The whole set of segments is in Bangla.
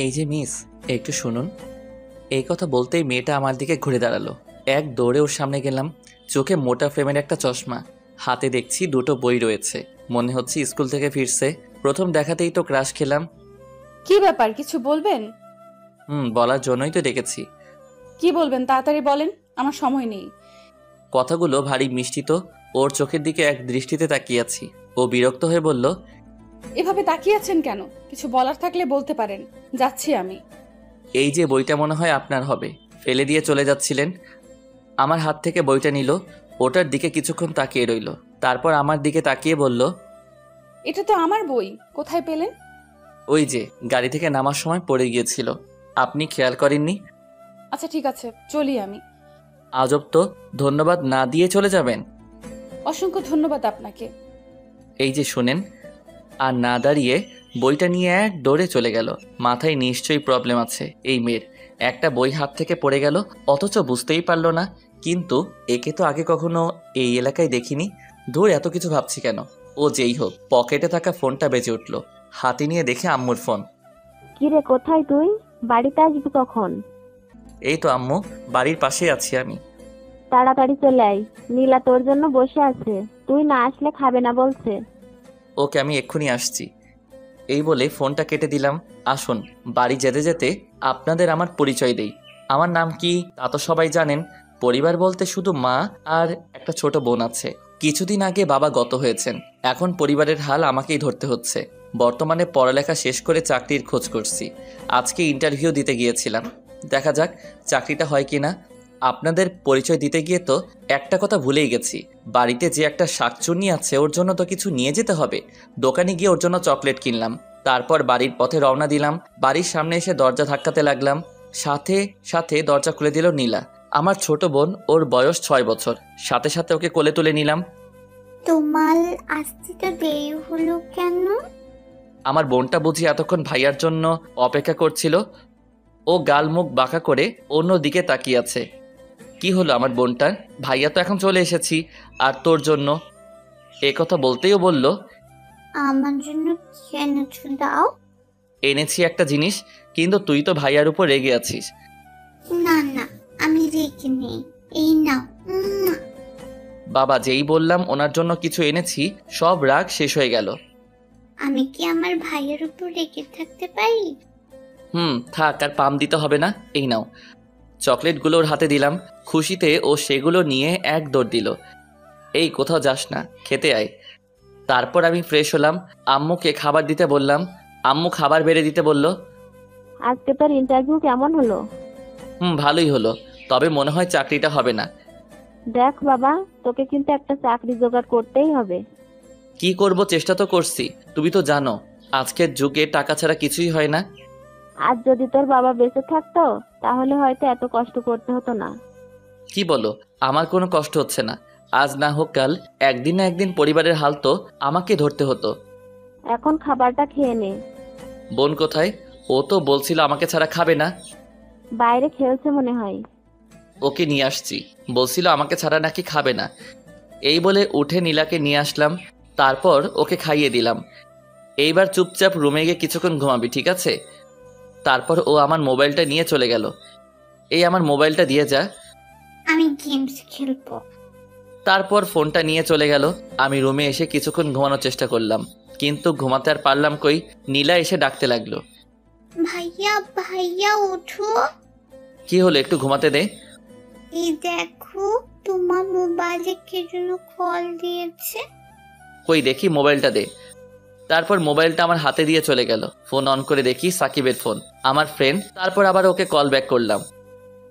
এই যে মিস, একটু শুনুন। এই কথা বলতেই মেয়েটা আমার দিকে ঘুরে দাঁড়ালো। এক দৌড়ে ওর সামনে গেলাম। চোখে মোটা ফ্রেমের একটা চশমা, হাতে দেখছি দুটো বই রয়েছে। মনে হচ্ছে স্কুল থেকে ফিরছে। প্রথম দেখাতেই তো ক্রাশ খেলাম। কি ব্যাপার, কিছু বলবেন? বলার জন্যই তো ডেকেছি। কি বলবেন তাড়াতাড়ি বলেন, আমার সময় নেই। কথাগুলো ভারী মিষ্টি তো। ওর চোখের দিকে এক দৃষ্টিতে তাকিয়ে আছি। ও বিরক্ত হয়ে বলল, এভাবে তাকিয়ে আছেন কেন? কিছু বলার থাকলে বলতে পারেন, যাচ্ছি আমি। এই যে বইটা মনে হয় আপনার হবে, ফেলে দিয়ে চলে যাচ্ছিলেন। আমার হাত থেকে বইটা নিল, ওটার দিকে কিছুক্ষণ তাকিয়ে রইল, তারপর আমার দিকে তাকিয়ে বলল, এটা তো আমার বই, কোথায় পেলেন? ওই যে গাড়ি থেকে নামার সময় পড়ে গিয়েছিল, আপনি খেয়াল করেননি? আচ্ছা ঠিক আছে, চলি আমি। আজব তো, ধন্যবাদ না দিয়ে চলে যাবেন? অসংখ্য ধন্যবাদ আপনাকে। এই যে শুনেন। আর না দাঁড়িয়ে বইটা নিয়ে এক দৌড়ে চলে গেল। মাথায় নিশ্চয়ই প্রবলেম আছে এই মেয়ের। একটা বই হাত থেকে পড়ে গেল, অথচ বুঝতেই পারলো না। কিন্তু একে তো আগে কখনো এই এলাকায় দেখিনি। ধুর, এত কিছু ভাবছি কেন। ও যেই হোক, পকেটে থাকা ফোনটা বেজে উঠল। হাতে নিয়ে দেখে আম্মুর ফোন। কিরে, কোথায় তুই? বাড়িতে আসবি কখন? এই তো আম্মু, বাড়ির পাশেই আছি আমি। তাড়াতাড়ি চলে আয়, নীলা তোর জন্য বসে আছে, তুই না আসলে খাবে না বলছে। ওকে, আমি এক্ষুনি আসছি। এই বলে ফোনটা কেটে দিলাম। আসুন, বাড়ি যেতে যেতে আপনাদের আমার পরিচয় দেই। আমার নাম কি তা তো সবাই জানেন। পরিবার বলতে শুধু মা আর একটা ছোট বোন আছে। কিছুদিন আগে বাবা গত হয়েছেন। এখন পরিবারের হাল আমাকেই ধরতে হচ্ছে। বর্তমানে পড়ালেখা শেষ করে চাকরির খোঁজ করছি। আজকে ইন্টারভিউ দিতে গিয়েছিলাম, দেখা যাক চাকরিটা হয় কি না। আপনাদের পরিচয় দিতে গিয়ে তো একটা কথা ভুলেই গেছি। বাড়িতে যে একটা শাকচুন্নি আছে, ওর জন্য তো কিছু নিয়ে যেতে হবে। দোকানে গিয়ে ওর জন্য চকলেট কিনলাম। তারপর বাড়ির পথে রওনা দিলাম। বাড়ির সামনে এসে দরজা ধাক্কাতে লাগলাম। সাথে সাথে দরজা খুলে দিল নীলা, আমার ছোট বোন। ওর বয়স 6 বছর। সাথে সাথে ওকে কোলে তুলে নিলাম। তোমার আসতে তো দেরি হলো কেন? আমার বোনটা বুঝি এতক্ষণ ভাইয়ার জন্য অপেক্ষা করছিল। ও গাল মুখ বাঁকা করে অন্য দিকে তাকিয়ে আছে। কি হলো আমার বোনটার? ভাইয়া তো এখন চলে এসেছি, আর তোর জন্য। এ কথা বলতেই ও বলল, আমার জন্য কি এনেছো দাও? এনেছি একটা জিনিস, কিন্তু তুই তো ভাইয়ার উপর রেগে আছিস। না না, আমি রেখে নেই, এই নাও। বাবা যেই বললাম ওনার জন্য কিছু এনেছি, সব রাগ শেষ হয়ে গেল। আমি কি আমার ভাইয়ের উপর রেখে থাকতে পারি? থাক, আর পাম দিতে হবে না। এই নাও। চকলেটগুলো ওর হাতে দিলাম। খুশিতে ও সেগুলো নিয়ে এক দৌড় দিল। এই কোথাও যাস না, খেতে আয়। তারপর আমি ফ্রেশ হলাম। আম্মুকে খাবার দিতে বললাম। আম্মু খাবার বেড়ে দিতে বলল। আজকে তোর ইন্টারভিউ কেমন হলো? ভালোই হলো, তবে মনে হয় চাকরিটা হবে না। দেখ বাবা, তোকে কিন্তু একটা চাকরি জোগাড় করতেই হবে। কি করব, চেষ্টা তো করছি। তুমি তো জানো আজকের যুগে টাকা ছাড়া কিছুই হয় না। আজ যদি তোর বাবা বেঁচে থাকতো তাহলে হয়তো এত কষ্ট করতে হতো না। কি বলো? আমার কোনো কষ্ট হচ্ছে না। আজ না হোক কাল, একদিন না একদিন পরিবারের হাল তো আমাকে ধরতে হতো। এখন খাবারটা খেয়ে নে। বোন কোথায়? ও তো বলছিল আমাকে ছাড়া খাবে না। বাইরে খেলছে মনে হয়। ওকে নিয়ে আসছি। বলছিল আমাকে ছাড়া নাকি খাবে না। এই বলে উঠে নীলাকে নিয়ে আসলাম। তারপর ওকে খাইয়ে দিলাম। এইবার চুপচাপ রুমে গিয়ে কিছুক্ষণ ঘুমাবি, ঠিক আছে? তারপর ও আমার মোবাইলটা নিয়ে চলে গেল। এই আমার মোবাইলটা দিয়ে যা। আমি গেমস খেলবো। তারপর ফোনটা নিয়ে চলে গেল। আমি রুমে এসে কিছুক্ষণ ঘুমানোর চেষ্টা করলাম, কিন্তু ঘুমাতে আর পারলাম কই। নীলা এসে ডাকতে লাগলো, ভাইয়া ভাইয়া ওঠো। কি হলো, একটু ঘুমাতে দে। এই দেখো, তোমার মোবাইলে কে যেন কল দিয়েছে। কই দেখি, মোবাইলটা দে। তারপর মোবাইলটা আমার হাতে দিয়ে চলে গেল। ফোন অন করে দেখি সাকিবের ফোন, আমার ফ্রেন্ড। তারপর আবার ওকে কল ব্যাক করলাম।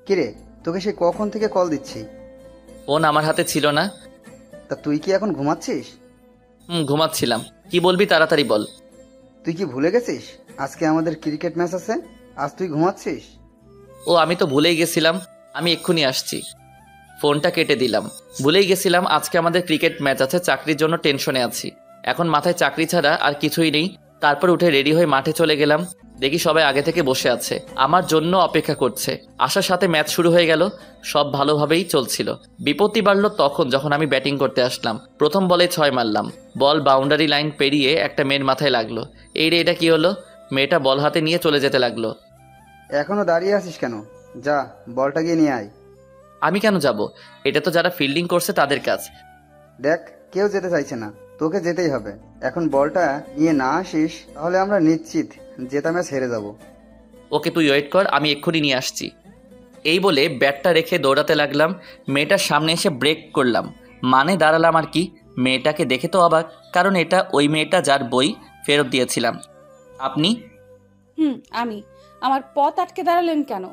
কিরে, তোকে সে কখন থেকে কল দিচ্ছি? ফোন আমার হাতে ছিল না। তা তুই কি এখন ঘুমাচ্ছিস? ঘুমাচ্ছিলাম। কি বলবি তাড়াতাড়ি বল। তুই কি ভুলে গেছিস আজকে আমাদের ক্রিকেট ম্যাচ আছে? আজ তুই ঘুমাচ্ছিস? ও, আমি তো ভুলেই গেছিলাম। আমি এক্ষুনি আসছি। ফোনটা কেটে দিলাম। ভুলেই গেছিলাম আজকে আমাদের ক্রিকেট ম্যাচ আছে। চাকরির জন্য টেনশনে আছি। এখন মাথায় চাকরি ছাড়া আর কিছুই নেই। তারপর উঠে রেডি হয়ে মাঠে চলে গেলাম। দেখি সবাই আগে থেকে বসে আছে, আমার জন্য অপেক্ষা করছে। আসার সাথে ম্যাচ শুরু হয়ে গেল। সব ভালোভাবেই চলছিল। বিপত্তি বাড়ল তখন যখন আমি ব্যাটিং করতে আসলাম। প্রথম বলে 6 মারলাম। বল বাউন্ডারি লাইন পেরিয়ে একটা মেয়ের মাথায় লাগলো। এই রে, এটা কি হলো? মেয়েটা বল হাতে নিয়ে চলে যেতে লাগলো। এখনো দাঁড়িয়ে আছিস কেন? যা, বলটা গিয়ে নিয়ে আয়। আমি কেন যাব? এটা তো যারা ফিল্ডিং করছে তাদের কাজ। দেখ, কেউ যেতে চাইছে না, তোকে যেতেই হবে। এখন বলটা নিয়ে না আসিস তাহলে আমরা নিশ্চিত জেতা ম্যাচ হেরে যাব। ওকে, তুই ওয়েট কর, আমি এক্ষুনি নিয়ে আসছি। এই বলে ব্যাটটা রেখে দৌড়াতে লাগলাম। মেয়েটার সামনে এসে ব্রেক করলাম, মানে দাঁড়ালাম আর কি। মেয়েটাকে দেখে তো অবাক, কারণ এটা ওই মেয়েটা যার বই ফেরত দিয়েছিলাম। আপনি? আমি। আমার পথ আটকে দাঁড়ালেন কেন?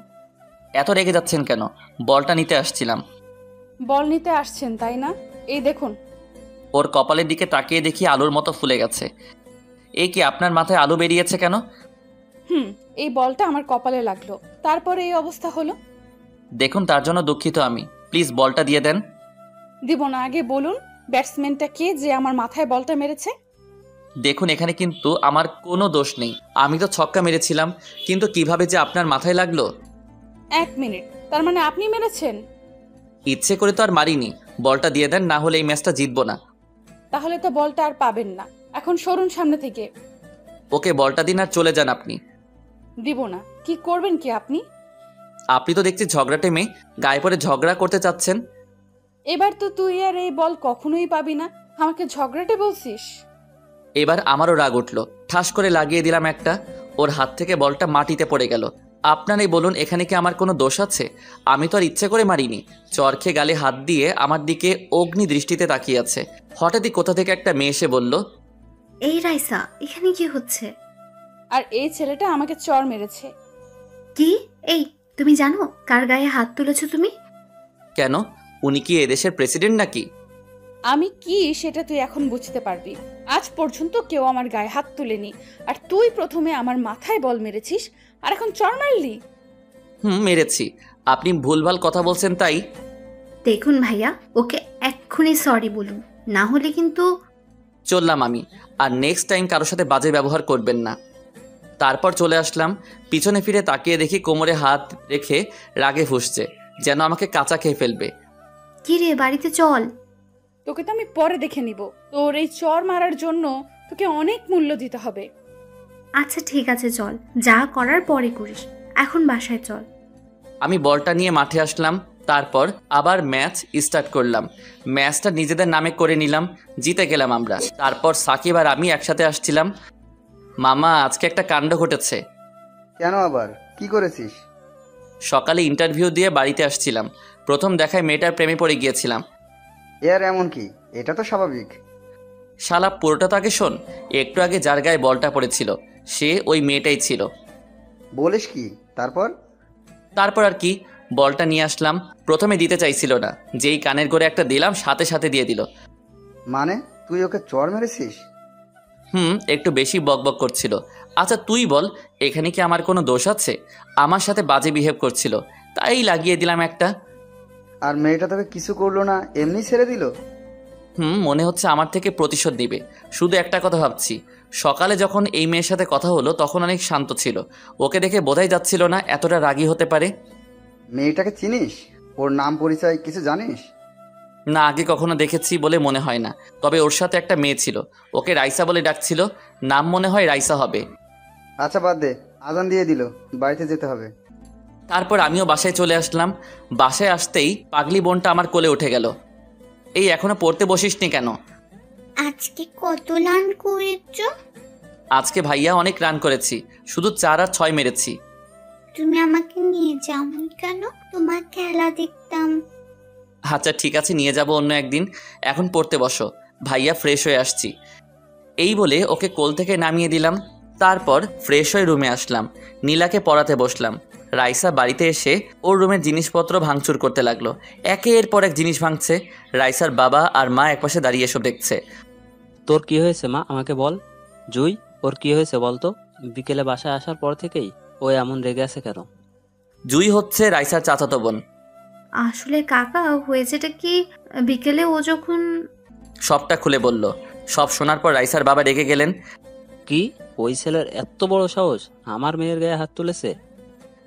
এত রেগে যাচ্ছেন কেন? বলটা নিতে আসছিলাম। বল নিতে আসছেন তাই না? এই দেখুন। ওর কপালের দিকে তাকিয়ে দেখি আলুর মতো ফুলে গেছে। এই কি, আপনার মাথায় আলু বেরিয়েছে কেন? এই বলটা আমার কপালে লাগলো, তারপরে এই অবস্থা হলো। দেখুন, তার জন্য দুঃখিত আমি। প্লিজ বলটা দিয়ে দেন। দিব না, আগে বলুন ব্যাটসম্যানটা কে যে আমার মাথায় বলটা মেরেছে? দেখুন, এখানে কিন্তু আমার কোনো দোষ নেই। আমি তো ছক্কা মেরেছিলাম, কিন্তু কিভাবে যে আপনার মাথায় লাগলো? 1 মিনিট, তার মানে আপনি মেরেছেন? ইচ্ছে করে তো আর মারিনি। বলটা দিয়ে দেন, না হলে এই ম্যাচটা জিতবো না। তাহলে তো বলটা আর পাবেন না। এখন সরুন সামনে থেকে। ওকে, বলটা দিন আর চলে যান আপনি। দিব না। কি করবেন কি আপনি? আপনি তো দেখছি ঝগড়াটে মেয়ে, গায়ে পড়ে ঝগড়া করতে চাচ্ছেন। এবার তো তুই আর এই বল কখনোই পাবি না। আমাকে ঝগড়াটে বলছিস? এবার আমারও রাগ উঠলো, ঠাস করে লাগিয়ে দিলাম একটা। ওর হাত থেকে বলটা মাটিতে পড়ে গেল। আপনারাই বলুন, এখানে কি আমার কোনো দোষ আছে? আমি তো আর ইচ্ছে করে মারিনি। চর খেয়ে গালে হাত দিয়ে আমার দিকে অগ্নি দৃষ্টিতে তাকিয়ে আছে। হঠাৎই কোথা থেকে একটা মেয়ে এসে বলল, এই রাইসা, এখানে কি হচ্ছে? আর এই ছেলেটা আমাকে চড় মেরেছে। কি? এই, তুমি জানো কার গায়ে হাত তুলেছো তুমি? কেন? উনি কি এদেশের প্রেসিডেন্ট নাকি? আমি কি সেটা তুই এখন বুঝতে পারবি। আজ পর্যন্ত কেউ আমার গায়ে হাত তুলেনি, আর তুই প্রথমে আমার মাথায় বল মেরেছিস, আর এখন চড় মারলি। মেরেছি। আপনি ভুলভাল কথা বলছেন তাই। দেখুন ভাইয়া, ওকে এক্ষুনি সরি বলুন, না হলে কিন্তু। চললাম আমি। আর নেক্সট টাইম কারোর সাথে বাজে ব্যবহার করবেন না। তারপর চলে আসলাম। পিছনে ফিরে তাকিয়ে দেখি কোমরে হাত রেখে রাগে ফুঁসছে, যেন আমাকে কাঁচা খেয়ে ফেলবে। কি রে, বাড়িতে চল। তোকে তো আমি পরে দেখে নিব। তোর এই চড় মারার জন্য তোকে অনেক মূল্য দিতে হবে। আচ্ছা ঠিক আছে, চল, যা করার পরে করিস। এখন বাসায় চল। আমি বলটা নিয়ে মাঠে আসলাম। তারপর আবার ম্যাচ স্টার্ট করলাম। ম্যাচটা নিজেদের নামে করে নিলাম, জিতে গেলাম আমরা। তারপর সাকিব আর আমি একসাথে আসছিলাম। মামা, আজকে একটা কাণ্ড ঘটেছে। কেন আবার? কি করেছিস? সকালে ইন্টারভিউ দিয়ে বাড়িতে আসছিলাম। প্রথম দেখায় মেয়েটার প্রেমে পড়ে গিয়েছিলাম। এর এমন কি? এটা তো স্বাভাবিক। শালা, পুরোটা তো আগে শোন। একটু আগে যার গায়ে বলটা পড়েছিল সে ওই মেয়েটাই ছিল। বলিস কি? তারপর? তারপর আর কি, বলটা নিয়ে আসলাম। প্রথমে দিতে চাইছিল না, যেই কানের করে একটা দিলাম সাথে সাথে দিয়ে দিল। মানে তুই ওকে চড় মেরেছিস? একটু বেশি বকবক করছিল। আচ্ছা তুই বল, এখানে কি আমার কোনো দোষ আছে? আমার সাথে বাজে বিহেভ করছিল, তাই লাগিয়ে দিলাম একটা। আর মেয়েটা তোকে কিছু করলো না, এমনি ছেড়ে দিল? মনে হচ্ছে আমার থেকে প্রতিশোধ নিবে। শুধু একটা কথা ভাবছি, সকালে যখন এই মেয়ের সাথে কথা হলো তখন অনেক শান্ত ছিল। ওকে দেখে বোঝাই যাচ্ছিল না এতটা রাগী হতে পারে। মেয়েটাকে চিনিস? ওর নাম পরিচয় কিছু জানিস? না, আগে কখনো দেখেছি বলে মনে হয় না। তবে ওর সাথে একটা মেয়ে ছিল, ওকে রাইসা বলে ডাকছিল। নাম মনে হয় রাইসা হবে। আচ্ছা বাদ দে, আজান দিয়ে দিল, বাড়িতে যেতে হবে। তারপর আমিও বাসায় চলে আসলাম। বাসায় আসতেই পাগলি বোনটা আমার কোলে উঠে গেল। এই, এখনো পড়তে বসিসনি কেন? আজকে কত রান করেছো? আজকে ভাইয়া অনেক রান করেছি, শুধু 4 আর 6 মেরেছি। তুমি আমাকে নিয়ে যাও কেন? তোমার খেলা দেখতাম। আচ্ছা ঠিক আছে, নিয়ে যাব অন্য একদিন। এখন পড়তে বসো, ভাইয়া ফ্রেশ হয়ে আসছি। এই বলে ওকে কোল থেকে নামিয়ে দিলাম। তারপর ফ্রেশ হয়ে রুমে আসলাম। নীলাকে পড়াতে বসলাম। রাইসা বাড়িতে এসে ওর রুমের জিনিসপত্র ভাঙচুর করতে লাগলো। একের পর এক জিনিস ভাঙছে। রাইসার বাবা আর মা একপাশে দাঁড়িয়ে এসব দেখছে। তোর কি হয়েছে মা, আমাকে বল। জুই, ওর কি হয়েছে বলতো? বিকেলে বাসায় আসার পর থেকেই ও এমন রেগে আছে কেন? জুই হচ্ছে রাইসার চাচাতো বোন। আসলে কাকা, হয়েছেটা কি, বিকেলে ও যখন। সবটা খুলে বলল। সব শোনার পর রাইসার বাবা রেগে গেলেন। কি? ও ওই ছেলের এত বড় সাহস আমার মেয়ের গায়ে হাত তুলেছে।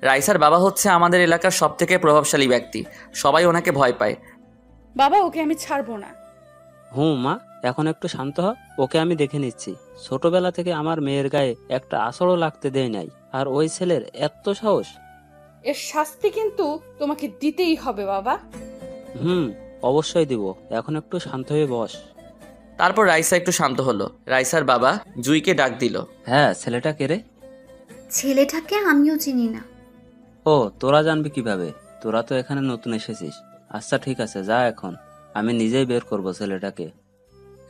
রাইসার বাবা হচ্ছে আমাদের এলাকার সবথেকে প্রভাবশালী ব্যক্তি, সবাই ওনাকে ভয় পায়। বাবা, ওকে আমি ছাড়বো না। মা, এখন একটু শান্ত হ, ওকে আমি দেখে নিচ্ছি। ছোটবেলা থেকে আমার মেয়ের গায়ে একটা আঁচড়ও লাগতে দেয় নাই, আর ওই ছেলের এত সাহস। এর শাস্তি কিন্তু তোমাকে দিতেই হবে বাবা। অবশ্যই দিব, এখন একটু শান্ত হয়ে বস। তারপর রাইসা একটু শান্ত হলো। রাইসার বাবা জুইকে ডাক দিল। হ্যাঁ, ছেলেটা কে রে? ছেলেটাকে আমিও চিনি না। ও, তোরা জানবি কিভাবে? তোরা তো এখানে নতুন এসেছিস। আচ্ছা ঠিক আছে, যা, এখন আমি নিজেই বের করব ছেলেটাকে।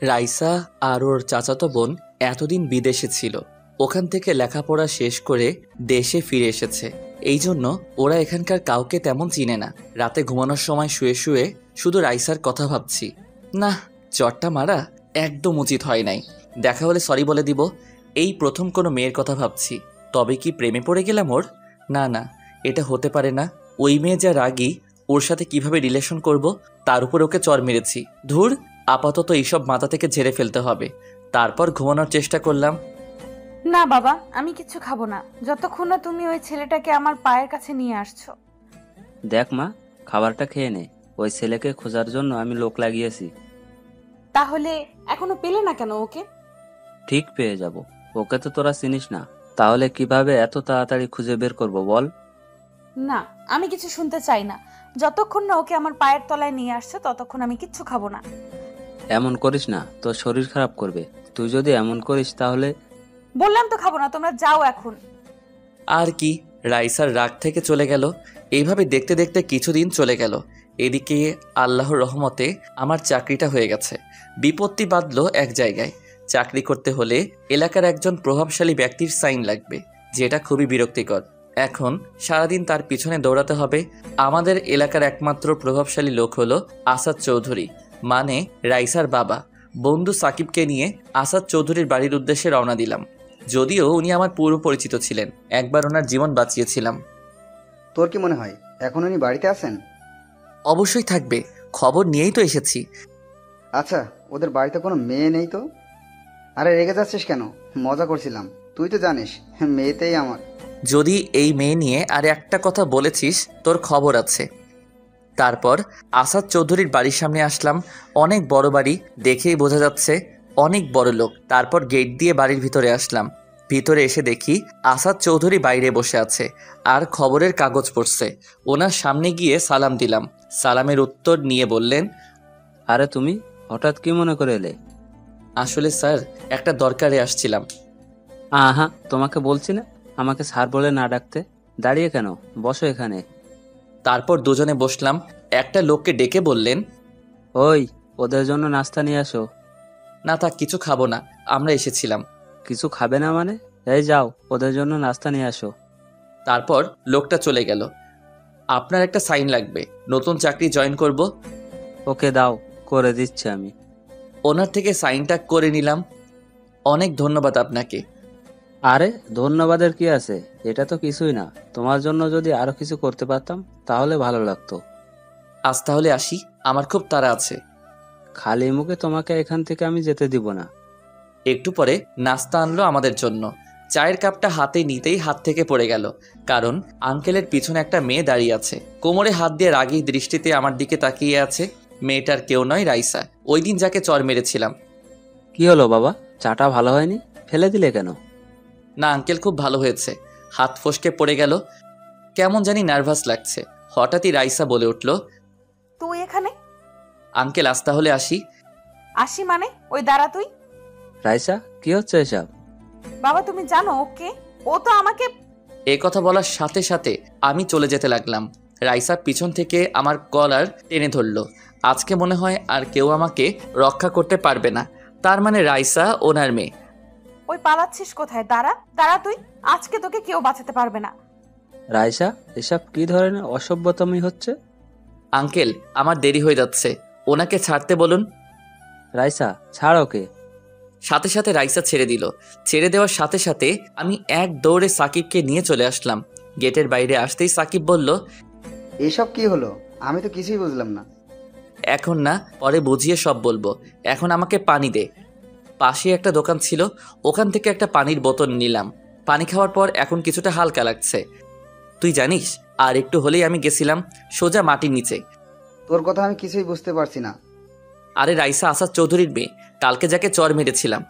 রাইসা আর ওর চাচাতো বোন এতদিন বিদেশে ছিল, ওখান থেকে লেখাপড়া শেষ করে দেশে ফিরে এসেছে। এই জন্য ওরা এখানকার কাউকে তেমন চিনে না। রাতে ঘুমানোর সময় শুয়ে শুয়ে শুধু রাইসার কথা ভাবছি। না, চটটা মারা একদম উচিত হয় নাই। দেখা হলে সরি বলে দিব। এই প্রথম কোনো মেয়ের কথা ভাবছি। তবে কি প্রেমে পড়ে গেলাম ওর? না না, এটা হতে পারে না। ওই মেয়ে যা রাগী, ওর সাথে কিভাবে রিলেশন করব, তার উপর ওকে চর মেরেছি। ধুর, আপাতত এইসব মাথা থেকে ঝেড়ে ফেলতে হবে। তারপর ঘুমানোর চেষ্টা করলাম। না বাবা, আমি কিছু খাবো না যতক্ষণ না তুমি ওই ছেলেটাকে আমার পায়ের কাছে নিয়ে আসছো। দেখ মা, খাবারটা খেয়ে নে। ওই ছেলেকে খোঁজার জন্য আমি লোক লাগিয়েছি। তাহলে এখনো পেলে না কেন ওকে? ঠিক পেয়ে যাব। ওকে তো তোরা চিনিস না, তাহলে কিভাবে এত তাড়াতাড়ি খুঁজে বের করব বল? না, আমি কিছু শুনতে চাই না। যতক্ষণ না ওকে আমার পায়ের তলায় নিয়ে আসছে ততক্ষণ আমি কিচ্ছু খাবো না। এমন করিস না, তোর শরীর খারাপ করবে। তুই যদি এমন করিস তাহলে। বললাম তো খাবো না, তোমরা যাও এখন। আর কি, রাইসার রাগ থেকে চলে গেল। এইভাবে দেখতে দেখতে কিছুদিন চলে গেল। এদিকে আল্লাহর রহমতে আমার চাকরিটা হয়ে গেছে। বিপত্তি বাঁধলো এক জায়গায়। চাকরি করতে হলে এলাকার একজন প্রভাবশালী ব্যক্তির সাইন লাগবে, যেটা খুবই বিরক্তিকর। এখন সারাদিন তার পিছনে দৌড়াতে হবে। আমাদের এলাকার একমাত্র প্রভাবশালী লোক হলো আসাদ চৌধুরী, মানে রাইসার বাবা। বন্ধু সাকিবকে নিয়ে আসাদ চৌধুরীর বাড়ির উদ্দেশ্যে রওনা দিলাম। যদিও উনি আমার পূর্ব পরিচিত ছিলেন, একবার ওনার জীবন বাঁচিয়েছিলাম। তোর কি মনে হয় এখন উনি বাড়িতে আছেন? অবশ্যই থাকবে, খবর নিয়েই তো এসেছি। আচ্ছা, ওদের বাড়িতে কোনো মেয়ে নেই তো? আরে রেগে যাচ্ছিস কেন? মজা করছিলাম, তুই তো জানিস মেয়েতেই আমার। যদি এই মেয়ে নিয়ে আর একটা কথা বলেছিস, তোর খবর আছে। তারপর আসাদ চৌধুরীর বাড়ির সামনে আসলাম। অনেক বড় বাড়ি, দেখেই বোঝা যাচ্ছে অনেক বড় লোক। তারপর গেট দিয়ে বাড়ির ভিতরে আসলাম। ভিতরে এসে দেখি আসাদ চৌধুরী বাইরে বসে আছে আর খবরের কাগজ পড়ছে। ওনার সামনে গিয়ে সালাম দিলাম। সালামের উত্তর নিয়ে বললেন, আরে তুমি হঠাৎ কি মনে করে এলে? আসলে স্যার, একটা দরকারে আসছিলাম। আহা, তোমাকে বলছি না আমাকে স্যার বলে না ডাকতে। দাঁড়িয়ে কেন, বসো এখানে। তারপর দুজনে বসলাম। একটা লোককে ডেকে বললেন, ওই, ওদের জন্য নাস্তা নিয়ে আসো। না থাক, কিছু খাবো না, আমরা এসেছিলাম। কিছু খাবে না মানে? এই যাও, ওদের জন্য নাস্তা নিয়ে আসো। তারপর লোকটা চলে গেল। আপনার একটা সাইন লাগবে, নতুন চাকরি জয়েন করব। ওকে দাও, করে দিচ্ছি আমি। ওনার থেকে সাইনটা করে নিলাম। অনেক ধন্যবাদ আপনাকে। আরে ধন্যবাদের কি আছে, এটা তো কিছুই না। তোমার জন্য যদি আরো কিছু করতে পারতাম তাহলে ভালো লাগতো। আজ তাহলে আসি, আমার খুব তাড়া আছে। খালি মুখে তোমাকে এখান থেকে আমি যেতে দিব না। একটু পরে নাস্তা আনলো আমাদের জন্য। চায়ের কাপটা হাতে নিতেই হাত থেকে পড়ে গেল, কারণ আঙ্কেলের পিছনে একটা মেয়ে দাঁড়িয়ে আছে। কোমরে হাত দিয়ে রাগী দৃষ্টিতে আমার দিকে তাকিয়ে আছে। মেয়েটার কেউ নয়, রাইসা, ওই দিন যাকে চর মেরেছিলাম। কি হলো বাবা, চাটা ভালো হয়নি? ফেলে দিলে কেন? না আঙ্কেল, খুব ভালো হয়েছে। হাত ফসকে পড়ে গেল, কেমন জানি নার্ভাস লাগছে। হঠাৎই রাইসা বলে উঠল, তুই এখানে? আঙ্কেল আজ তাহলে আসি। আসি মানে? ওই দাঁড়া তুই। রাইসা, কি হচ্ছে এসব? বাবা, তুমি জানো ওকে? ও তো আমাকে। এই কথা বলার সাথে সাথে আমি চলে যেতে লাগলাম। রাইসা পিছন থেকে আমার কলার টেনে ধরল। আজকে মনে হয় আর কেউ আমাকে রক্ষা করতে পারবে না। তার মানে রাইসা ওনার মেয়ে। ওই পালাচ্ছিস কোথায়? দাঁড়া দাঁড়া তুই, আজকে তোকে কেউ বাঁচাতে পারবে না। রাইসা, এসব কি ধরনের অসভ্যতামি হচ্ছে? আঙ্কেল, আমার দেরি হয়ে যাচ্ছে, ওনাকে ছাড়তে বলুন। রাইসা, ছাড় ওকে। সাথে সাথে রাইসা ছেড়ে দিল। ছেড়ে দেওয়ার সাথে সাথে আমি এক দৌড়ে সাকিবকে নিয়ে চলে আসলাম। গেটের বাইরে আসতেই সাকিব বলল, এসব কি হলো? আমি তো কিছুই বুঝলাম না। এখন না, পরে বুঝিয়ে সব বলবো, এখন আমাকে পানি দে। পাশে একটা দোকান ছিল, ওখান থেকে একটা পানির বোতল নিলাম। পানি খাওয়ার পর এখন কিছুটা হালকা লাগছে। তুই জানিস, আর একটু হলেই আমি গেছিলাম সোজা মাটির নিচে। তোর কথা আমি কিছুই বুঝতে পারছি না। আরে রাইসা আসাদ চৌধুরীর মেয়ে, কালকে যাকে চর মেরেছিলাম।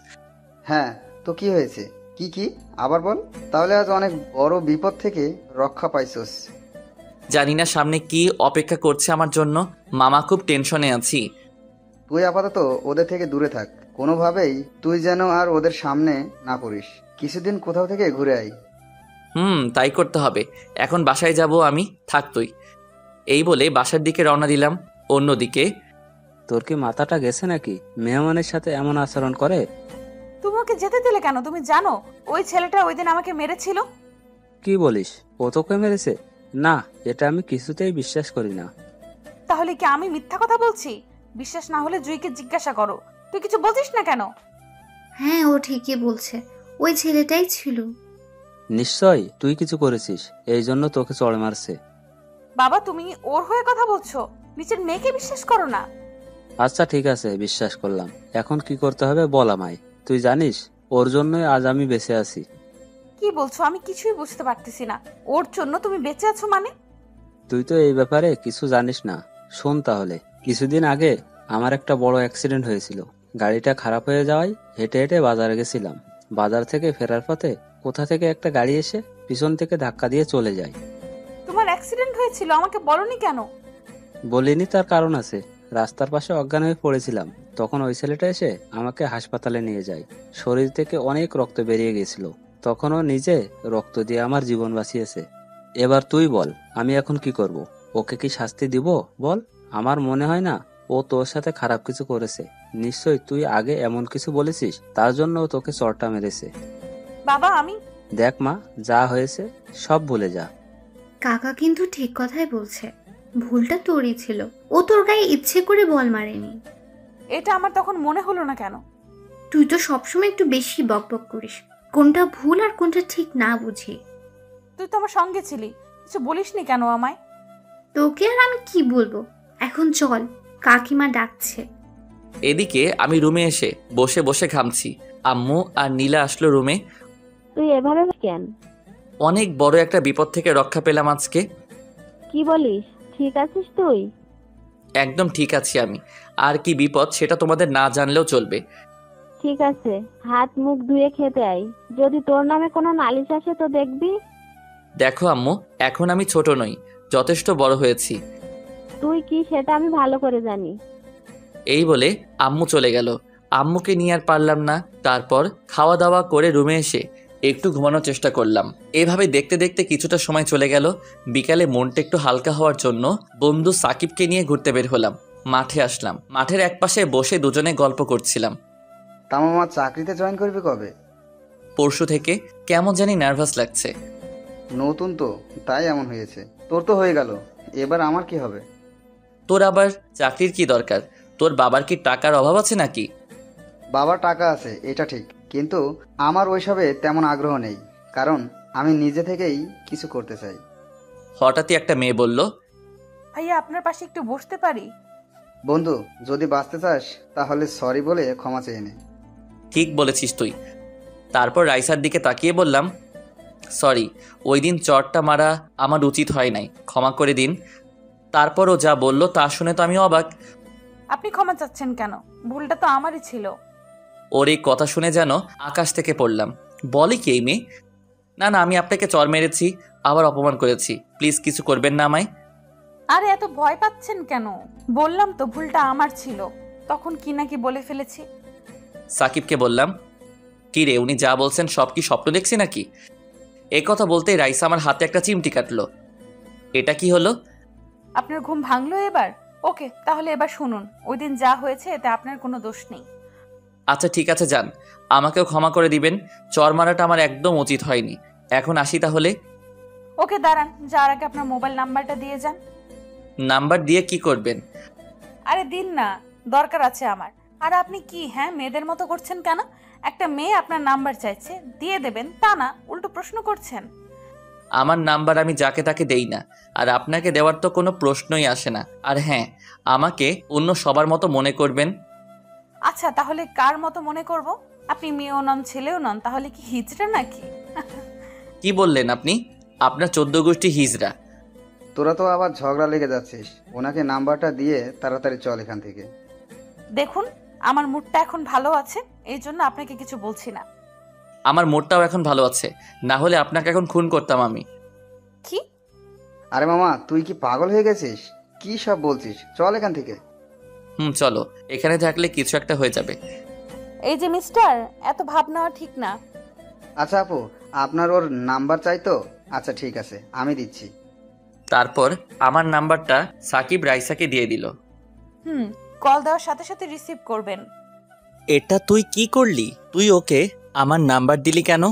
হ্যাঁ, তো কি হয়েছে? কি আবার বল। তাহলে আজ অনেক বড় বিপদ থেকে রক্ষা পাইছস। জানি না সামনে কি অপেক্ষা করছে আমার জন্য। মামা, খুব টেনশনে আছি। তুই আপাতত ওদের থেকে দূরে থাক, কোনোভাবেই তুই যেন আর ওদের সামনে না পড়িস। কিছুদিন কোথাও থেকে ঘুরে আয়। তাই করতে হবে। এখন বাসায় যাব আমি, থাক তুই। এই বলে বাসার দিকে রওনা দিলাম। অন্যদিকে তোর কি মাথাটা গেছে নাকি? মেহমানের সাথে এমন আচরণ করে? তুমি ওকে যেতে দিলে কেন? তুমি জানো ওই ছেলেটা ওই দিন আমাকে মেরেছিল। কি বলিস? ও তোকে মেরেছে? না, এটা আমি কিছুতেই বিশ্বাস করি না। তাহলে কি আমি মিথ্যা কথা বলছি? বিশ্বাস না হলে জুইকে জিজ্ঞাসা করো। তুই কিছু বলছিস না কেন? হ্যাঁ, ও ঠিকই বলছে, ওই ছেলেটাই ছিল। নিশ্চয় তুই কিছু করেছিস, এই জন্য তোকে চড় মারছে। বাবা, তুমি ওর হয়ে কথা বলছো? নিচের মেয়েকে বিশ্বাস করো না। আচ্ছা ঠিক আছে, বিশ্বাস করলাম। এখন কি করতে হবে বল আমায়। তুই জানিস ওর জন্যই আজ আমি বেঁচে আছি। কি বলছো? আমি কিছুই বুঝতে পারতেছি না। ওর জন্য তুমি বেঁচে আছো মানে? তুই তো এই ব্যাপারে কিছু জানিস না। শোন তাহলে। কিছুদিন আগে আমার একটা বড় অ্যাক্সিডেন্ট হয়েছিল। গাড়িটা খারাপ হয়ে যাওয়ায় হেঁটে হেঁটে বাজারে গেছিলাম। বাজার থেকে ফেরার পথে কোথা থেকে একটা গাড়ি এসে পিছন থেকে ধাক্কা দিয়ে চলে যায়। তোমার অ্যাক্সিডেন্ট হয়েছিল, আমাকে বলনি কেন? বলিনি, তার কারণ আছে। রাস্তার পাশে অজ্ঞান হয়ে পড়েছিলাম, তখন ওই ছেলেটা এসে আমাকে হাসপাতালে নিয়ে যায়। শরীর থেকে অনেক রক্ত বেরিয়ে গেছিল। তখন ও নিজে রক্ত দিয়ে আমার জীবন বাঁচিয়েছে। এবার তুই বল, আমি এখন কি করব? ওকে কি শাস্তি দিব বল? আমার মনে হয় না ও তোর সাথে খারাপ কিছু করেছে। নিশ্চয় তুই আগে এমন কিছু বলেছিস, তার জন্য ও তোকে চড়টা মেরেছে। বাবা, আমি দেখ মা, যা হয়েছে সব ভুলে যা। কাকা কিন্তু ঠিক কথাই বলছে, ভুলটা তোরই ছিল। ও তোর গায়ে ইচ্ছে করে বল মারেনি। এটা আমার তখন মনে হলো না কেন? তুই তো সবসময় একটু বেশি বকবক করিস, কোনটা ভুল আর কোনটা ঠিক না বুঝি। তুই তো আমার সঙ্গে ছিলি, কিছু বলিসনি কেন আমায়? তোকে আর আমি কি বলবো? এখন চল, কাকিমা ডাকছে। এদিকে আমি রুমে এসে বসে বসে ঘামছি। আম্মু আর নীলা আসলো রুমে। তুই এভাবে কেন? অনেক বড় একটা বিপদ থেকে রক্ষা পেলাম আজকে। কি বলিস? ঠিক আছিস তুই? একদম ঠিক আছি আমি। আর কি বিপদ সেটা তোমাদের না জানলেও চলবে। ঠিক আছে, হাত মুখ ধুয়ে খেতে আয়। যদি তোর নামে কোনো নালিশ আসে তো দেখবি। দেখো আম্মু, এখন আমি ছোট নই, যথেষ্ট বড় হয়েছি। তুই কি সেটা আমি ভালো করে জানি। এই বলে আম্মু চলে গেল। আম্মুকে নিয়ে আর পারলাম না। তারপর খাওয়া দাওয়া করে রুমে এসে একটু ঘুমানোর চেষ্টা করলাম। এভাবে দেখতে দেখতে কিছুটা সময় চলে গেল। বিকালে মনটা একটু হালকা হওয়ার জন্য বন্ধু সাকিবকে নিয়ে ঘুরতে বের হলাম। মাঠে আসলাম। মাঠের একপাশে বসে দুজনে গল্প করছিলাম। তা মামা, চাকরিতে জয়েন করবি কবে? পরশু থেকে। কেমন জানি নার্ভাস লাগছে। নতুন তো, তাই এমন হয়েছে। তোর তো হয়ে গেল, এবার আমার কি হবে? তোর আবার চাকরির কি দরকার? তোর বাবার কি টাকার অভাব আছে নাকি? বাবার টাকা আছে, এটা ঠিক, কিন্তু আমার ওইসবে তেমন আগ্রহ নেই, কারণ আমি নিজে থেকেই কিছু করতে চাই। হঠাৎই একটা মেয়ে বলল, ভাইয়া, আপনার পাশে একটু বসতে পারি? বন্ধু, যদি বাঁচতে চাস তাহলে সরি বলে ক্ষমা চেয়ে নে। ঠিক বলেছিস তুই। তারপর রাইসার দিকে তাকিয়ে বললাম, সরি, ওই দিন চটটা মারা আমার উচিত হয় নাই, ক্ষমা করে দিন। তারপরও যা বলল তা শুনে তো আমি অবাক। আপনি ক্ষমা চাচ্ছেন কেন? ভুলটা তো আমারই ছিল। ওর এই কথা শুনে যেন আকাশ থেকে পড়লাম। বলে কি এই মেয়ে? না না, আমি আপনাকে চর মেরেছি, আবার অপমান করেছি, প্লিজ কিছু করবেন না আমায়। আরে এত ভয় পাচ্ছেন কেন? বললাম তো ভুলটা আমার ছিল। তখন কি নাকি বলে ফেলেছি। সাকিবকে বললাম, কি রে, উনি যা বলছেন সব কি স্বপ্ন দেখছি নাকি? এ কথা বলতেই রাইসা আমার হাতে একটা চিমটি কাটলো। এটা কি হলো? আপনার ঘুম ভাঙলো এবার? ওকে, তাহলে এবার শুনুন। ওই দিন যা হয়েছে এতে আপনার কোনো দোষ নেই। আচ্ছা ঠিক আছে, যান, আমাকেও ক্ষমা করে দিবেন। চর মারাটা আমার একদম উচিত হয়নি। এখন আসি তাহলে। ওকে দাঁড়ান, যার আগে আপনার মোবাইল নাম্বারটা দিয়ে যান। নাম্বার দিয়ে কি করবেন? আরে দিন না, দরকার আছে আমার। আর আপনি কি মেয়েদের মতো করছেন কেন? একটা মেয়ে আপনার নাম্বার চাইছে, দিয়ে দেবেন তা না, উল্টো প্রশ্ন করছেন। আমার নাম্বার আমি যাকে তাকে দেই না, আর আপনাকে দেওয়ার তো কোনো প্রশ্নই আসে না। আর হ্যাঁ, আমাকে অন্য সবার মতো মনে করবেন। আচ্ছা তাহলে কার মতো মনে করব? আপনি মেয়েও নন ছেলেও নন, তাহলে কি হিজড়া নাকি? কি বললেন আপনি? আপনার 14 গোষ্ঠী হিজড়া। তোরা তো আবার ঝগড়া লেগে যাচ্ছিস। ওনাকে নাম্বারটা দিয়ে তাড়াতাড়ি চল এখান থেকে। দেখুন, আমার মুডটা এখন ভালো আছে, এই জন্য আপনাকে কিছু বলছি না। আমার মোড়টাও এখন ভালো আছে, না হলে আপনাকে এখন খুন করতাম আমি। কি? আরে মামা, তুই কি পাগল হয়ে গেছিস? কি সব বলছিস? চল এখান থেকে। চলো, এখানে থাকলে কিছু একটা হয়ে যাবে। এই যে মিস্টার, এত ভাব নেওয়া ঠিক না। আচ্ছা আপু, আপনার ওর নাম্বার চাই তো? আচ্ছা ঠিক আছে, আমি দিচ্ছি। তারপর আমার নাম্বারটা সাকিব রাইসাকে দিয়ে দিল। কল দেওয়ার সাথে সাথে রিসিভ করবেন। এটা তুই কি করলি? তুই ওকে আমার নাম্বার দিলি কেন?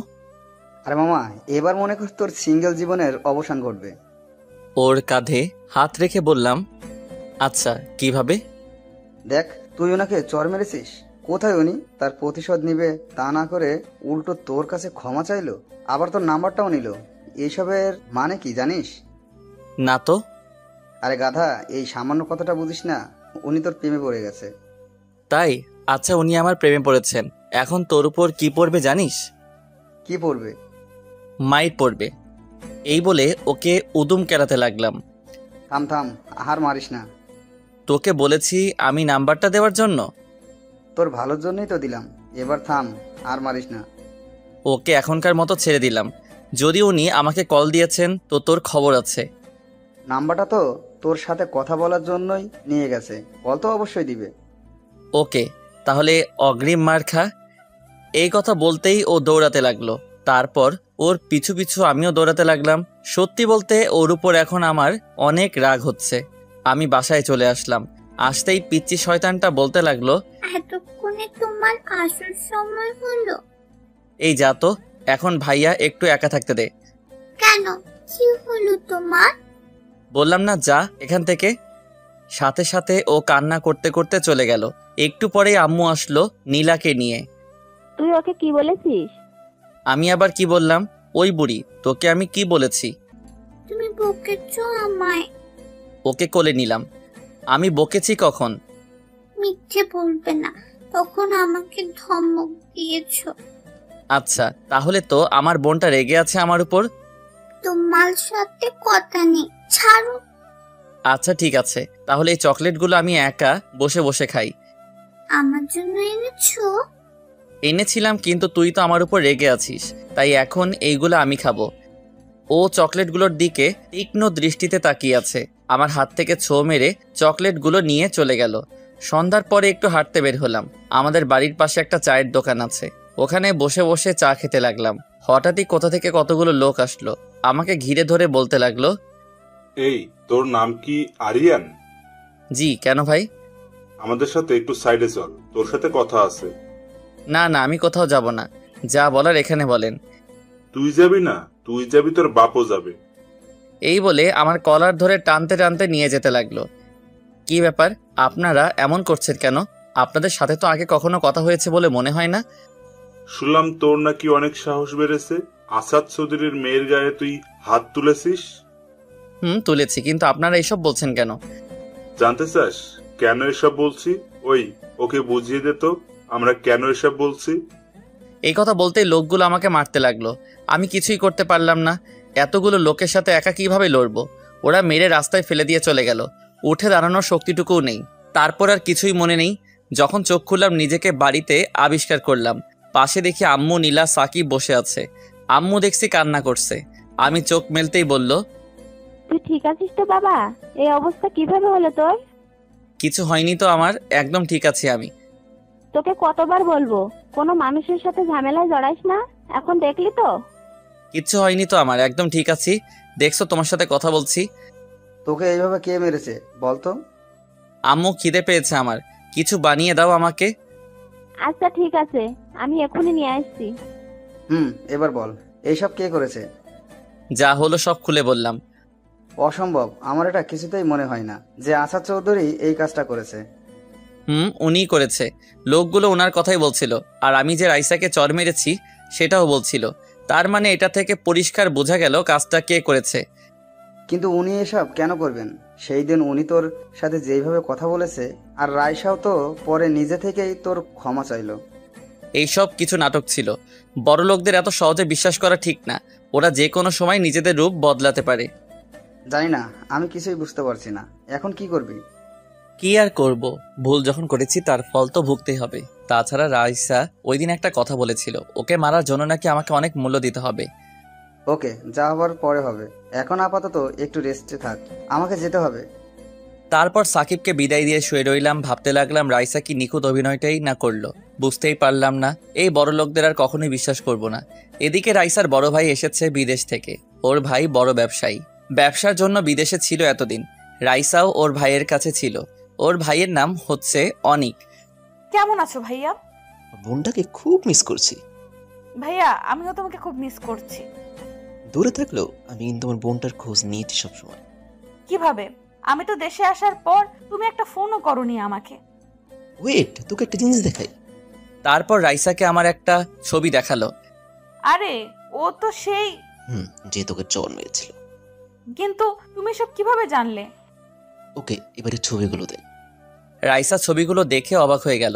আরে মামা, এবার মনে কর তোর সিঙ্গেল জীবনের অবসান ঘটবে। ওর কাঁধে হাত রেখে বললাম, আচ্ছা কিভাবে? দেখ, তুই ওনাকে চর মেরেছিস। কোথায় উনি তার প্রতিশোধ নিবে তা না করে উল্টো তোর কাছে ক্ষমা চাইলো, আবার তোর নাম্বারটাও নিল। এইসবের মানে কি জানিস? না তো। আরে গাধা, এই সামান্য কথাটা বুঝিস না? উনি তোর প্রেমে পড়ে গেছে। তাই? আচ্ছা, উনি আমার প্রেমে পড়েছেন, এখন তোর উপর কি পড়বে জানিস? কি পড়বে? মাইর পড়বে। এই বলে ওকে উদুম কেলাতে লাগলাম। থাম থাম, আর মারিস না। তোকে বলেছি আমি নাম্বারটা দেওয়ার জন্য। তোর ভালোর জন্যই তো দিলাম, এবার থাম, আর মারিস না। ওকে এখনকার মতো ছেড়ে দিলাম। যদি উনি আমাকে কল দিয়েছেন তো তোর খবর আছে। নাম্বারটা তো তোর সাথে কথা বলার জন্যই নিয়ে গেছে, কল তো অবশ্যই দিবে। ওকে, তাহলে অগ্রিম মার খা। এই কথা বলতেই ও দৌড়াতে লাগলো। তারপর ওর পিছু পিছু আমিও দৌড়াতে লাগলাম। সত্যি বলতে ওর উপর এখন আমার অনেক রাগ হচ্ছে। আমি বাসায় চলে আসলাম। আসতেই পিচ্চি শয়তানটা বলতে লাগলো, এতক্ষণে তোমার আসার সময় হলো? এই যা তো, এখন ভাইয়া একটু একা থাকতে দে। কেন, কি হলো তোমার? বললাম না যা এখান থেকে। সাথে সাথে ও কান্না করতে করতে চলে গেল। একটু পরেই আম্মু আসলো নীলাকে নিয়ে। তুই ওকে কি বলেছিস? আমি আবার কি বললাম? ওই বুড়ি, তোকে আমি কি বলেছি? তুমি বকেছো আমায়। ওকে কোলে নিলাম। আমি বকেছি কখন? মিথ্যে বলবে না, তখন আমাকে ধমক দিয়েছো। আচ্ছা, তাহলে তো আমার বোনটা রেগে আছে আমার উপর। তোমার সাথে কথা নেই, ছাড়ো। আচ্ছা ঠিক আছে, তাহলে এই চকলেটগুলো আমি একা বসে বসে খাই। আমার জন্য এনেছো? এনেছিলাম, কিন্তু তুই তো আমার উপর রেগে আছিস, তাই এখন এইগুলো আমি খাবো। ও চকলেটগুলোর দিকে তীক্ষ্ণ দৃষ্টিতে তাকিয়ে আছে। আমার হাত থেকে ছো মেরে চকলেটগুলো নিয়ে চলে গেল। সন্ধ্যার পরে একটু হাঁটতে বের হলাম। আমাদের বাড়ির পাশে একটা চায়ের দোকান আছে, ওখানে বসে বসে চা খেতে লাগলাম। হঠাৎই কোথা থেকে কতগুলো লোক আসলো, আমাকে ঘিরে ধরে বলতে লাগলো, এই, তোর নাম কি আরিয়ান? জি, কেন ভাই? আমাদের সাথে একটু সাইডে চল, তোর সাথে কথা আছে। না না, আমি কোথাও যাব না, যা বলার এখানে বলেন। তুই যাবি না? তুই যাবি, তোর বাপও যাবে। এই বলে আমার কলার ধরে টানতে টানতে নিয়ে যেতে লাগলো। কি ব্যাপার, আপনারা এমন করছেন কেন? আপনাদের সাথে তো আগে কখনো কথা হয়েছে বলে মনে হয় না। শুনলাম তোর নাকি অনেক সাহস বেড়েছে, আসাদ চৌধুরীর মেয়ের গায়ে তুই হাত তুলেছিস। তুলেছি, কিন্তু আপনারা এইসব বলছেন কেন? জানতে চাস কেন এসব বলছি? ওই, ওকে বুঝিয়ে দে তো আমরা কেন এসব বলছি। এই কথা বলতেই লোকগুলো আমাকে মারতে লাগলো। আমি কিছুই করতে পারলাম না। এতগুলো লোকের সাথে একা কিভাবে লড়বো? ওরা মেরে রাস্তায় ফেলে দিয়ে চলে গেল। উঠে দাঁড়ানোর শক্তিটুকুও নেই। তারপর আর কিছুই মনে নেই। যখন চোখ খুললাম নিজেকে বাড়িতে আবিষ্কার করলাম। পাশে দেখি আম্মু, নীলা, সাকিব বসে আছে। আম্মু দেখছি কান্না করছে। আমি চোখ মেলতেই বলল, তুই ঠিক আছিস তো বাবা? এই অবস্থা কিভাবে হলো তোর? কিছু হয়নি তো আমার, একদম ঠিক আছি আমি। তোকে কতবার বলবো কোনো মানুষের সাথে ঝামেলায় জড়াইস না, এখন দেখলি তো? কিচ্ছু হয়নি তো আমার, একদম ঠিক আছি। দেখছো তোমার সাথে কথা বলছি। তোকে এইভাবে কে মেরেছে বলতো? আম্মু, খিদে পেয়েছে আমার, কিছু বানিয়ে দাও আমাকে। আচ্ছা ঠিক আছে, আমি এখনই নিয়ে আসছি। এবার বল, এইসব কে করেছে? যা হলো সব খুলে বললাম। অসম্ভব, আমার এটা কিছুতেই মনে হয় না যে আসাদ চৌধুরী এই কাজটা করেছে। উনিই করেছে। লোকগুলো ওনার কথাই বলছিল, আর আমি যে রাইসাকে চর মেরেছি সেটাও বলছিল। তার মানে এটা থেকে পরিষ্কার বোঝা গেল কাজটা কে করেছে। কিন্তু উনি এসব কেন করবেন? সেই দিন উনি তোর সাথে যেইভাবে কথা বলেছে, আর রাইসাও তো পরে নিজে থেকেই তোর ক্ষমা চাইলো। এইসব কিছু নাটক ছিল। বড় লোকদের এত সহজে বিশ্বাস করা ঠিক না। ওরা যে কোনো সময় নিজেদের রূপ বদলাতে পারে। জানি না, আমি কিছুই বুঝতে পারছি না। এখন কি করবি? কি আর করব, ভুল যখন করেছি তার ফল তো ভুগতেই হবে। তাছাড়া রাইসা ওই দিন একটা কথা বলেছিল, ওকে মারার জন্য নাকি আমাকে অনেক মূল্য দিতে হবে। ওকে, যা হবার পরে হবে। এখন আপাতত একটু রেস্টে থাক, আমাকে যেতে হবে। তারপর সাকিবকে বিদায় দিয়ে শুয়ে রইলাম। ভাবতে লাগলাম রাইসা কি নিখুঁত অভিনয়টাই না করলো। বুঝতেই পারলাম না। এই বড় লোকদের আর কখনোই বিশ্বাস করব না। এদিকে রাইসার বড় ভাই এসেছে বিদেশ থেকে। ওর ভাই বড় ব্যবসায়ী, ব্যবসার জন্য বিদেশে ছিল এতদিন। রাইসাও ওর ভাইয়ের কাছে ছিল। ওর ভাইয়ের নাম হচ্ছে অনিক। কেমন আছো ভাইয়া? বোনটাকে খুব মিস করছি। ভাইয়া আমিও তোমাকে খুব মিস করছি। দূরে থাকলেও আমি কিন্তু আমার বোনটার খোঁজ নিয়েছি সবসময়। কিভাবে? আমি তো দেশে আসার পর তুমি একটা ফোনও করোনি আমাকে। ওয়েট, তোকে একটা জিনিস দেখাই। তারপর রাইসাকে আমার একটা ছবি দেখালো। আরে ও তো সেই। যে তোকে চর মেরেছিল। কিন্তু তুমি সব কিভাবে জানলে? ওকে, এবারে ছবিগুলো দে। রাইসা ছবিগুলো দেখে অবাক হয়ে গেল।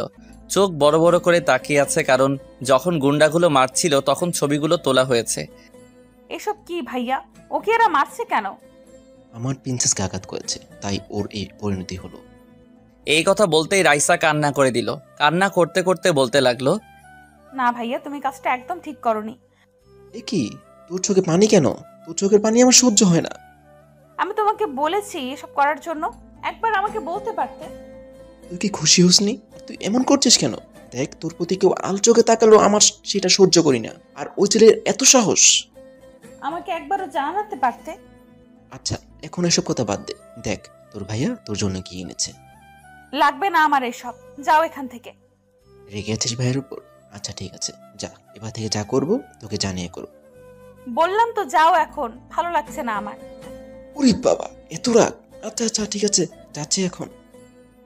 চোখ বড় বড় করে তাকিয়ে আছে, কারণ যখন গুন্ডাগুলো মারছিল তখন ছবিগুলো তোলা হয়েছে। এসব কি ভাইয়া? ওকে এরা মারছে কেন? আমার প্রিন্সেসকে আঘাত করেছে, তাই ওর এই পরিণতি হলো। এই কথা বলতেই রাইসা কান্না করে দিল। কান্না করতে করতে বলতে লাগলো, না ভাইয়া, তুমি কাজটা একদম ঠিক করোনি। এ কি, তোর চোখে পানি কেন? তোর চোখের পানি আমার সহ্য হয় না। আমি তোমাকে বলেছি এসব করার জন্য, একবার আমাকে বলতে পারতে। তুই কি খুশি হসনি? তুই এমন করছিস কেন? দেখ, তোর প্রতি কেউ আল চোখে তাকালো আমার সেটা সহ্য করি না। আর ওই ছেলের এত সাহস। আমাকে একবারও জানাতে পারতে। আচ্ছা, এখন এসব কথা বাদ দে। দেখ, তোর ভাইয়া তোর জন্য কি এনেছে। লাগবে না আমার এসব, যাও এখান থেকে। রেগে আছিস ভাইয়ের উপর? আচ্ছা ঠিক আছে, যা। এবার থেকে যা করবো তোকে জানিয়ে করবো। বললাম তো যাও এখন, ভালো লাগছে না আমার। ওরে বাবা, এত রাগ! আচ্ছা আচ্ছা ঠিক আছে, যাচ্ছি এখন।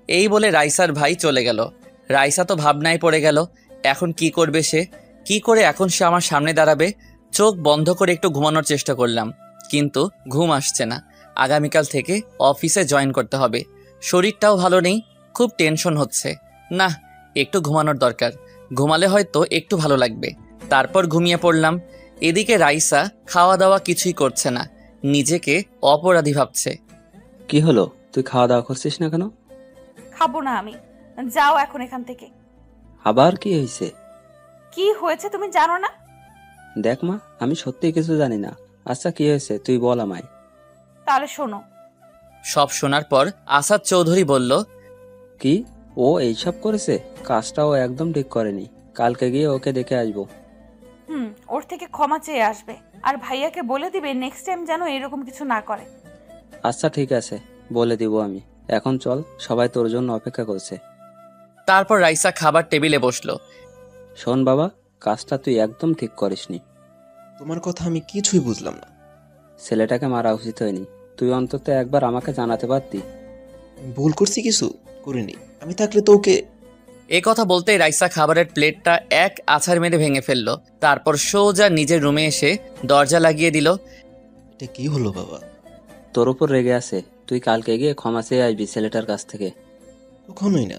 এই বলে রাইসার ভাই চলে গেল। রাইসা তো ভাবনায় পড়ে গেল। এখন কি করবে সে? কি করে এখন সে আমার সামনে দাঁড়াবে? চোখ বন্ধ করে একটু ঘুমানোর চেষ্টা করলাম, কিন্তু ঘুম আসছে না। আগামীকাল থেকে অফিসে জয়েন করতে হবে। শরীরটাও ভালো নেই, খুব টেনশন হচ্ছে। না, একটু ঘুমানোর দরকার। ঘুমালে হয়তো একটু ভালো লাগবে। তারপর ঘুমিয়ে পড়লাম। এদিকে রাইসা খাওয়া দাওয়া কিছুই করছে না, নিজেকে অপরাধী ভাবছে। কি হলো, তুই খাওয়া দাওয়া করছিস না কেন? খাবো না আমি, যাও এখন এখান থেকে। আবার কি হয়েছে? কি হয়েছে তুমি জানো না? দেখ মা, আমি সত্যি কিছু জানি না। আচ্ছা কি হয়েছে তুই বল আমায়। তাহলে শোনো। সব শোনার পর আসাদ চৌধুরী বলল, কি ও এইসব করেছে? কাজটা ও একদম ঠিক করেনি। কালকে গিয়ে ওকে দেখে আসবো। ওর থেকে ক্ষমা চেয়ে আসবে, আর ভাইয়াকে বলে দিবে নেক্সট টাইম যেন এরকম কিছু না করে। আচ্ছা ঠিক আছে, বলে দিব আমি। এখন চল, সবাই তোর জন্য অপেক্ষা করছে। তারপর রাইসা খাবার টেবিলে বসলো। শোন বাবা, কাজটা তুই একদম ঠিক করিসনি। তোমার কথা আমি কিছুই বুঝলাম না। ছেলেটাকে মারা উচিত হয়নি। তুই অন্তত একবার আমাকে জানাতে পারতি। ভুল করছি? কিছু করিনি। আমি থাকলে তো ওকে। এ কথা বলতেই রাইসা খাবারের প্লেটটা এক আছাড় মেরে ভেঙে ফেললো। তারপর সোজা নিজের রুমে এসে দরজা লাগিয়ে দিল। এটা কি হলো বাবা? তোর উপর রেগে আছে। তুই কালকে গিয়ে ক্ষমা চেয়ে আসবি ছেলেটার কাছ থেকে। কখনোই না।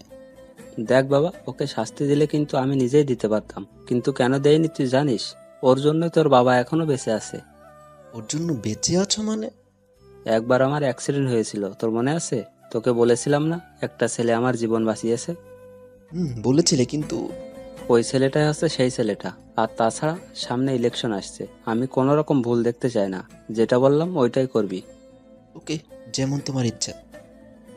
দেখ বাবা, ওকে শাস্তি দিলে কিন্তু আমি নিজেই দিতে পারতাম, কিন্তু কেন দেয়নি তুই জানিস? ওর জন্য তোর বাবা এখনো বেঁচে আছে। ওর জন্য বেঁচে আছো মানে? একবার আমার অ্যাক্সিডেন্ট হয়েছিল, তোর মনে আছে? তোকে বলেছিলাম না একটা ছেলে আমার জীবন বাঁচিয়েছে? বলেছিলে, কিন্তু ওই ছেলেটাই হচ্ছে সেই ছেলেটা। আর তাছাড়া সামনে ইলেকশন আসছে, আমি কোনো রকম ভুল দেখতে চাই না। যেটা বললাম ওইটাই করবি। ওকে, যেমন তোমার ইচ্ছা।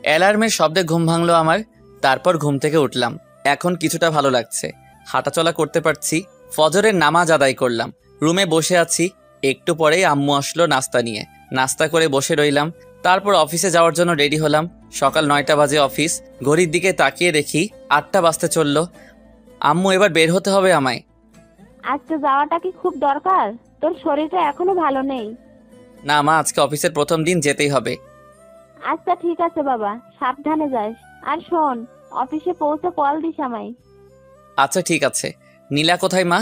অ্যালার্মের শব্দে ঘুম ভাঙলো আমার। তারপর ঘুম থেকে উঠলাম। এখন কিছুটা ভালো লাগছে, হাঁটাচলা করতে পারছি। ফজরের নামাজ আদায় করলাম, রুমে বসে আছি। একটু পরেই আম্মু আসলো নাস্তা নিয়ে। নাস্তা করে বসে রইলাম। তারপর অফিসে যাওয়ার জন্য রেডি হলাম। সকাল 9টা বাজে অফিস। ঘড়ির দিকে তাকিয়ে দেখি 8টা বাজতে চললো। আম্মু, এবার বের হতে হবে আমায়। আজকে যাওয়াটা কি খুব দরকার? তোর শরীরটা এখনো ভালো নেই। না মা, আজকে অফিসের প্রথম দিন, যেতেই হবে। আচ্ছা ঠিক আছে বাবা, সাবধানে যাস। আর শোন, অফিসে পৌঁছে কল দিস আমায়। আচ্ছা ঠিক আছে। নীলা কোথায় মা?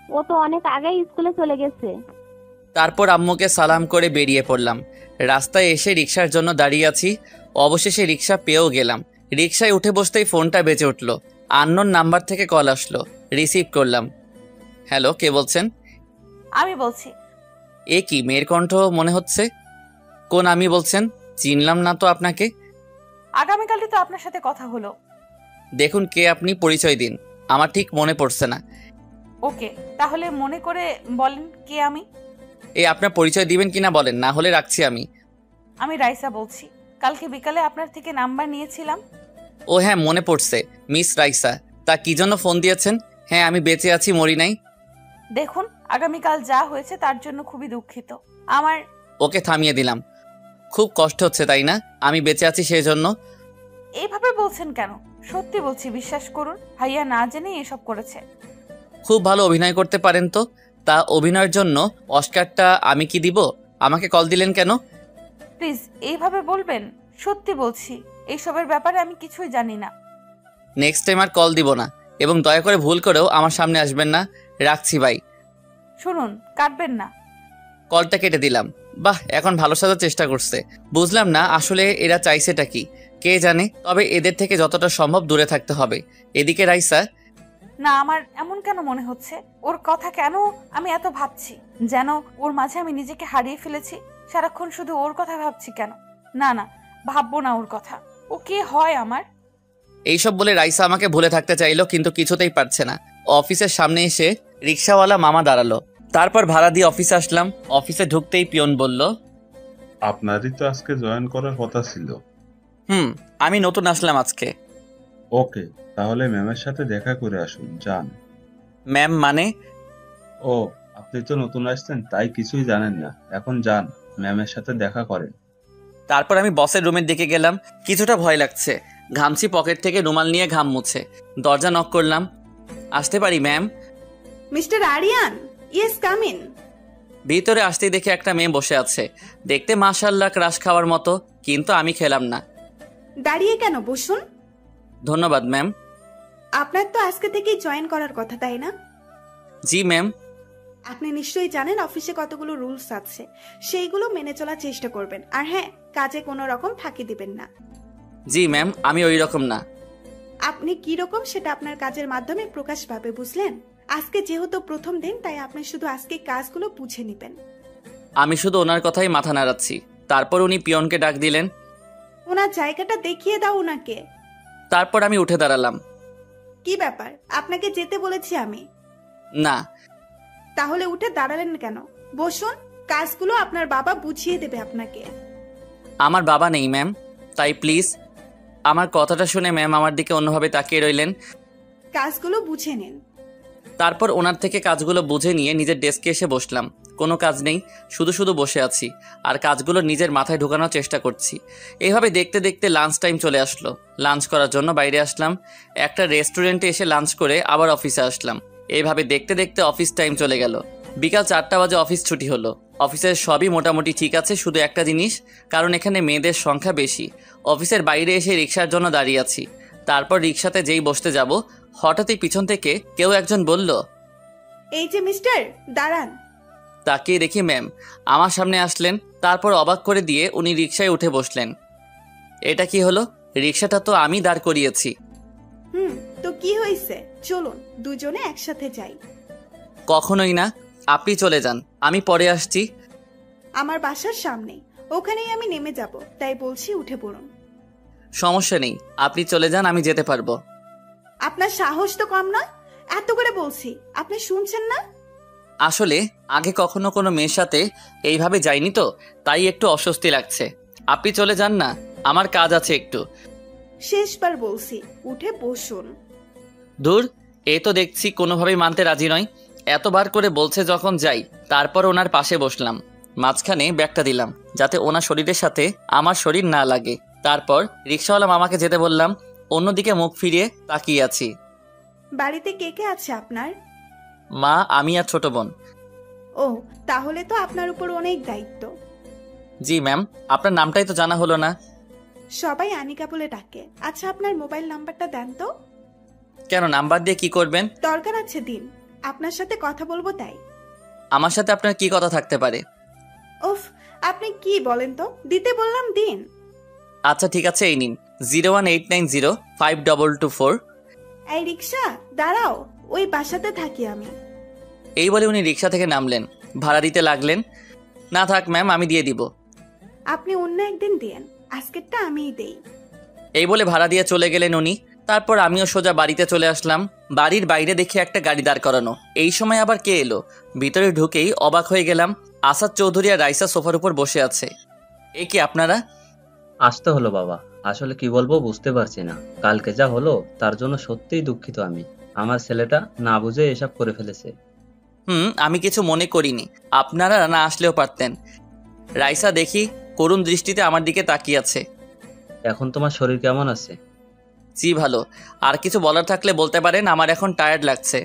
ও তো অনেক আগেই স্কুলে চলে গেছে। তারপর আম্মুকে সালাম করে বেরিয়ে পড়লাম। রাস্তায় এসে রিক্সার জন্য দাঁড়িয়ে আছি। অবশেষে রিক্সা পেয়েও গেলাম। রিক্সায় উঠে বসতেই ফোনটা বেজে উঠল। আননোন নাম্বার থেকে কল আসলো। রিসিভ করলাম। হ্যালো, কে বলছেন? আমি বলছি। এ কি, মেয়ের কণ্ঠ মনে হচ্ছে। কোন আমি বলছেন? চিনলাম না তো আপনাকে। আগামীকালই তো আপনার সাথে কথা হলো। দেখুন, কে আপনি, পরিচয় দিন। আমার ঠিক মনে পড়ছে না। ওকে, তাহলে মনে করে বলেন কে আমি। আপনার পরিচয় দিবেন কিনা বলেন, না হলে রাখছি আমি। আমি রাইসা বলছি। কালকে বিকালে আপনার থেকে নাম্বার নিয়েছিলাম। ও হ্যাঁ, মনে পড়ছে, মিস রাইসা। তা কি জন্য ফোন দিয়েছেন? হ্যাঁ, আমি বেঁচে আছি, মরি নাই। দেখুন, আগামীকাল যা হয়েছে তার জন্য খুবই দুঃখিত। আমার ওকে, থামিয়ে দিলাম। খুব কষ্ট হচ্ছে তাই না? আমি বেঁচে আছি সেই জন্য? এইভাবে বলছেন কেন? সত্যি বলছি, বিশ্বাস করুন, ভাইয়া না জেনে এসব করেছে। খুব ভালো অভিনয় করতে পারেন তো। তা অভিনয়ের জন্য অস্কারটা আমি কি দিব? আমাকে কল দিলেন কেন? প্লিজ এইভাবে বলবেন। সত্যি বলছি, এইসবের ব্যাপারে আমি কিছুই জানি না। নেক্সট টাইম আর কল দিব না, এবং দয়া করে ভুল করেও আমার সামনে আসবেন না। রাখছি ভাই। শুনুন, কাটবেন না। কলটা কেটে দিলাম। বাহ, এখন ভালো সাজার চেষ্টা করছে। বুঝলাম না আসলে এরা চাইছেটা কি, কে জানে। তবে এদের থেকে যতটা সম্ভব দূরে থাকতে হবে। এদিকে রাইসা। না, আমার এমন কেন মনে হচ্ছে? ওর কথা কেন আমি এত ভাবছি, যেন ওর মাঝে আমি নিজেকে হারিয়ে ফেলেছি। সারাক্ষণ শুধু ওর কথা ভাবছি কেন? না না, ভাববো না ওর কথা। ও কে হয় আমার? এইসব বলে রাইসা আমাকে ভুলে থাকতে চাইলো, কিন্তু কিছুতেই পারছে না। অফিসের সামনে এসে রিক্সাওয়ালা মামা দাঁড়ালো। তারপর ভাড়া দিয়ে অফিসে আসলাম। অফিসে ঢুকতেই পিয়ন বলল, আপনারই তো আজকে জয়েন করার কথা ছিল। আমি নতুন আসলাম আজকে। ওকে, তাহলে ম্যামের সাথে দেখা করে আসুন, যান। ম্যাম মানে? ও, আপনি তো নতুন আসছেন, তাই কিছুই জানেন না। এখন যান, ম্যামের সাথে দেখা করেন। তারপর আমি বসের রুমের দিকে গেলাম। কিছুটা ভয় লাগছে। ঘামছি, পকেট থেকে রুমাল নিয়ে ঘাম মুছে। দরজা নক করলাম। আসতে পারি ma'am? Mister Aryan, yes, come in. ভিতরে আসতেই দেখে একটা মেয়ে বসে আছে। দেখতে মাশাআল্লাহ ক্রাশ খাওয়ার মতো, কিন্তু আমি খেলাম না। দাঁড়িয়ে কেন, বসুন। ধন্যবাদ ম্যাম। আপনার তো আজকে থেকেই জয়েন করার কথা, তাই না? জি ম্যাম। আপনি নিশ্চয়ই জানেন অফিসে কতগুলো রুলস আছে, সেইগুলো মেনে চলার চেষ্টা করবেন। আর হ্যাঁ, কাজে কোনো রকম ফাঁকি দিবেন না। জি ম্যাম, আমি ওই রকম না। আপনি কি রকম সেটা আপনার কাজের মাধ্যমে প্রকাশ পাবে, বুঝলেন? আজকে যেহেতু প্রথম দিন, তাই আপনি শুধু আজকে কাজগুলো বুঝে নেবেন। আমি শুধু ওনার কথাই মাথা নাড়াচ্ছি। তারপর উনি পিয়নকে ডাক দিলেন। ওনার জায়গাটা দেখিয়ে দাও ওনাকে। তারপর আমি উঠে দাঁড়ালাম। কি ব্যাপার, আপনাকে যেতে বলেছি আমি। না। তাহলে উঠে দাঁড়ালেন কেন? বসুন, কাজগুলো আপনার বাবা বুঝিয়ে দেবে আপনাকে। আমার বাবা নেই ম্যাম, তাই প্লিজ। আমার কথাটা শুনে ম্যাম আমার দিকে অন্যভাবে তাকিয়ে রইলেন। কাজগুলো বুঝে নিন। তারপর ওনার থেকে কাজগুলো বুঝে নিয়ে নিজের ডেস্কে এসে বসলাম। কোনো কাজ নেই, শুধু শুধু বসে আছি আর কাজগুলো নিজের মাথায় ঢোকানোর চেষ্টা করছি। এইভাবে দেখতে দেখতে লাঞ্চ টাইম চলে আসলো। লাঞ্চ করার জন্য বাইরে আসলাম। একটা রেস্টুরেন্টে এসে লাঞ্চ করে আবার অফিসে আসলাম। এইভাবে দেখতে দেখতে অফিস টাইম চলে গেল। বিকাল 4টা বাজে অফিস ছুটি হলো। অফিসের সবই মোটামুটি ঠিক আছে, শুধু একটা জিনিস, কারণ এখানে মেয়েদের সংখ্যা বেশি। অফিসের বাইরে এসে রিক্সার জন্য দাঁড়িয়ে আছি। তারপর রিক্সাতে যেই বসতে যাব, হঠাৎই পিছন থেকে কেউ একজন বলল, এই যে মিস্টার, দাঁড়ান। তাকিয়ে দেখি ম্যাম আমার সামনে আসলেন। তারপর অবাক করে দিয়ে উনি রিক্সায় উঠে বসলেন। এটা কি হলো? রিক্সাটা তো আমি দাঁড় করিয়েছি। তো কি হয়েছে? চলুন দুজনে একসাথে যাই। কখনোই না, আপনি চলে যান, আমি পরে আসছি। আমার বাসার সামনেই, ওখানেই আমি নেমে যাব, তাই বলছি উঠে পড়ুন। সমস্যা নেই, আপনি চলে যান, আমি যেতে পারবো। আপনার সাহস তো কম নয়, এত করে বলছি, আপনি শুনছেন না? আসলে আগে কখনো কোনো মেয়ের সাথে এইভাবে যাইনি তো, তাই একটু অস্বস্তি লাগছে। আপনি চলে যান না, আমার কাজ আছে একটু। শেষবার বলছি, উঠে বসুন। দূর, এ তো দেখছি কোনোভাবেই মানতে রাজি নয়। এতবার করে বলছে যখন যাই। তারপর ওনার পাশে বসলাম। মাঝখানে ব্যাগটা দিলাম, যাতে ওনার শরীরের সাথে আমার শরীর না লাগে। তারপর রিক্সাওয়ালা মামাকে যেতে বললাম। অন্যদিকে মুখ ফিরিয়ে তাকিয়ে আছি। বাড়িতে কে কে আছে আপনার? মা, আমি আর ছোট বোন। ও, তাহলে তো আপনার উপর অনেক দায়িত্ব। জি ম্যাম, আপনার নামটাই তো জানা হলো না। সবাই আনিকা বলে ডাকে। আচ্ছা, আপনার মোবাইল নাম্বারটা দেন তো। কেন, নাম্বার দিয়ে কি করবেন? দরকার আছে, দিন, আপনার সাথে কথা বলবো তাই। আমার সাথে আপনার কি কথা থাকতে পারে? উফ, আপনি কি বলেন তো? দিতে বললাম দিন। আচ্ছা ঠিক আছে, এই নিন 018905224। এই রিক্সা, দাঁড়াও, ওই বাসাতে থাকি আমি। এই বলে উনি রিক্সা থেকে নামলেন, ভাড়া দিতে লাগলেন। না থাক ম্যাম, আমি দিয়ে দিব। আপনি অন্য একদিন দিন, আজকেরটা আমিই দেই। এই বলে ভাড়া দিয়ে চলে গেলেন উনি। তারপর আমিও সোজা বাড়িতে চলে আসলাম। বাড়ির বাইরে দেখে একটা গাড়ি দাঁড় করানো। এই সময় আবার কে এলো? ভিতরে ঢুকেই অবাক হয়ে গেলাম। আসাদ চৌধুরী আর রাইসা সোফার উপর বসে আছে। এ কি আপনারা? আসতে হলো বাবা, আসলে কি বলবো বুঝতে পারছি না। কালকে যা হলো তার জন্য সত্যিই দুঃখিত আমি। আমার ছেলেটা না বুঝে এসব করে ফেলেছে। আমি কিছু মনে করিনি, আপনারা না আসলেও পারতেন। রাইসা দেখি করুণ দৃষ্টিতে আমার দিকে তাকিয়ে আছে। এখন তোমার শরীর কেমন আছে? জি ভালো। আর কিছু বলার থাকলে বলতে পারেন, আমার এখন টায়ার্ড লাগছে।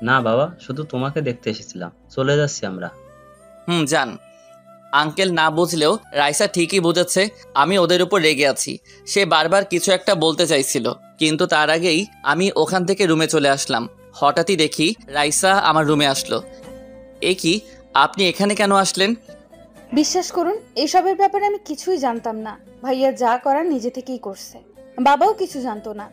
না বাবা, শুধু তোমাকে দেখতে এসেছিলাম, চলে যাচ্ছি আমরা। যান। আঙ্কেল না বুঝলেও রাইসা ঠিকই বুঝেছে আমি ওদের উপর রেগে আছি। সে বারবার কিছু একটা বলতে চাইছিল, কিন্তু তার আগেই আমি ওখান থেকে রুমে চলে আসলাম। হঠাৎই দেখি রাইসা আমার রুমে আসলো। এ কি, আপনি এখানে কেন আসলেন? বিশ্বাস করুন, এসবের ব্যাপারে আমি কিছুই জানতাম না। ভাইয়া যা করার নিজে থেকেই করছে, বাবাও কিছু জানতো না।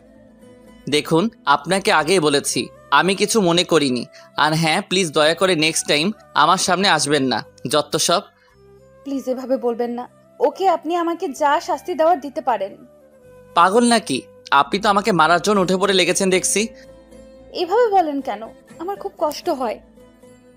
দেখুন, আপনাকে আগেই বলেছি আমি কিছু মনে করিনি। আর হ্যাঁ, প্লিজ দয়া করে নেক্সট টাইম আমার সামনে আসবেন না। যত সব। প্লিজ এভাবে বলবেন না। ওকে আপনি আমাকে যা শাস্তি দেওয়ার দিতে পারেন। পাগল নাকি? আপনি তো আমাকে মারার জন্য উঠে পড়ে লেগেছেন দেখছি। এভাবে বলেন কেন? আমার খুব কষ্ট হয়।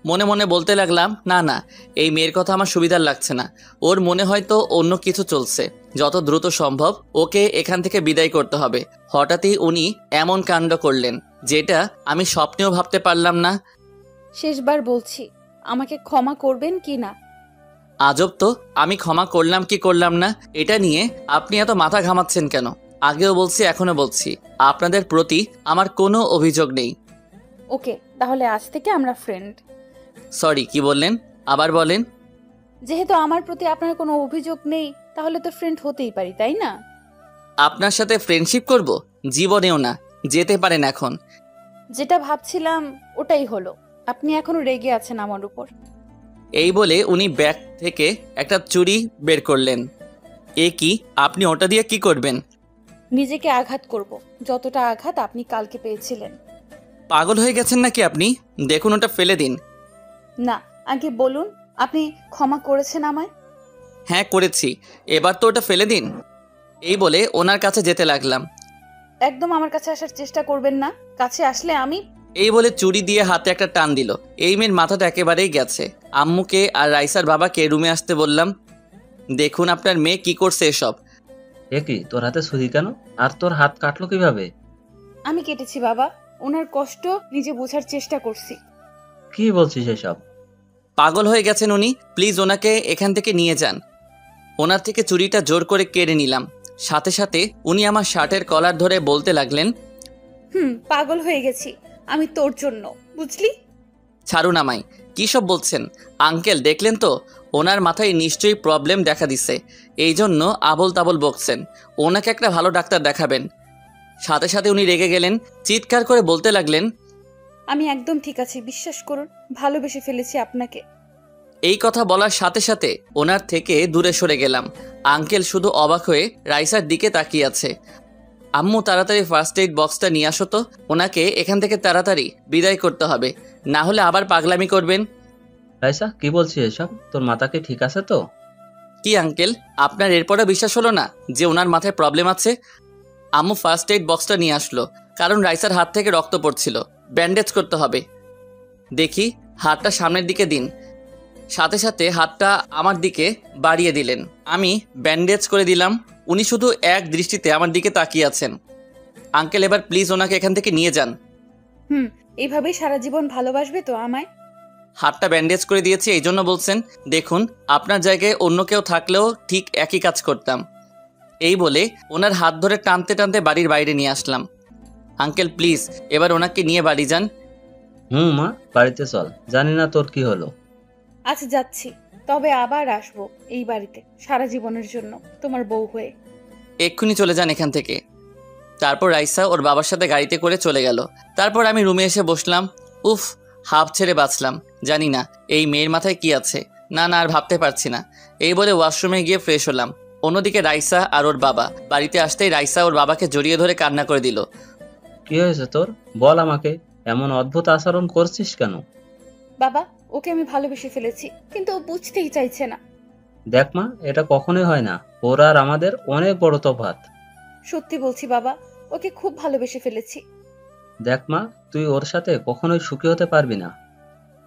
মনে মনে বলতে লাগলাম, না না, এই মেয়ের কথা আমার সুবিধার লাগছে না। ওর মনে হয়তো অন্য কিছু চলছে। যত দ্রুত সম্ভব ওকে এখান থেকে বিদায় করতে হবে। হঠাৎই উনি এমন কাণ্ড করলেন যেটা আমি স্বপ্নেও ভাবতে পারলাম না। শেষবার বলছি, আমাকে ক্ষমা করবেন কি না? আজব তো, আমি ক্ষমা করলাম কি করলাম না এটা নিয়ে আপনি এত মাথা ঘামাচ্ছেন কেন? আগেও বলছি, এখনো বলছি, আপনাদের প্রতি আমার কোনো অভিযোগ নেই। ওকে, তাহলে আজ থেকে আমরা ফ্রেন্ড। সরি, কি বললেন? আবার বলেন। যেহেতু আমার প্রতি আপনার কোনো অভিযোগ নেই, তাহলে তো ফ্রেন্ড হতেই পারি, তাই না? আপনার সাথে ফ্রেন্ডশিপ করব? জীবনেও না। যেতে পারেন এখন। যেটা ভাবছিলাম ওটাই হলো। আপনি এখনো রেগে আছেন আমার উপর। এই বলে উনি ব্যাগ থেকে একটা চুড়ি বের করলেন। এ কি, আপনি ওটা দিয়ে কি করবেন? নিজেকে আঘাত করব, যতটা আঘাত আপনি কালকে পেয়েছিলেন। পাগল হয়ে গেছেন নাকি আপনি? দেখুন, ওটা ফেলে দিন। না, আগে বলুন, আপনি ক্ষমা করেছেন আমায়? হ্যাঁ করেছি, এবার তো ওটা ফেলে দিন। এই বলে ওনার কাছে যেতে লাগলাম। একদম আমার কাছে আসার চেষ্টা করবেন না। কাছে আসলে আমি... এই বলে চুড়ি দিয়ে হাতে একটা টান দিল। এই মেয়ের মাথাটা একেবারেই গেছে। আম্মুকে আর রাইসার বাবাকে রুমে আসতে বললাম। দেখুন আপনার মেয়ে কি করছে এসব। এ কি, তোর হাতে ছুরি কেন? আর তোর হাত কাটলো কিভাবে? আমি কেটেছি বাবা, ওনার কষ্ট নিজে বোঝার চেষ্টা করছি। কি বলছিস এসব? পাগল হয়ে গেছেন উনি। প্লিজ ওনাকে এখান থেকে নিয়ে যান। ওনার থেকে চুড়িটা জোর করে কেড়ে নিলাম। সাথে সাথে উনি আমার শার্টের কলার ধরে বলতে লাগলেন, পাগল হয়ে গেছি আমি তোর জন্য, বুঝলি? ছাড়ুন আমায়। কী সব বলছেন? আঙ্কেল দেখলেন তো, ওনার মাথায় নিশ্চয়ই প্রবলেম দেখা দিছে, এই জন্য আবল তাবল বকছেন। ওনাকে একটা ভালো ডাক্তার দেখাবেন। সাথে সাথে উনি রেগে গেলেন, চিৎকার করে বলতে লাগলেন, আমি একদম ঠিক আছি, বিশ্বাস করুন, ভালোবেসে ফেলেছি আপনাকে। এই কথা বলার সাথে সাথে ওনার থেকে দূরে সরে গেলাম। আঙ্কেল শুধু অবাক হয়ে রাইসার দিকে তাকিয়ে আছে। আম্মু তাড়াতাড়ি ফার্স্ট এইড বক্সটা নিয়ে আসো তো, ওনাকে এখান থেকে তাড়াতাড়ি বিদায় করতে হবে, না হলে আবার পাগলামি করবেন। রাইসা, কি বলছিস এসব? তোর মাথা কি ঠিক আছে তো? কি আঙ্কেল, আপনার এরপরে বিশ্বাস হলো না যে ওনার মাথায় প্রবলেম আছে? আম্মু ফার্স্ট এইড বক্সটা নিয়ে আসলো, কারণ রাইসার হাত থেকে রক্ত পড়ছিল, ব্যান্ডেজ করতে হবে। দেখি হাতটা সামনের দিকে দিন। সাথে সাথে হাতটা আমার দিকে বাড়িয়ে দিলেন। আমি ব্যান্ডেজ করে দিলাম। উনি শুধু এক দৃষ্টিতে আমার দিকে তাকিয়ে আছেন। আঙ্কেল এবার প্লিজ ওনাকে এখান থেকে নিয়ে যান। এইভাবেই সারা জীবন ভালোবাসবে তো আমায়? হাতটা ব্যান্ডেজ করে দিয়েছি এই জন্য বলছেন? দেখুন, আপনার জায়গায় অন্য কেউ থাকলেও ঠিক একই কাজ করতাম। এই বলে ওনার হাত ধরে টানতে টানতে বাড়ির বাইরে নিয়ে আসলাম। আঙ্কেল প্লিজ এবার ওনাকে নিয়ে বাড়ি যান। মা, বাড়িতে চল, জানি না তোর কি হলো। আচ্ছা যাচ্ছি, তবে আবার আসবো এই বাড়িতে সারা জীবনের জন্য, তোমার বউ হয়ে। এক্ষুনি চলে যান এখান থেকে। তারপর রাইসা ওর বাবার সাথে গাড়িতে করে চলে গেল। তারপর আমি রুমে এসে বসলাম। উফ, হাফ ছেড়ে বাঁচলাম। জানি না এই মেয়ের মাথায় কি আছে। না না, আর ভাবতে পারছি না। এই বলে ওয়াশরুমে গিয়ে ফ্রেশ হলাম। অন্যদিকে রাইসা আর ওর বাবা বাড়িতে আসতেই রাইসা ওর বাবাকে জড়িয়ে ধরে কান্না করে দিল। কি হয়েছে তোর? বল আমাকে, এমন অদ্ভুত আচরণ করছিস কেন? বাবা, ওকে আমি ভালোবেসে ফেলেছি, কিন্তু ও বুঝতেই চাইছে না। দেখ মা, এটা কখনোই হয় না। ওর আর আমাদের অনেক বড় তফাৎ। সত্যি বলছি বাবা, ওকে খুব ভালোবেসে ফেলেছি। দেখ মা, তুই ওর সাথে কখনোই সুখী হতে পারবি না।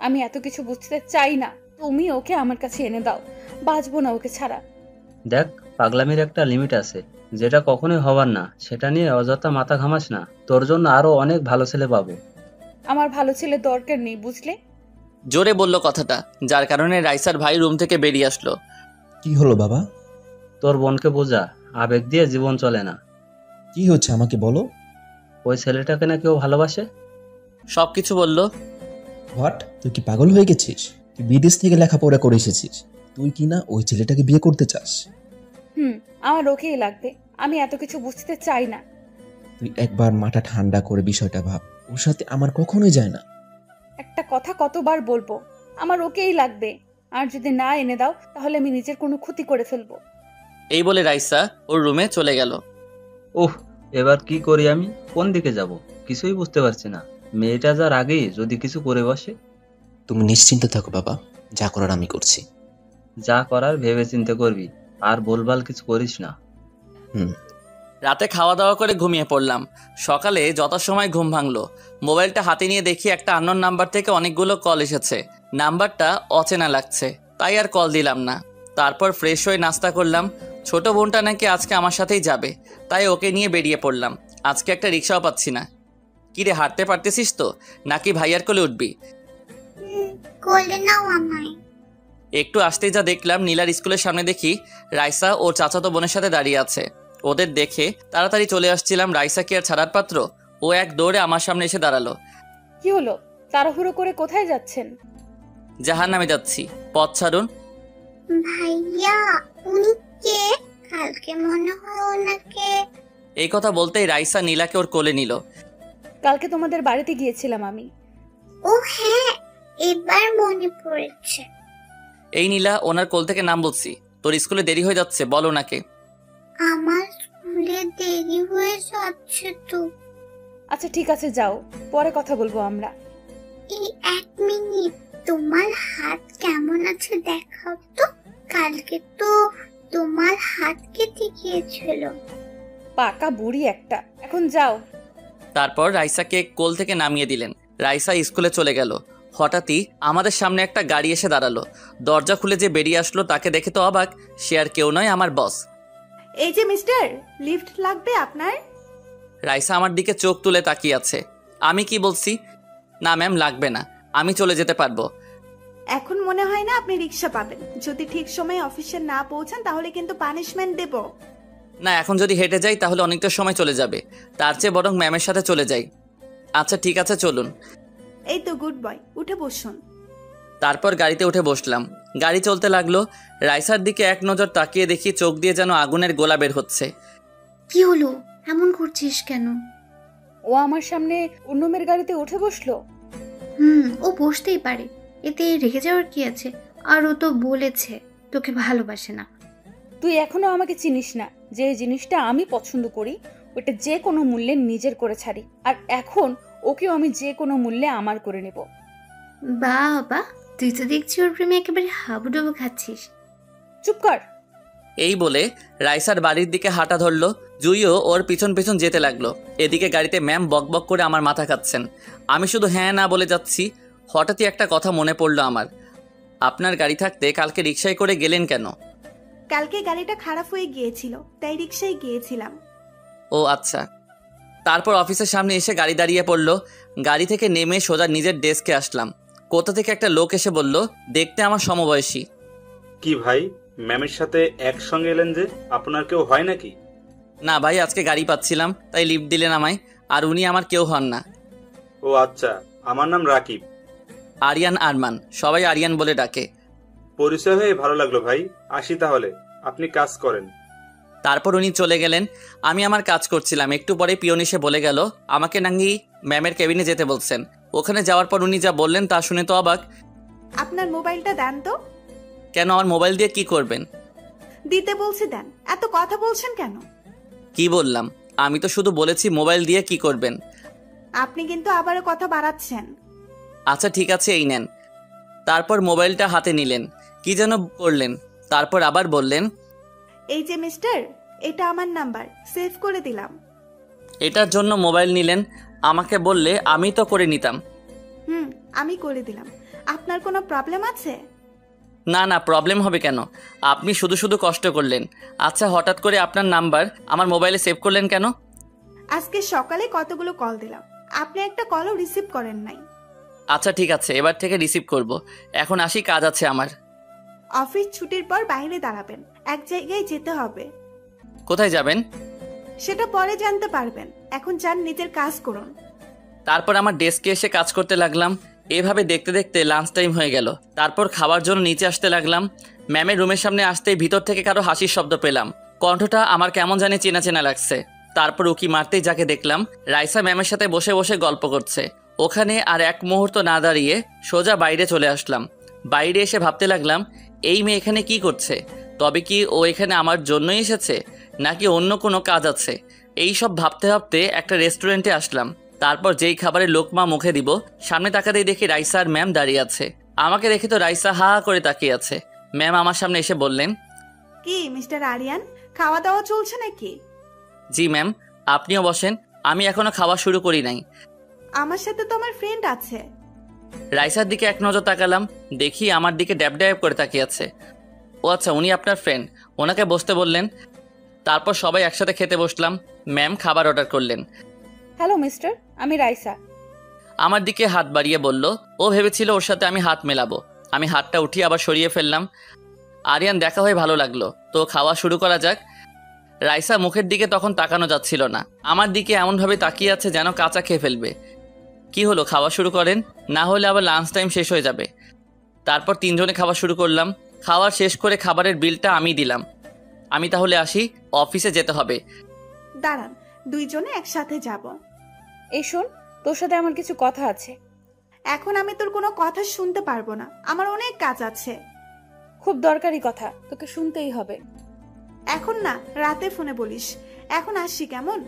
আমি এত কিছু বুঝতে চাই না, তুমি ওকে আমার কাছে এনে দাও। বাঁচবো না ওকে ছাড়া। দেখ, পাগলামির একটা লিমিট আছে, যেটা কখনোই হবার না। সেটা নিয়ে অযথা মাথা ঘামাস না। তোর জন্য আরো অনেক ভালো ছেলে পাবো। আমার ভালো ছেলে দরকার নেই, বুঝলে? জোরে বলল কথাটা, যার কারণে রাইসার ভাই রুম থেকে বেরিয়ে আসলো। কি হলো বাবা? তোর বোনকে বোঝা, আবেগ দিয়ে জীবন চলে না। কি হচ্ছে আমাকে বলো। ওই ছেলেটাকে না কেউ ভালোবাসে। সবকিছু বলল। হোয়াট? তুই কি পাগল হয়ে গেছিস? তুই বিদেশ থেকে লেখাপড়া করে এসেছিস, তুই কি না ওই ছেলেটাকে বিয়ে করতে চাস? আমার ওকেই লাগবে। আমি এত কিছু বুঝতে চাই না। তুই একবার মাথা ঠান্ডা করে বিষয়টা ভাব। ওর সাথে আমার কখনোই যায় না। একটা কথা কতবার বলবো? আমার ওকেই লাগবে। আর যদি না এনে দাও তাহলে আমি নিজের কোনো ক্ষতি করে ফেলবো। এই বলে রাইসা ওর রুমে চলে গেল। ওহ, এবার কি করি আমি? কোন দিকে যাব কিছুই বুঝতে পারছি না। মেয়েটা যার আগেই যদি কিছু করে বসে। তুমি নিশ্চিন্তে থাকো বাবা, যা করার আমি করছি। যা করার ভেবে চিন্তে করবি, আর বলবাল কিছু করিস না। রাতে খাওয়া দাওয়া করে ঘুমিয়ে পড়লাম। সকালে যথাসময় ঘুম ভাঙলো। মোবাইলটা হাতে নিয়ে দেখি একটা আননোন নাম্বার থেকে অনেকগুলো কল এসেছে। নাম্বারটা অচেনা লাগছে, তাই আর কল দিলাম না। তারপর ফ্রেশ হয়ে নাস্তা করলাম। ছোট বোনটা নাকি আজকে আমার সাথেই যাবে, তাই ওকে নিয়ে বেরিয়ে পড়লাম। আজকে একটা রিক্সাও পাচ্ছি না। কিরে, হাঁটতে পারতেছিস তো, নাকি ভাইয়ার কোলে উঠবি? কোলে নাও আমায়। একটু আসতেই যা দেখলাম, নীলার স্কুলের সামনে দেখি রাইসা ওর চাচাতো বোনের সাথে দাঁড়িয়ে আছে। ওদের দেখে তাড়াতাড়ি চলে আসছিলাম। রাইসা কি আর ছাড়ার পাত্র? ও এক দৌড়ে আমার সামনে এসে দাঁড়ালো। কি হলো? তাড়াহুড়ো করে কোথায় যাচ্ছেন? জাহান্নামে যাচ্ছি, পথ ছাড়ুন। ভাইয়া, উনি কে? কালকে মনে হয় ওনাকে। এই কথা বলতেই রাইসা নীলাকে ওর কোলে নিল। কালকে তোমাদের বাড়িতে গিয়েছিলাম আমি। ও হ্যাঁ, এবার মনে পড়েছে। এই নীলা, ওনার কোল থেকে নাম বলছি। তোর স্কুলে দেরি হয়ে যাচ্ছে, বল ওনাকে। আমার স্কুলে দেরি হয়ে যাচ্ছে তো। আচ্ছা ঠিক আছে, যাও, পরে কথা বলবো আমরা। এই 1 মিনিট, তোমার হাত কেমন আছে দেখাও তো। কালকে তো তোমার হাত কেটে গিয়েছিল। পাকা বুড়ি একটা, এখন যাও। তারপর রাইসাকে কোল থেকে নামিয়ে দিলেন। রাইসা স্কুলে চলে গেল। হঠাৎই আমাদের সামনে একটা গাড়ি এসে দাঁড়ালো। দরজা খুলে যে বেরিয়ে আসলো তাকে দেখে তো অবাক। সে আর কেউ নয়, আমার বস। এই যে মিস্টার, লিফট লাগবে আপনার? রাইসা আমার দিকে চোখ তুলে তাকিয়ে আছে। আমি কি বলছি? না ম্যাম, লাগবে না, আমি চলে যেতে পারবো। এখন মনে হয় না আপনি রিক্সা পাবেন। যদি ঠিক সময়ে অফিসে না পৌঁছান তাহলে কিন্তু পানিশমেন্ট দেব। না, এখন যদি হেঁটে যাই তাহলে অনেকটা সময় চলে যাবে। তার চেয়ে বরং ম্যামের সাথে চলে যাই। আচ্ছা ঠিক আছে, চলুন। এই তো গুড বয়, উঠে বসুন। তারপর গাড়িতে উঠে বসলাম। গাড়ি চলতে লাগলো। রাইসার দিকে এক নজর তাকিয়ে দেখি চোখ দিয়ে যেন আগুনের গোলা বের হচ্ছে। কি হলো? এমন করছিস কেন? ও আমার সামনে অন্য মেয়ের গাড়িতে উঠে বসলো। ও বসতেই পারে, এতে রেখে যাওয়ার কি আছে? আর ও তো বলেছে তোকে ভালোবাসে না। তুই এখনো আমাকে চিনিস না। যে জিনিসটা আমি পছন্দ করি ওটা যে কোনো মূল্যে নিজের করে ছাড়ি, আর এখন ওকেও আমি যে কোনো মূল্যে আমার করে নেব। বাবা, তুই তো দেখছি ওর প্রেমে একেবারে হাবুডুবু খাচ্ছিস। চুপ কর। এই বলে রাইসার বাড়ির দিকে হাঁটা ধরলো। জুইও ওর পিছন পিছন যেতে লাগলো। এদিকে গাড়িতে ম্যাম বকবক করে আমার মাথা খাচ্ছেন। আমি শুধু হ্যাঁ না বলে যাচ্ছি। হঠাৎই একটা কথা মনে পড়লো আমার। আপনার গাড়ি থাকতে কালকে রিকশায় করে গেলেন কেন? কালকে গাড়িটা খারাপ হয়ে গিয়েছিল, তাই রিক্সায় গিয়েছিলাম। ও আচ্ছা। তারপর অফিসের সামনে এসে গাড়ি দাঁড়িয়ে পড়লো। গাড়ি থেকে নেমে সোজা নিজের ডেস্কে আসলাম। কোথা থেকে একটা লোক এসে বলল, দেখতে আমার সমবয়সী। কি ভাই, ম্যামের সাথে একসঙ্গে এলেন যে? আপনার কেউ হয় নাকি? না ভাই, আজকে গাড়ি পাচ্ছিলাম তাই লিফট দিলেন আমায়। আর উনি আমার কেউ হন না। ও আচ্ছা, আমার নাম রাকিব। আরিয়ান আরমান, সবাই আরিয়ান বলে ডাকে। পরিচয় হয়ে ভালো লাগলো ভাই। আসি তাহলে, আপনি কাজ করেন। তারপর উনি চলে গেলেন। আমি আমার কাজ করছিলাম। একটু পরে পিয়ন এসে বলে গেল আমাকে নাকি ম্যামের কেবিনে যেতে বলছেন। ওখানে যাওয়ার পর উনি যা বললেন তা শুনে তো অবাক। আপনার মোবাইলটা দেন তো। কেন, আমার মোবাইল দিয়ে কি করবেন? দিতে বলছি দেন, এত কথা বলছেন কেন? কি বললাম? আমি তো শুধু বলেছি মোবাইল দিয়ে কি করবেন। আপনি কিন্তু আবারও কথা বাড়াচ্ছেন। আচ্ছা ঠিক আছে, এই নেন। তারপর মোবাইলটা হাতে নিলেন, কি যেন করলেন, তারপর আবার বললেন, এই যে মিস্টার, এটা আমার নাম্বার, সেভ করে দিলাম। এটার জন্য মোবাইল নিলেন? আমাকে বললে আমি তো করে নিতাম। আমি করে দিলাম। আপনার কোনো প্রবলেম আছে? না না, প্রবলেম হবে কেন? আপনি শুধু শুধু কষ্ট করলেন। আচ্ছা, হঠাৎ করে আপনার নাম্বার আমার মোবাইলে সেভ করলেন কেন? আজকে সকালে কতগুলো কল দিলাম, আপনি একটা কলও রিসিভ করেন নাই। আচ্ছা ঠিক আছে, এবার থেকে রিসিভ করব। এখন আসি, কাজ আছে আমার। অফিস ছুটির পর বাইরে দাঁড়াবেন, এক জায়গায় যেতে হবে। কোথায় যাবেন? সেটা পরে জানতে পারবেন, এখন যান, নিজের কাজ করুন। তারপর আমার ডেস্কে এসে কাজ করতে লাগলাম। এভাবে দেখতে দেখতে লাঞ্চ টাইম হয়ে গেল। তারপর খাওয়ার জন্য নিচে আসতে লাগলাম। ম্যামের রুমের সামনে আসতেই ভিতর থেকে কারো হাসির শব্দ পেলাম। কণ্ঠটা আমার কেমন জানি চেনা চেনা লাগছে। তারপর উকি মারতেই যাকে দেখলাম, রাইসা ম্যামের সাথে বসে বসে গল্প করছে। ওখানে আর এক মুহূর্ত না দাঁড়িয়ে সোজা বাইরে চলে আসলাম। বাইরে এসে ভাবতে লাগলাম, এই মেয়ে এখানে কি করছে? তবে কি ও এখানে আমার জন্যই এসেছে, নাকি অন্য কোনো কাজ আছে? এই সব ভাবতে ভাবতে একটা রেস্টুরেন্টে আসলাম। তারপর যেই খাবারের লোকমা মুখে দিব, সামনে তাকাতেই দেখি রাইসা আর ম্যাম দাঁড়িয়ে আছে। আমাকে দেখে তো রাইসা হা হা করে তাকিয়ে আছে। ম্যাম আমার সামনে এসে বললেন, কি মিস্টার আরিয়ান, খাওয়া দাওয়া চলছে নাকি? জি ম্যাম, আপনিও বসেন, আমি এখনো খাওয়া শুরু করি নাই। আমার সাথে তো আমার ফ্রেন্ড আছে। রাইসার দিকে এক নজর তাকালাম, দেখি আমার দিকে ড্যাব ড্যাব করে তাকিয়ে আছে। ও আচ্ছা, উনি আপনার ফ্রেন্ড, ওনাকে বসতে বললেন। তারপর সবাই একসাথে খেতে বসলাম। ম্যাম খাবার অর্ডার করলেন। হ্যালো মিস্টার, আমি রাইসা। আমার দিকে হাত বাড়িয়ে বলল। ও ভেবেছিল ওর সাথে আমি হাত মেলাবো। আমি হাতটা উঠিয়ে আবার সরিয়ে ফেললাম। আরিয়ান, দেখা হয়ে ভালো লাগলো, তো খাওয়া শুরু করা যাক। রাইসা মুখের দিকে তখন তাকানো যাচ্ছিল না, আমার দিকে এমনভাবে তাকিয়ে আছে যেন কাঁচা খেয়ে ফেলবে। কি হলো, খাওয়া শুরু করেন, না হলে আবার লাঞ্চ টাইম শেষ হয়ে যাবে। তারপর তিনজনে খাওয়া শুরু করলাম। খাওয়া শেষ করে খাবারের বিলটা আমি দিলাম। আমি তাহলে আসি, অফিসে যেতে হবে। দাঁড়ান, দুইজনে একসাথে যাব। এই শোন, তোর সাথে আমার কিছু কথা আছে। এখন আমি তোর কোনো কথা শুনতে পারবো না, আমার অনেক কাজ আছে। খুব দরকারি কথা, তোকে শুনতেই হবে। এখন না, রাতে ফোনে বলিস। এখন আসি কেমন?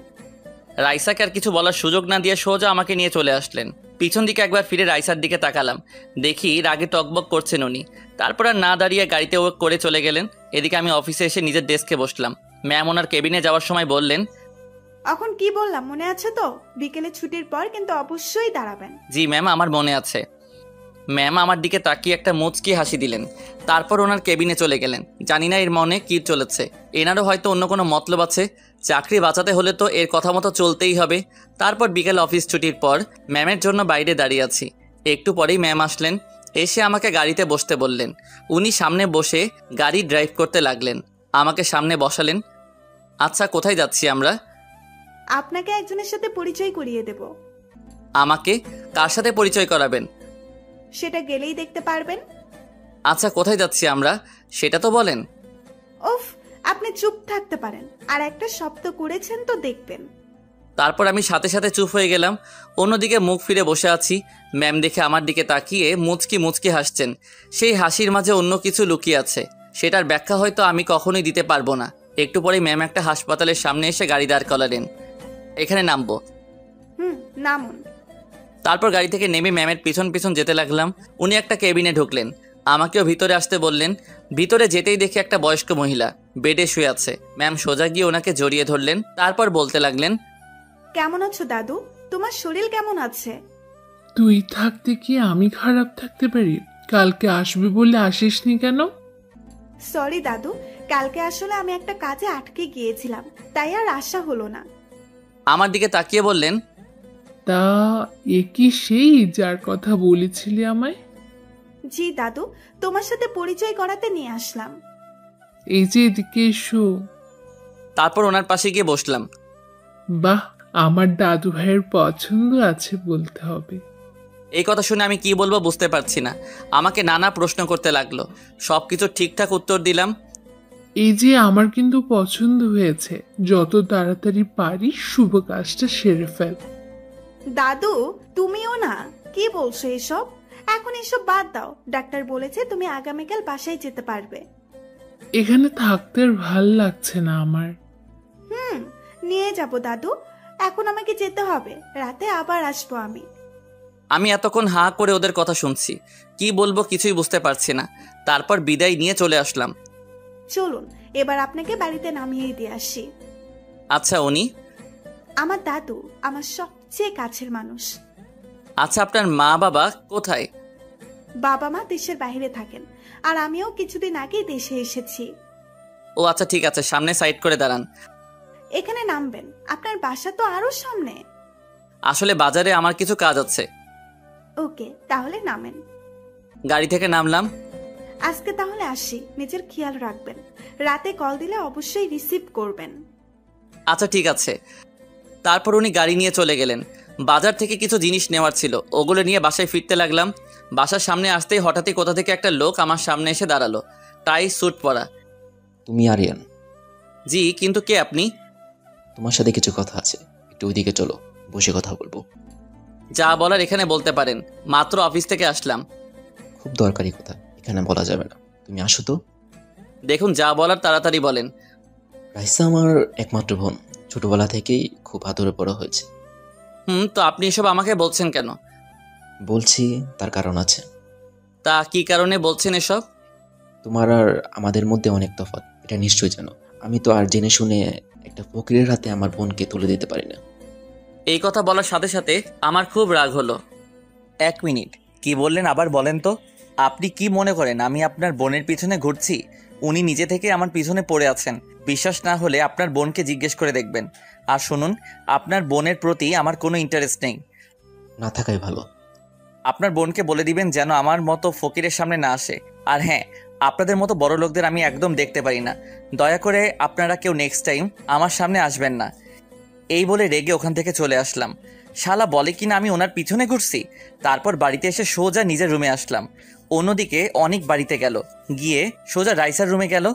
রাইসাকে আর কিছু বলার সুযোগ না দিয়ে সোজা আমাকে নিয়ে চলে আসলেন। পিছন দিকে একবার ফিরে রাইসার দিকে তাকালাম, দেখি রাগে টকবক করছেন উনি। তারপর আর না দাঁড়িয়ে গাড়িতে ওয়াক করে চলে গেলেন। এদিকে আমি অফিসে এসে নিজের ডেস্কে বসলাম। ম্যাম ওনার কেবিনে যাওয়ার সময় বললেন, এখন কি বললাম মনে আছে তো? বিকেলে ছুটির পর কিন্তু অবশ্যই দাঁড়াবেন। জি ম্যাম, আমার মনে আছে। ম্যাম আমার দিকে তাকিয়ে একটা মুচকি হাসি দিলেন। তারপর ওনার কেবিনে চলে গেলেন। জানি না এর মনে কি চলেছে, এনারও হয়তো অন্য কোনো মতলব আছে। চাকরি বাঁচাতে হলে তো এর কথা মতো চলতেই হবে। তারপর বিকেল অফিস ছুটির পর ম্যামের জন্য বাইরে দাঁড়িয়ে আছি। একটু পরেই ম্যাম আসলেন, এসে আমাকে গাড়িতে বসতে বললেন। উনি সামনে বসে গাড়ি ড্রাইভ করতে লাগলেন, আমাকে সামনে বসালেন। আচ্ছা, কোথায় যাচ্ছি আমরা? আপনাকে একজনের সাথে পরিচয় করিয়ে দেব। আমাকে কার সাথে পরিচয় করাবেন? সেটা গেলেই দেখতে পারবেন। আচ্ছা, কোথায় যাচ্ছি আমরা সেটা তো বলেন। উফ, আপনি চুপ থাকতে পারেন, আর একটা শব্দ করেছেন তো দেখবেন। তারপর আমি সাথে সাথে চুপ হয়ে গেলাম। অন্যদিকে মুখ ফিরে বসে আছি। ম্যাম দেখে আমার দিকে তাকিয়ে মুচকি মুচকি হাসছেন। সেই হাসির মাঝে অন্য কিছু লুকিয়ে আছে, সেটার ব্যাখ্যা হয়তো আমি কখনোই দিতে পারবো না। একটু পরেই ম্যাম একটা হাসপাতালের সামনে এসে গাড়ি দাঁড় করালেন। এখানে নামবো? নামুন। তারপর গাড়ি থেকে নেমে ম্যামের পিছন পিছন যেতে লাগলাম। উনি একটা কেবিনে ঢুকলেন, আমাকেও ভিতরে আসতে বললেন। ভিতরে যেতেই দেখি একটা বয়স্ক মহিলা বেডে শুয়ে আছে। ম্যাম সোজা গিয়ে ওনাকে জড়িয়ে ধরলেন। তারপর বলতে লাগলেন, কেমন আছো দাদু? তোমার শরীর কেমন আছে? তুই থাকতে কি আমি খারাপ থাকতে পারি? কালকে আসবি বলে আসিসনি কেন? সরি দাদু, কালকে আসলে আমি একটা কাজে আটকে গিয়েছিলাম, তাই আর আসা হলো না। আমার দিকে তাকিয়ে বললেন, তা এ কি সেই যার কথা বলেছিলি আমায়? জি দাদু, তোমার সাথে পরিচয় করাতে নিয়ে আসলাম। এই যে এদিকে এসো। তারপর ওনার পাশে গিয়ে বসলাম। বাহ, আমার দাদু ভাইয়ের পছন্দ আছে বলতে হবে। এই কথা শুনে আমি কি বলবো বুঝতে পারছি না। আমাকে নানা প্রশ্ন করতে লাগলো, সবকিছু ঠিকঠাক উত্তর দিলাম। এই যে আমার কিন্তু পছন্দ হয়েছে, যত তাড়াতাড়ি পারি শুভ কাজটা সেরে ফেল। দাদু, তুমিও না, কি বলছো এসব? এখন এসব বাদ দাও। ডাক্তার বলেছে তুমি আগামীকাল বাসায় যেতে পারবে। এখানে থাকতে আর ভাল লাগছে না আমার। নিয়ে যাব দাদু। এখন আমাকে যেতে হবে, রাতে আবার আসবো আমি। আমি এতক্ষণ হাঁ করে ওদের কথা শুনছি, কি বলবো কিছুই বুঝতে পারছি না। তারপর বিদায় নিয়ে চলে আসলাম। চলুন এবার আপনাকে বাড়িতে নামিয়ে দিয়ে আসি। আচ্ছা উনি? আমার দাদু আমার সবচেয়ে কাছের মানুষ। আচ্ছা আপনার মা বাবা কোথায়? বাবা মা দেশের বাইরে থাকেন, আর আমিও কিছুদিন আগেই দেশে এসেছি। ও আচ্ছা ঠিক আছে, সামনে সাইড করে দাঁড়ান। এখানে নামবেন? আপনার বাসা তো আরো সামনে। আসলে বাজারে আমার কিছু কাজ আছে। ওকে তাহলে নামেন। গাড়ি থেকে নামলাম। আজকে তাহলে আসি, নিজের খেয়াল রাখবেন। রাতে কল দিলে অবশ্যই রিসিভ করবেন। আচ্ছা ঠিক আছে। তারপর উনি গাড়ি নিয়ে চলে গেলেন। বাজার থেকে কিছু জিনিস নেওয়ার ছিল, ওগুলো নিয়ে বাসায় ফিরতে লাগলাম। বাসার সামনে আসতেই হঠাৎই কোথা থেকে একটা লোক আমার সামনে এসে দাঁড়ালো, টাই স্যুট পরা। তুমি আরিয়ান? জি, কিন্তু কে আপনি? তোমার সাথে কিছু কথা আছে, একটু ওইদিকে চলো, বসে কথা বলবো। যা বলার এখানে বলতে পারেন, মাত্র অফিস থেকে আসলাম। খুব দরকারি কথা, এখানে বলা যাবে না, তুমি আসো তো। দেখুন যা বলার তাড়াতাড়ি বলেন। রাইসা আমার একমাত্র বোন, ছোটবেলা থেকেই খুব আদরে বড় হয়েছে। তো আপনি এসব আমাকে বলছেন কেন? বলছি তার কারণ আছে। তা কি কারণে বলছেন এসব? তোমার আর আমাদের মধ্যে অনেক তফাৎ, এটা নিশ্চয়ই জানো। আমি তো আর জেনে শুনে একটা ফকিরের হাতে আমার বোনকে তুলে দিতে পারি না। এই কথা বলার সাথে সাথে আমার খুব রাগ হলো। 1 মিনিট, কি বললেন আবার বলেন তো? আপনি কি মনে করেন আমি আপনার বোনের পিছনে ঘুরছি? উনি নিজে থেকে আমার পিছনে পড়ে আছেন। বিশ্বাস না হলে আপনার বোনকে জিজ্ঞেস করে দেখবেন। আর শুনুন, আপনার বোনের প্রতি আমার কোনো ইন্টারেস্ট নেই। না থাকাই ভালো। আপনার বোনকে বলে দিবেন যেন আমার মতো ফকিরের সামনে না আসে। আর হ্যাঁ, আপনাদের মতো বড় লোকদের আমি একদম দেখতে পারি না। দয়া করে আপনারা কেউ নেক্সট টাইম আমার সামনে আসবেন না। এই বলে রেগে ওখান থেকে চলে আসলাম। শালা বলে কিনা আমি ওনার পিছনে ঘুরছি। তারপর বাড়িতে এসে সোজা নিজের রুমে আসলাম। অন্যদিকে অনেক বাড়িতে গেল, গিয়ে সোজা রাইসার রুমে গেল।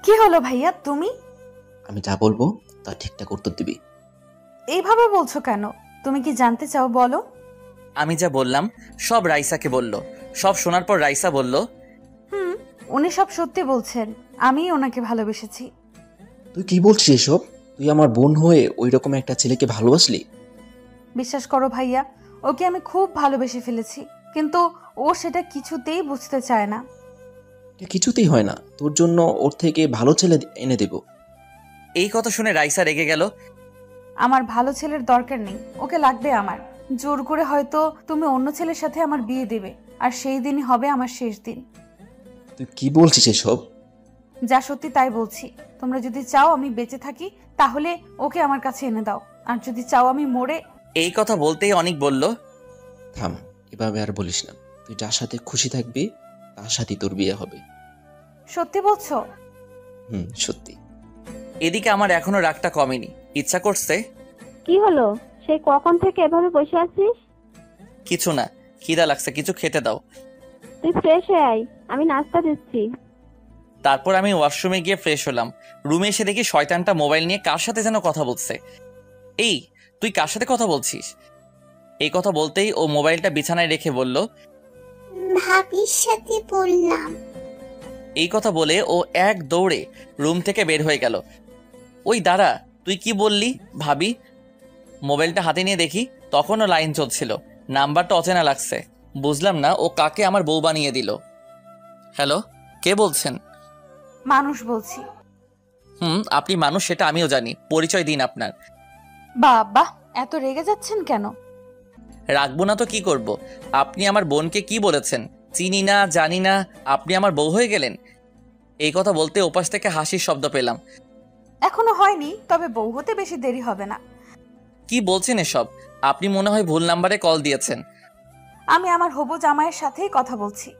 কি হলো ভাইয়া তুমি? আমি যা বলবো তা ঠিকঠাক উত্তর দিবি। এইভাবে বলছো কেন? তুমি কি জানতে চাও বলো। আমি যা বললাম সব রাইসাকে বলল। সব শোনার পর রাইসা বলল, উনি সব সত্যি বলছেন, আমি ওনাকে ভালোবেসেছি। তুই কি বলছিস এসব? তুই আমার বোন হয়ে ওই রকম একটা ছেলেকে ভালোবাসলি? বিশ্বাস করো ভাইয়া, ওকে আমি খুব ভালোবেসে ফেলেছি, কিন্তু ও সেটা কিছুতেই বুঝতে চায় না। এটা কিছুতেই হয় না, তোর জন্য ওর থেকে ভালো ছেলে এনে দেব। এই কথা শুনে রাইসা রেগে গেল। আমার ভালো ছেলের দরকার নেই, ওকে লাগবে আমার। জোর করে হয়তো তুমি অন্য ছেলের সাথে আমার বিয়ে দেবে, আর সেই দিনই হবে আমার শেষ দিন। তুই কি বলছিস এসব? যা সত্যি তাই বলছি। তোমরা যদি চাও আমি বেঁচে থাকি, তাহলে ওকে আমার কাছে এনে দাও, আর যদি চাও আমি মরে। এই কথা বলতেই অনেক বলল, থাম, এভাবে আর বলিস না। তুই যার সাথে খুশি থাকবি তার সাথে তোর বিয়ে হবে। সত্যি বলছো? সত্যি। এদিকে আমার এখনো রাগটা কমেনি, ইচ্ছা করছে। কি হলো, সেই কখন থেকে এভাবে বসে আছিস? কিছু না, খিদা লাগছে, কিছু খেতে দাও। তুই ফ্রেশ হয়ে আয়, আমি নাস্তা দিচ্ছি। তারপর আমি ওয়াশরুমে গিয়ে ফ্রেশ হলাম। রুমে এসে দেখি শয়তানটা মোবাইল নিয়ে কার সাথে যেন কথা বলছে। এই তুই কার সাথে কথা বলছিস? এই কথা বলতেই ও মোবাইলটা বিছানায় রেখে বলল, ভাবির সাথে বললাম। এই কথা বলে ও এক দৌড়ে রুম থেকে বের হয়ে গেল। ওই দাঁড়া, তুই কি বললি ভাবি? মোবাইলটা হাতে নিয়ে দেখি তখনও লাইন চলছিল। নাম্বারটা অচেনা লাগছে, বুঝলাম না ও কাকে আমার বউ বানিয়ে দিল। হ্যালো, কে বলছেন? মানুষ বলছি। আপনি মানুষ সেটা আমিও জানি, পরিচয় দিন আপনার। বাবা, এত রেগে যাচ্ছেন কেন? রাখবো না তো কি করব? আপনি আমার বোনকে কি বলেছেন? চিনি না জানি না, আপনি আমার বউ হয়ে গেলেন। এই কথা বলতে ওপাশ থেকে হাসির শব্দ পেলাম। এখনো হয়নি, তবে বউ হতে বেশি দেরি হবে না। কি বলছেন এসব? আপনি মনে হয় ভুল নাম্বারে কল দিয়েছেন। আমি আমার হবু জামাইয়ের সাথেই কথা বলছি।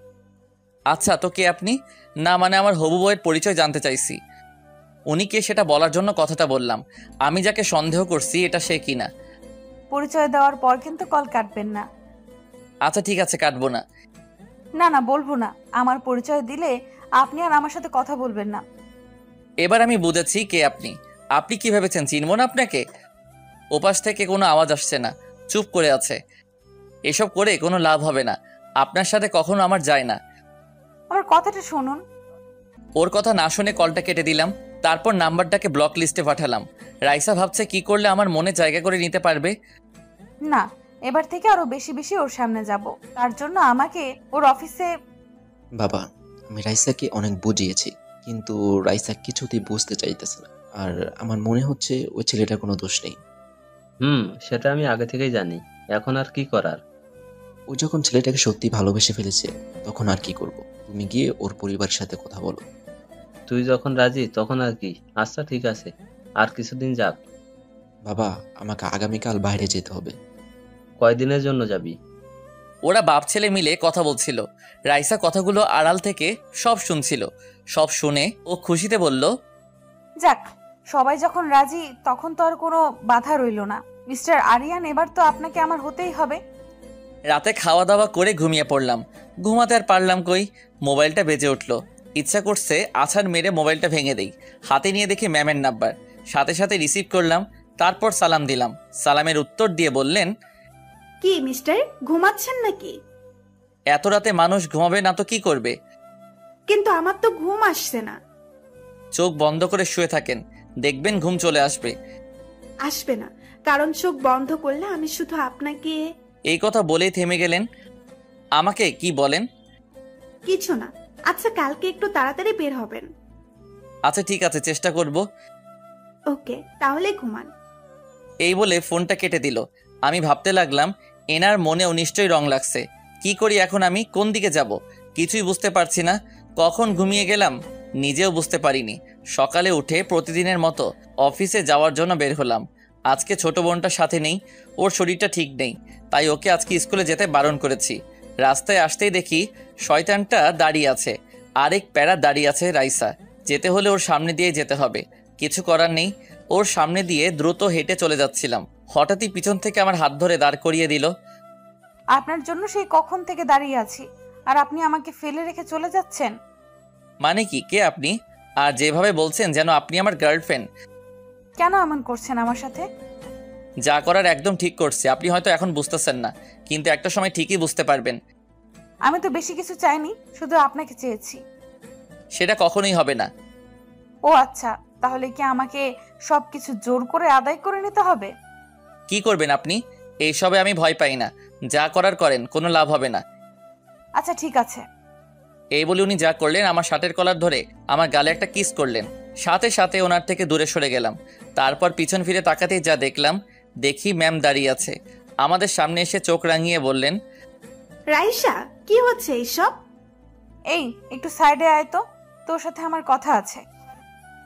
আচ্ছা, তো কে আপনি? না মানে আমার হবু বউয়ের পরিচয় জানতে চাইছি। উনি কে সেটা বলার জন্য কথাটা বললাম। আমি যাকে সন্দেহ করছি এটা সে কিনা। পরিচয় দেওয়ার পর কিন্তু কল কাটবেন না। আচ্ছা ঠিক আছে, কাটবো না। না না, বলবো না। আমার পরিচয় দিলে আপনি আর আমার সাথে কথা বলবেন না। এবার আমি বুঝেছি কে আপনি। আপনি কি ভেবেছেন চিনব না আপনাকে? ওপাশ থেকে কোনো আওয়াজ আসছে না, চুপ করে আছে। এসব করে কোনো লাভ হবে না। আপনার সাথে কখনো আমার যায় না। আমার কথাটা শুনুন। ওর কথা না শুনে কলটা কেটে দিলাম। তারপর নাম্বারটাকে ব্লক লিস্টে পাঠালাম। রাইসা ভাবছে কি করলে আমার মনে জায়গা করে নিতে পারবে। না, এবার থেকে আরো বেশি বেশি ওর সামনে যাব। তার জন্য আমাকে ওর অফিসে। বাবা, আমি রাইসাকে অনেক বুঝিয়েছি, কিন্তু রাইসা কিছুতেই বুঝতে চাইতেছে না। আর আমার মনে হচ্ছে ওই ছেলেটার কোনো দোষ নেই। সেটা আমি আগে থেকেই জানি। এখন আর কি করার? ও যখন ছেলেটাকে সত্যি ভালোবেসে ফেলেছে, তখন আর কি করব? তুমি গিয়ে ওর পরিবারের সাথে কথা বলো। তুই যখন রাজি তখন আর কি। আচ্ছা ঠিক আছে, আর কিছুদিন যাক। বাবা, আমাকে আগামীকাল বাইরে যেতে হবে। কয়দিনের জন্য যাবি? ওরা বাপ ছেলে মিলে কথা বলছিল। রাইসা কথাগুলো আড়াল থেকে সব শুনছিল। সব শুনে ও খুশিতে বলল, যাক, সবাই যখন রাজি তখন তো আর কোনো বাধা রইল না। মিস্টার আরিয়ান, এবার তো আপনাকে আমার হতেই হবে। রাতে খাওয়া দাওয়া করে ঘুমিয়ে পড়লাম। ঘুমাতে আর পারলাম কই, মোবাইলটা বেজে উঠল। ইচ্ছা করছে আছাড় মেরে মোবাইলটা ভেঙে দেই। হাতে নিয়ে দেখি ম্যামের নাম্বার। সাথে সাথে রিসিভ করলাম। তারপর সালাম দিলাম। সালামের উত্তর দিয়ে বললেন, কি মিস্টার, ঘুমাচ্ছেন নাকি? এত রাতে মানুষ ঘুমাবে না তো কি করবে? কিন্তু আমার তো ঘুম আসছে না। চোখ বন্ধ করে শুয়ে থাকেন, দেখবেন ঘুম চলে আসবে। আসবে না, কারণ চোখ বন্ধ করলে আমি শুধু আপনাকে। এই কথা বলেই থেমে গেলেন। আমাকে কি বলেন? কিছু না। আচ্ছা, কালকে একটু তাড়াতাড়ি বের হবেন। আচ্ছা ঠিক আছে, চেষ্টা করব। ওকে, তাহলে ঘুমান। এই বলে ফোনটা কেটে দিল। আমি ভাবতে লাগলাম, এনার মনেও নিশ্চয়ই রং লাগছে। কি করি এখন, আমি কোন দিকে যাব কিছুই বুঝতে পারছি না। কখন ঘুমিয়ে গেলাম নিজেও বুঝতে পারিনি। সকালে উঠে প্রতিদিনের মতো অফিসে যাওয়ার জন্য বের হলাম। আজকে ছোট বোনটার সাথে নেই, ওর শরীরটা ঠিক নেই, তাই ওকে আজকে স্কুলে যেতে বারণ করেছি। রাস্তায় আসতেই দেখি শয়তানটা দাঁড়িয়ে আছে, আরেক প্যারা দাঁড়িয়ে আছে রাইসা। যেতে হলে ওর সামনে দিয়ে যেতে হবে, কিছু করার নেই। ওর সামনে দিয়ে দ্রুত হেঁটে চলে যাচ্ছিলাম। হঠাৎই পিছন থেকে আমার হাত ধরে দাঁড় করিয়ে দিল। আপনার জন্য সেই কখন থেকে দাঁড়িয়ে আছি, আর আপনি আমাকে ফেলে রেখে চলে যাচ্ছেন? মানে কি, কে আপনি? আর যেভাবে বলছেন যেন আপনি আমার গার্লফ্রেন্ড। কেন এমন করছেন আমার সাথে? যা করার একদম ঠিক করছে। আপনি হয়তো এখন বুঝতেছেন না, কিন্তু একটা সময় ঠিকই বুঝতে পারবেন। আমি তো বেশি কিছু চাইনি, শুধু আপনাকে চেয়েছি। সেটা কখনোই হবে না। ও আচ্ছা, তাহলে কি আমাকে সবকিছু জোর করে আদায় করে নিতে হবে? কি করবেন আপনি? এইসবে আমি ভয় পাই না। যা করার করেন, কোনো লাভ হবে না। আচ্ছা ঠিক আছে। এই বলে উনি যা করলেন, আমার শার্টের কলার ধরে আমার গালে একটা কিস করলেন। সাথে সাথে ওনার থেকে দূরে সরে গেলাম। তারপর পিছন ফিরে তাকাতেই যা দেখলাম, দেখি ম্যাম দাঁড়িয়ে আছে। আমাদের সামনে এসে চোখ রাঙিয়ে বললেন, রাইসা, কি হচ্ছে এইসব? এই একটু সাইডে আয় তো, তোর সাথে আমার কথা আছে।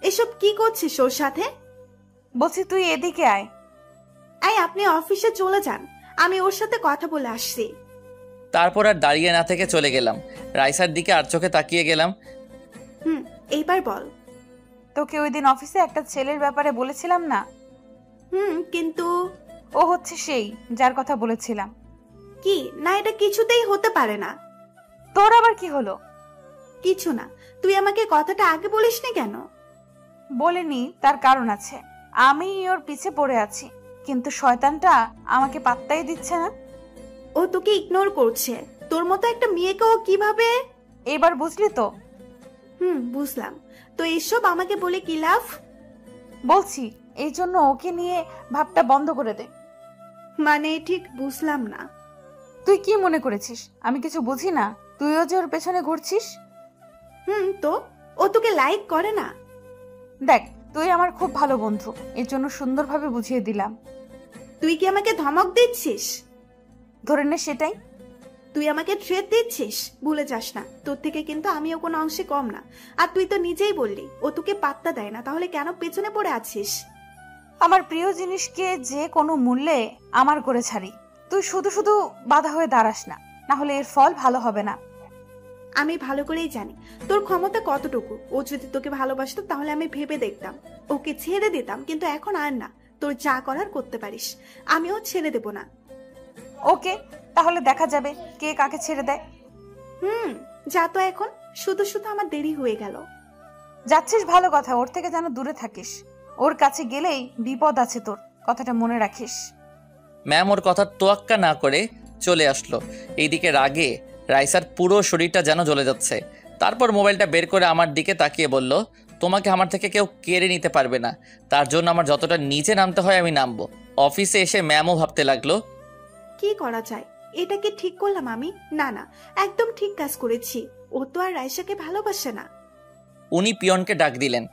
এসব কি করছিস ওর সাথে? বলছি তুই এদিকে আয়। আপনি অফিসে চলে যান, আমি ওর সাথে কথা বলে আসছি। তারপর আর দাঁড়িয়ে না থেকে চলে গেলাম। রাইসার দিকে আর চোখে তাকিয়ে গেলাম। এইবার বল। তোকে ওই দিন অফিসে একটা ছেলের ব্যাপারে বলেছিলাম না? কিন্তু ও হচ্ছে সেই যার কথা বলেছিলাম। কি না, এটা কিছুতেই হতে পারে না। তোর আবার কি হলো? কিছু না, তুই আমাকে কথাটা আগে বলিসনি কেন? বলিনি, তার কারণ আছে। আমি ওর পিছে পড়ে আছি, কিন্তু শয়তানটা আমাকে পাত্তাই দিচ্ছে না। ও তোকে ইগনোর করছে। তোর মতো একটা মেয়েকে ও কিভাবে? এবার বুঝলি তো? বুঝলাম। তো এইসব আমাকে বলে কি লাভ? বলছি এই জন্য ওকে নিয়ে ভাবটা বন্ধ করে দে। মানে ঠিক বুঝলাম না। তুই কি মনে করেছিস আমি কিছু বুঝি না? তুইও যে ওর পেছনে ঘুরছিস। তো ও তোকে লাইক করে না? দেখ, তুই আমার খুব ভালো বন্ধু, এর জন্য সুন্দরভাবে বুঝিয়ে দিলাম। তুই কি আমাকে ধমক দিচ্ছিস? ধরে নে সেটাই। তুই আমাকে থ্রেট দিচ্ছিস? ভুলে যাস না, তোর থেকে কিন্তু আমিও কোনো অংশে কম না। আর তুই তো নিজেই বললি ও তোকে পাত্তা দেয় না, তাহলে কেন পেছনে পড়ে আছিস? আমার প্রিয় জিনিসকে যে কোনো মূল্যে আমার করে ছাড়ি। তুই শুধু শুধু বাধা হয়ে দাঁড়াস না, না হলে এর ফল ভালো হবে না। আমি ভালো করেই জানি তোর ক্ষমতা কতটুকু। ও যদি তোকে ভালোবাসতো তাহলে আমি ভেবে দেখতাম, ওকে ছেড়ে দিতাম, কিন্তু এখন আর না। তোর যা করার করতে পারিস, আমিও ছেড়ে দেব না। ওকে, তাহলে দেখা যাবে কে কাকে ছেড়ে দেয়। যা তো এখন, শুধু শুধু আমার দেরি হয়ে গেল। যাচ্ছিস ভালো কথা, ওর থেকে যেন দূরে থাকিস। ওর কাছে গেলেই বিপদ আছে তোর, কথাটা মনে রাখিস। ম্যাম ওর কথা তোয়াক্কা না করে চলে আসলো। এইদিকে রাগে রাইসার পুরো শরীরটা যেন জ্বলে যাচ্ছে। তারপর মোবাইলটা বের করে আমার দিকে তাকিয়ে বলল, তোমাকে আমার থেকে কেউ কেড়ে নিতে পারবে না। তার জন্য আমার যতটা নিচে নামতে হয় আমি নামবো। অফিসে এসে ম্যামও ভাবতে লাগলো, কি করা যায়? এটা কি ঠিক করলাম আমি? না না, একদম ঠিক কাজ করেছি। ও তো আর রাইসাকে ভালোবাসে না। উনি পিয়নকে ডাক দিলেন,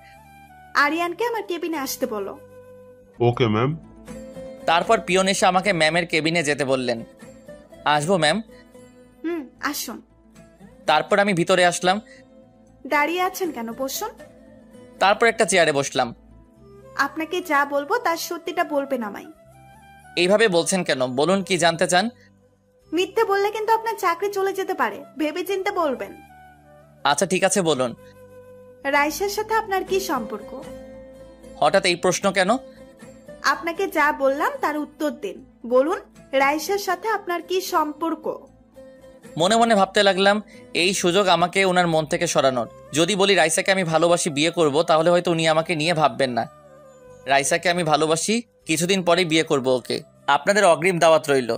আরিয়ানকে আমার কেবিনে আসতে বলো। Okay ma'am. তারপর পিয়ন এসে আমাকে ম্যামের কেবিনে যেতে বললেন। আসবো ম্যাম? আসুন। তারপর আমি ভিতরে আসলাম। দাঁড়িয়ে আছেন কেন? বসুন। তারপর একটা চেয়ারে বসলাম। আপনাকে যা বলবো তার সত্যিটা বলবেন আমায়। এইভাবে বলছেন কেন? বলুন কি জানতে চান? মিথ্যে বললে কিন্তু আপনার চাকরি চলে যেতে পারে, ভেবে চিন্তে বলবেন। আচ্ছা ঠিক আছে বলুন। রাইসার সাথে আপনার কি সম্পর্ক? হঠাৎ এই প্রশ্ন কেন? আপনাকে যা বললাম তার উত্তর দিন। বলুন, রাইসার সাথে আপনার কি সম্পর্ক? মনে মনে ভাবতে লাগলাম, এই সুযোগ আমাকে ওনার মন থেকে সরানোর। যদি বলি রাইসাকে আমি ভালোবাসি, বিয়ে করব, তাহলে হয়তো উনি আমাকে নিয়ে ভাববেন না। রাইসাকে আমি ভালোবাসি, কিছুদিন পরেই বিয়ে করব ওকে। আপনাদের অগ্রিম দাওয়াত রইল।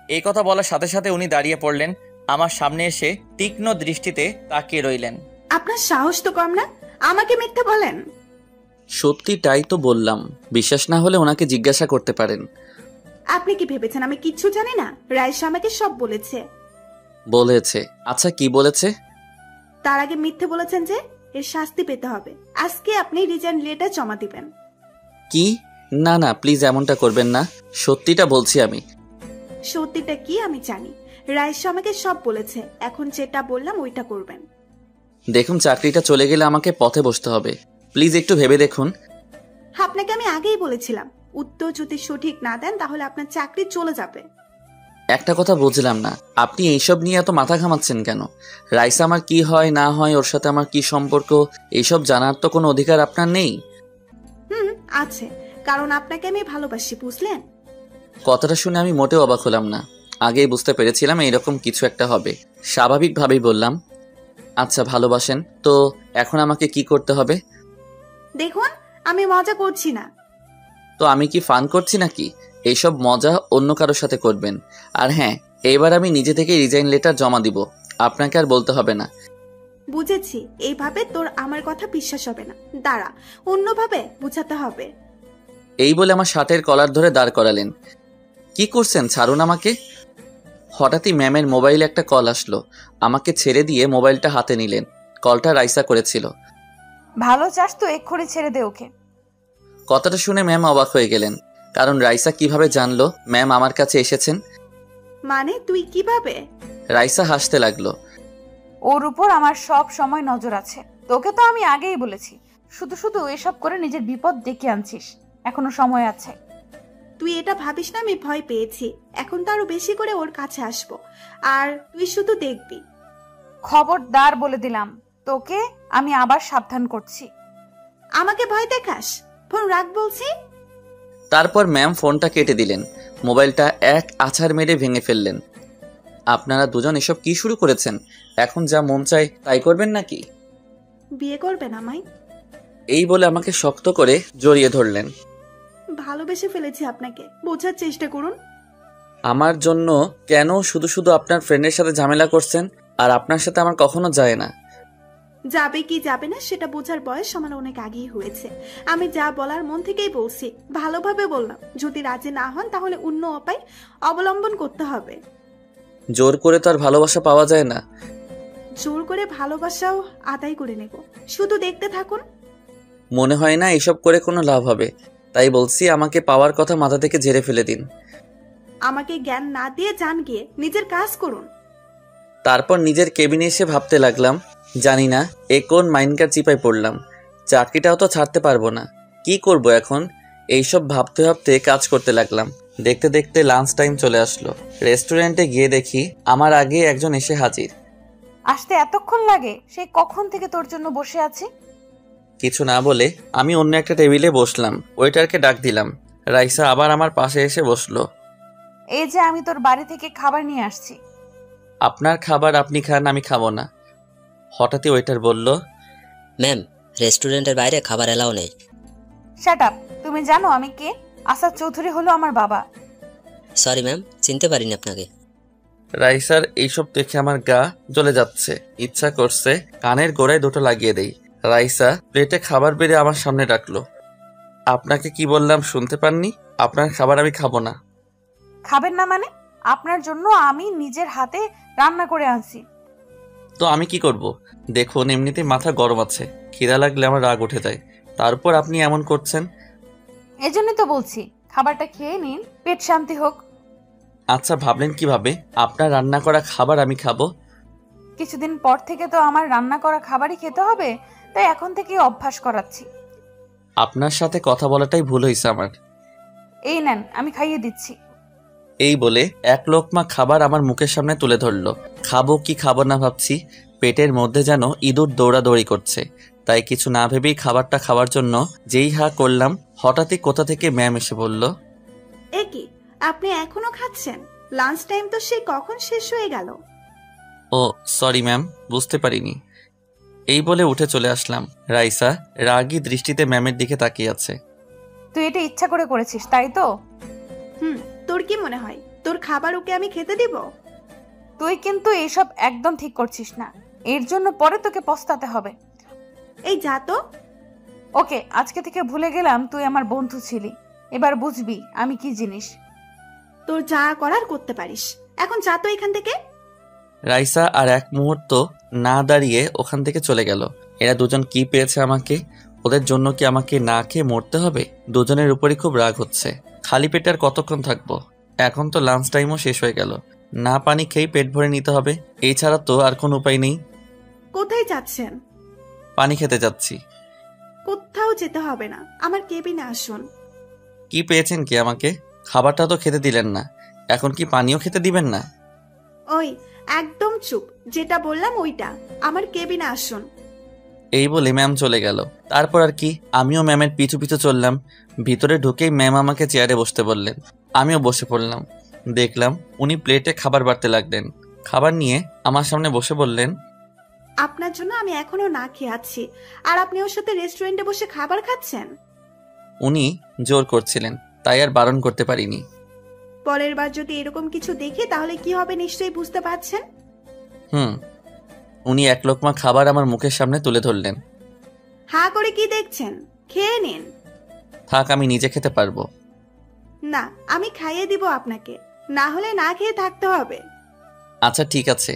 এই কথা বলার সাথে সাথে উনি দাঁড়িয়ে পড়লেন, আমার সামনে এসে তীক্ষ্ণ দৃষ্টিতে তাকিয়ে রইলেন। আপনার সাহস তো কম না, আমাকে মিথ্যে বলেন? সত্যিটাই তো বললাম, বিশ্বাস না হলে ওনাকে জিজ্ঞাসা করতে পারেন। আপনি কি ভেবেছেন আমি কিচ্ছু জানি না? রাইসা আমাকে সব বলেছে। বলেছে? আচ্ছা কি বলেছে? তার আগে মিথ্যে বলেছেন যে এর শাস্তি পেতে হবে। আজকে আপনি রিজাইন লেটার জমা দিবেন। কি? না না প্লিজ এমনটা করবেন না, সত্যিটা বলছি আমি। সত্যিটা কি আমি জানি। রাইসা আমাকে সব বলেছে, এখন যেটা বললাম ওইটা করবেন। দেখুন চাকরিটা চলে গেলে আমাকে পথে বসতে হবে, প্লিজ একটু ভেবে দেখুন। আপনাকে আমি আগেই বলেছিলাম, উত্তর যদি সঠিক না দেন তাহলে আপনার চাকরি চলে যাবে। একটা কথা বুঝলাম না, আপনি এইসব নিয়ে এত মাথা ঘামাচ্ছেন কেন? রাইসা আমার কি হয় না হয়, ওর সাথে আমার কি সম্পর্ক, এইসব জানার তো কোনো অধিকার আপনার নেই। আছে, কারণ আপনাকে আমি ভালোবাসি, বুঝলেন? কথাটা শুনে আমি মোটেও অবাক হলাম না, আগেই বুঝতে পেরেছিলাম এইরকম কিছু একটা হবে। স্বাভাবিকভাবেই বললাম, আচ্ছা ভালোবাসেন তো এখন আমাকে কি করতে হবে? দেখুন আমি মজা করছি না। তো আমি কি ফান করছি নাকি? এইসব মজা অন্য কারোর সাথে করবেন। আর হ্যাঁ, এবার আমি নিজে থেকে রিজাইন লেটার জমা দিব, আপনাকে আর বলতে হবে না। বুঝেছি, এইভাবে তোর আমার কথা বিশ্বাস হবে না। দাঁড়া, অন্যভাবে বুঝাতে হবে। এই বলে আমার শার্টের কলার ধরে দাঁড় করালেন। কি করছেন? ছাড়ুন আমাকে। হঠাৎই ম্যামের মোবাইলে একটা কল আসলো, আমাকে ছেড়ে দিয়ে মোবাইলটা হাতে নিলেন। কলটা রাইসা করেছিল। ভালো চাস তো এক্ষুনি ছেড়ে দে ওকে। কথাটা শুনে ম্যাম অবাক হয়ে গেলেন, কারণ রাইসা কিভাবে জানলো ম্যাম আমার কাছে এসেছেন? মানে তুই কিভাবে? রাইসা হাসতে লাগলো। ওর উপর আমার সব সময় নজর আছে, তোকে তো আমি আগেই বলেছি। শুধু শুধু এসব করে নিজের বিপদ ডেকে আনছিস, এখনো সময় আছে। তুই এটা ভাবিস না আমি ভয় পেয়েছি, এখন তো আরো বেশি করে ওর কাছে আসবো, আর তুই শুধু দেখবি। খবরদার বলে দিলাম, তোকে আমি আবার সাবধান করছি। আমাকে ভয় দেখাস? ফোন রাখ বলছি। তারপর ম্যাম ফোনটা কেটে দিলেন, মোবাইলটা এক আছাড় মেরে ভেঙে ফেললেন। আপনারা দুজন এসব কি শুরু করেছেন? এখন যা মন চায় তাই করবেন নাকি? বিয়ে করবেন আমায়? এই বলে আমাকে শক্ত করে জড়িয়ে ধরলেন। ভালোবেসে ফেলেছি আপনাকে, বোঝার চেষ্টা করুন। আমার জন্য কেন শুধু শুধু আপনার ফ্রেন্ডের সাথে ঝামেলা করছেন? আর আপনার সাথে আমার কখনো যায় না। যাবে কি যাবে না সেটা বোঝার বয়স আমার অনেক আগেই হয়েছে। আমি যা বলার মন থেকেই বলছি, ভালোভাবে বললাম। যদি রাজি না হন তাহলে অন্য উপায় অবলম্বন করতে হবে। জোর করে তো আর ভালোবাসা পাওয়া যায় না। জোর করে ভালোবাসাও আদায় করে নেব, শুধু দেখতে থাকুন। মনে হয় না এসব করে কোনো লাভ হবে, তাই বলছি আমাকে পাওয়ার কথা মাথা থেকে ঝেড়ে ফেলে দিন। আমাকে জ্ঞান না দিয়ে যান গিয়ে নিজের কাজ করুন। তারপর নিজের কেবিনে এসে ভাবতে লাগলাম, জানি না এ কোন মাইন্ডকার চিপায় পড়লাম। চাকরিটাও তো ছাড়তে পারবো না, কি করব এখন? এইসব ভাবতে ভাবতে কাজ করতে লাগলাম। দেখতে দেখতে লাঞ্চ টাইম চলে আসলো। রেস্টুরেন্টে গিয়ে দেখি আমার আগে একজন এসে হাজির। আসতে এতক্ষণ লাগে? সেই কখন থেকে তোর জন্য বসে আছি। কিছু না বলে আমি অন্য একটা টেবিলে বসলাম। ওয়েটারকে ডাক দিলাম। রাইসা আবার আমার পাশে এসে বসলো। এই যে আমি তোর বাড়ি থেকে খাবার নিয়ে আসছি। আপনার খাবার আপনি খান, আমি খাবো না। হঠাৎই ওয়েটার বলল, ম্যাম, রেস্টুরেন্টের বাইরে খাবার এলাও নেই। Shut up. তুমি জানো আমি কে? আসাদ চৌধুরী হলো আমার বাবা। সরি ম্যাম, চিনতে পারিনি আপনাকে। রাইসার এইসব দেখে আমার গা জ্বলে যাচ্ছে। ইচ্ছা করছে কানের গোড়ায় দুটো লাগিয়ে দেই। রাইসা প্লেটে খাবার বেড়ে আমার সামনে রাখলো। আপনাকে কি বললাম শুনতে পাননি? আপনার খাবার আমি খাবো না। খাবেন না মানে? আপনার জন্য আমি নিজের হাতে রান্না করে আনছি। তো আমি কি করব? দেখুন এমনিতেই মাথা গরম আছে, খিদা লাগলে আমার রাগ উঠে যায়, তারপর আপনি এমন করছেন। এজন্যই তো বলছি খাবারটা খেয়ে নিন, পেট শান্তি হোক। আচ্ছা ভাবলেন কিভাবে আপনার রান্না করা খাবার আমি খাবো? কিছুদিন পর থেকে তো আমার রান্না করা খাবারই খেতে হবে, তাই এখন থেকে অভ্যাস করাচ্ছি। আপনার সাথে কথা বলাটাই ভুল হয়েছে আমার। এই নেন, আমি খাইয়ে দিচ্ছি। এই বলে এক লোকমা খাবার আমার মুখের সামনে তুলে ধরলো। খাবো কি খাবো না ভাবছি, পেটের মধ্যে যেন ইঁদুর দৌড়াদৌড়ি করছে। তাই কিছু না ভেবেই খাবারটা খাওয়ার জন্য যেই হা করলাম, হঠাৎই কোথা থেকে ম্যাম এসে বলল, এ কি, আপনি এখনো খাচ্ছেন? লাঞ্চ টাইম তো সেই কখন শেষ হয়ে গেল। ও সরি ম্যাম, বুঝতে পারিনি। এই বলে উঠে চলে আসলাম। রাইসা রাগী দৃষ্টিতে ম্যামের দিকে তাকিয়ে আছে। তুই এটা ইচ্ছা করে করেছিস তাই তো? তোর কি মনে হয় তোর খাবার ওকে আমি খেতে দিব? তুই কিন্তু এইসব একদম ঠিক করছিস না, এর জন্য পরে তোকে পস্তাতে হবে। এই যা তো। ওকে, আজকে থেকে ভুলে গেলাম তুই আমার বন্ধু ছিলি, এবার বুঝবি আমি কি জিনিস। তোর যা করার করতে পারিস, এখন যা তো এখান থেকে। রাইসা আর এক মুহূর্ত না দাঁড়িয়ে ওখান থেকে চলে গেল। এরা দুজন কি পেয়েছে আমাকে? ওদের জন্য কি আমাকে না খেয়ে মরতে হবে? দুজনের উপরই খুব রাগ হচ্ছে। খালি পেটে আর কতক্ষণ থাকবো? এখন তো লাঞ্চ টাইমও শেষ হয়ে গেল, না পানি খেয়ে পেট ভরে নিতে হবে, এছাড়া তো আর কোনো উপায় নেই। কোথায় যাচ্ছেন? পানি খেতে যাচ্ছি। কোথাও যেতে হবে না, আমার কেবিনে আসুন। কি পেয়েছেন কি আমাকে? খাবারটা তো খেতে দিলেন না, এখন কি পানিও খেতে দিবেন না? ওই একদম চুপ, যেটা বললাম ওইটা, আমার কেবিনে আসুন। এই বলে ম্যাম চলে গেল। তারপর আর কি, আমিও ম্যামের পিছু পিছু চললাম। ভিতরে ঢুকেই ম্যাম আমাকে চেয়ারে বসতে বললেন, আমিও বসে পড়লাম। দেখলাম উনি প্লেটে খাবার বাড়তে লাগলেন। খাবার নিয়ে আমার সামনে বসে বললেন, আপনার জন্য আমি এখনো না খেয়ে আছি, আর আপনি ওর সাথে রেস্টুরেন্টে বসে খাবার খাচ্ছেন। উনি জোর করছিলেন, তাই আর বারণ করতে পারিনি। পরের বার যদি এরকম কিছু দেখি তাহলে কি হবে নিশ্চয়ই বুঝতে পারছেন। উনি এক লোকমা খাবার আমার মুখের সামনে তুলে ধরলেন। হা করে কি দেখছেন? খেয়ে নিন। থাক, আমি নিজে খেতে পারবো। না, আমি খাইয়ে দিব আপনাকে, না হলে না খেয়ে থাকতে হবে। আচ্ছা ঠিক আছে।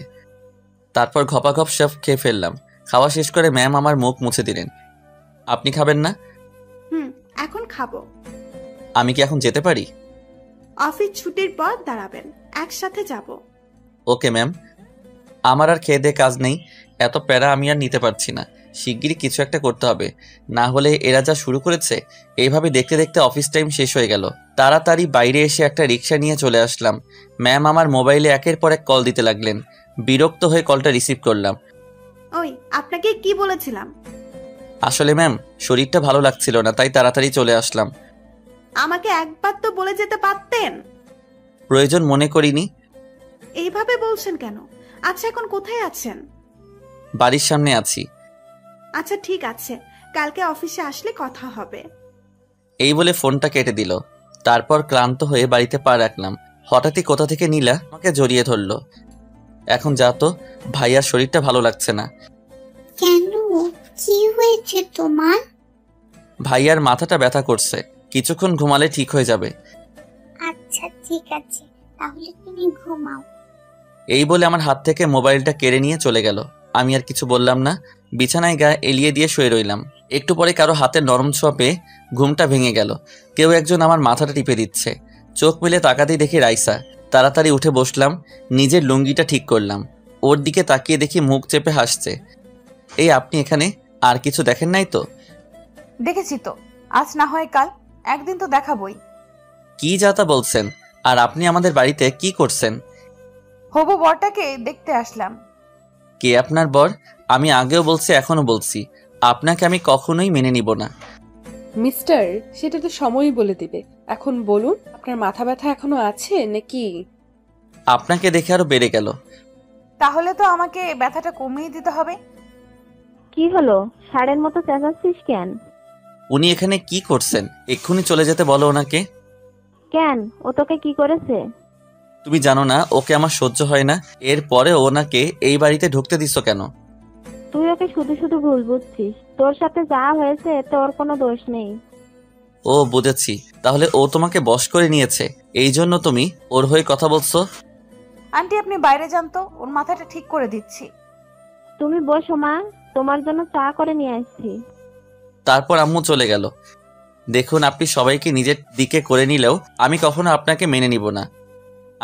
তারপর ঘপাঘপ সব খেয়ে ফেললাম। খাওয়া শেষ করে ম্যাম আমার মুখ মুছে দিলেন। আপনি খাবেন না? এখন খাবো। আমি কি এখন যেতে পারি? অফিস ছুটির পর দাঁড়াবেন, একসাথে যাব। Okay ma'am. আমার আর খেয়ে দিয়ে কাজ নেই, এত প্যারা আমি আর নিতে পারছি না। শিগগিরই কিছু একটা করতে হবে, না হলে এরা যা শুরু করেছে। এইভাবে দেখতে দেখতে অফিস টাইম শেষ হয়ে গেল। তাড়াতাড়ি বাইরে এসে একটা রিক্সা নিয়ে চলে আসলাম। ম্যাম আমার মোবাইলে একের পর এক কল দিতে লাগলেন। বিরক্ত হয়ে কলটা রিসিভ করলাম। ওই আপনাকে কি বলেছিলাম? আসলে ম্যাম শরীরটা ভালো লাগছিল না, তাই তাড়াতাড়ি চলে আসলাম। আমাকে একবার তো বলে যেতে পারতেন। প্রয়োজন মনে করিনি। এইভাবে বলছেন কেন? আচ্ছা এখন কোথায় আছেন? বাড়ির সামনে আছি। আচ্ছা ঠিক আছে, কালকে অফিসে আসলে কথা হবে। এই বলে ফোনটা কেটে দিল। তারপর ক্লান্ত হয়ে বাড়িতে পা রাখলাম। হঠাৎই কোথা থেকে নীলা আমাকে জড়িয়ে ধরলো। এখন যা তো, ভাইয়ার শরীরটা ভালো লাগছে না। কেন, কি হয়েছে তোমার? ভাইয়ার মাথাটা ব্যথা করছে, কিছুক্ষণ ঘুমালে ঠিক হয়ে যাবে। আচ্ছা ঠিক আছে, তাহলে তুমি ঘুমাও। এই বলে আমার হাত থেকে মোবাইলটা কেড়ে নিয়ে চলে গেল। আমি আর কিছু বললাম না, বিছানায় গায়ে এলিয়ে দিয়ে শুয়ে রইলাম। একটু পরে কারো হাতের নরম ছোঁয়া পেয়ে ঘুমটা ভেঙে গেল। কেউ একজন আমার মাথাটা টিপে দিচ্ছে। চোখ মেলে তাকাতেই দেখি রাইসা। তাড়াতাড়ি উঠে বসলাম, নিজের লুঙ্গিটা ঠিক করলাম। ওর দিকে তাকিয়ে দেখি মুখ চেপে হাসছে। এই আপনি এখানে? আর কিছু দেখেন নাই তো? দেখেছি তো, আজ না হয় কাল, একদিন তো দেখাবই। কি যাতা বলছেন? আর আপনি আমাদের বাড়িতে কি করছেন? হবু বরটাকে দেখতে আসলাম। কে আপনার বর? আমি আগেও বলছি, এখনো বলছি, আপনাকে আমি কখনোই মেনে নিব না। মিস্টার, সেটা তো সময়ই বলে দিবে। এখন বলুন, আপনার মাথা ব্যথা এখনো আছে নাকি? আপনাকে দেখে আরো বেড়ে গেল। তাহলে তো আমাকে ব্যথাটা কমিয়ে দিতে হবে। কি হলো, ষাঁড়ের মতো চেঁচাচ্ছিস কেন? উনি এখানে কি করছেন? এক্ষুনি চলে যেতে বলো ওনাকে। কেন, ও তোকে কি করেছে? তুমি জানো না ওকে আমার সহ্য হয় না, এরপরে ওনাকে এই বাড়িতে ঢুকতে দিছো কেন? তুই ওকে শুধু শুধু ভুল বুঝছিস। তোর সাথে যা হয়েছে এতে ওর কোনো দোষ নেই। ও বুঝেছি, তাহলে ও তোমাকে বশ করে নিয়েছে, এই জন্য তুমি ওর হয়ে কথা বলছো। আন্টি আপনি বাইরে যান তো, ওর মাথাটা ঠিক করে দিচ্ছি। তুমি বসো মা, তোমার জন্য চা করে নিয়ে আসছি। তারপর আম্মু চলে গেল। দেখুন, আপনি সবাইকে নিজের দিকে করে নিলেও আমি কখনো আপনাকে মেনে নিব না।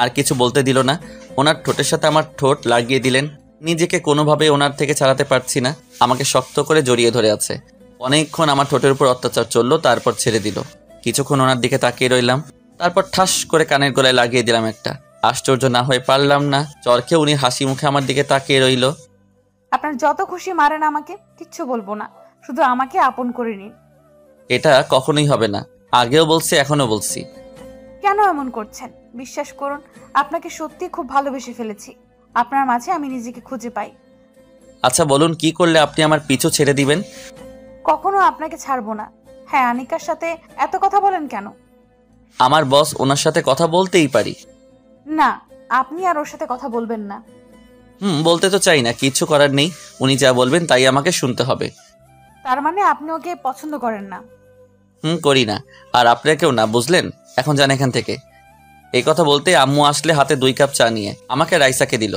আর কিছু বলতে দিল না, ওনার ঠোঁটের সাথে আমার ঠোঁট লাগিয়ে দিলেন। নিজেকে কোনোভাবে ওনার থেকে ছাড়াতে পারছি না, আমাকে শক্ত করে জড়িয়ে ধরে আছে। অনেকক্ষণ আমার ঠোঁটের উপর অত্যাচার চললো, তারপর ছেড়ে দিল। কিছুক্ষণ ওনার দিকে তাকিয়ে রইলাম, তারপর ঠাস করে কানের গলায় লাগিয়ে দিলাম একটা। আশ্চর্য না হয়ে পারলাম না, চরকে উনি হাসি মুখে আমার দিকে তাকিয়ে রইল। আপনার যত খুশি মারেন আমাকে, কিচ্ছু বলবো না, শুধু আমাকে আপন করে নিন। এটা কখনোই হবে না, আগেও বলছি এখনো বলছি। কেন এমন করছেন? বিশ্বাস করুন, আপনাকে সত্যি খুব ভালোবেসে ফেলেছি। আপনার মাঝে আমি নিজেকে খুঁজে পাই। আচ্ছা বলুন, কি করলে আপনি আমার পিছু ছেড়ে দিবেন? কখনো আপনাকে ছাড়বো না। হ্যাঁ, আনিকার সাথে এত কথা বলেন কেন? আমার বস, ওনার সাথে কথা বলতেই পারি। না, আপনি আর ওর সাথে কথা বলবেন না। বলতে তো চাই না, কিছু করার নেই। উনি যা বলবেন তাই আমাকে শুনতে হবে। তার মানে আপনি ওকে পছন্দ করেন না? করি না, আর আপনাকেও না, বুঝলেন? এখন যান এখান থেকে। এই কথা বলতে আম্মু আসলে হাতে 2 কাপ চা নিয়ে আমাকে রাইসাকে দিল।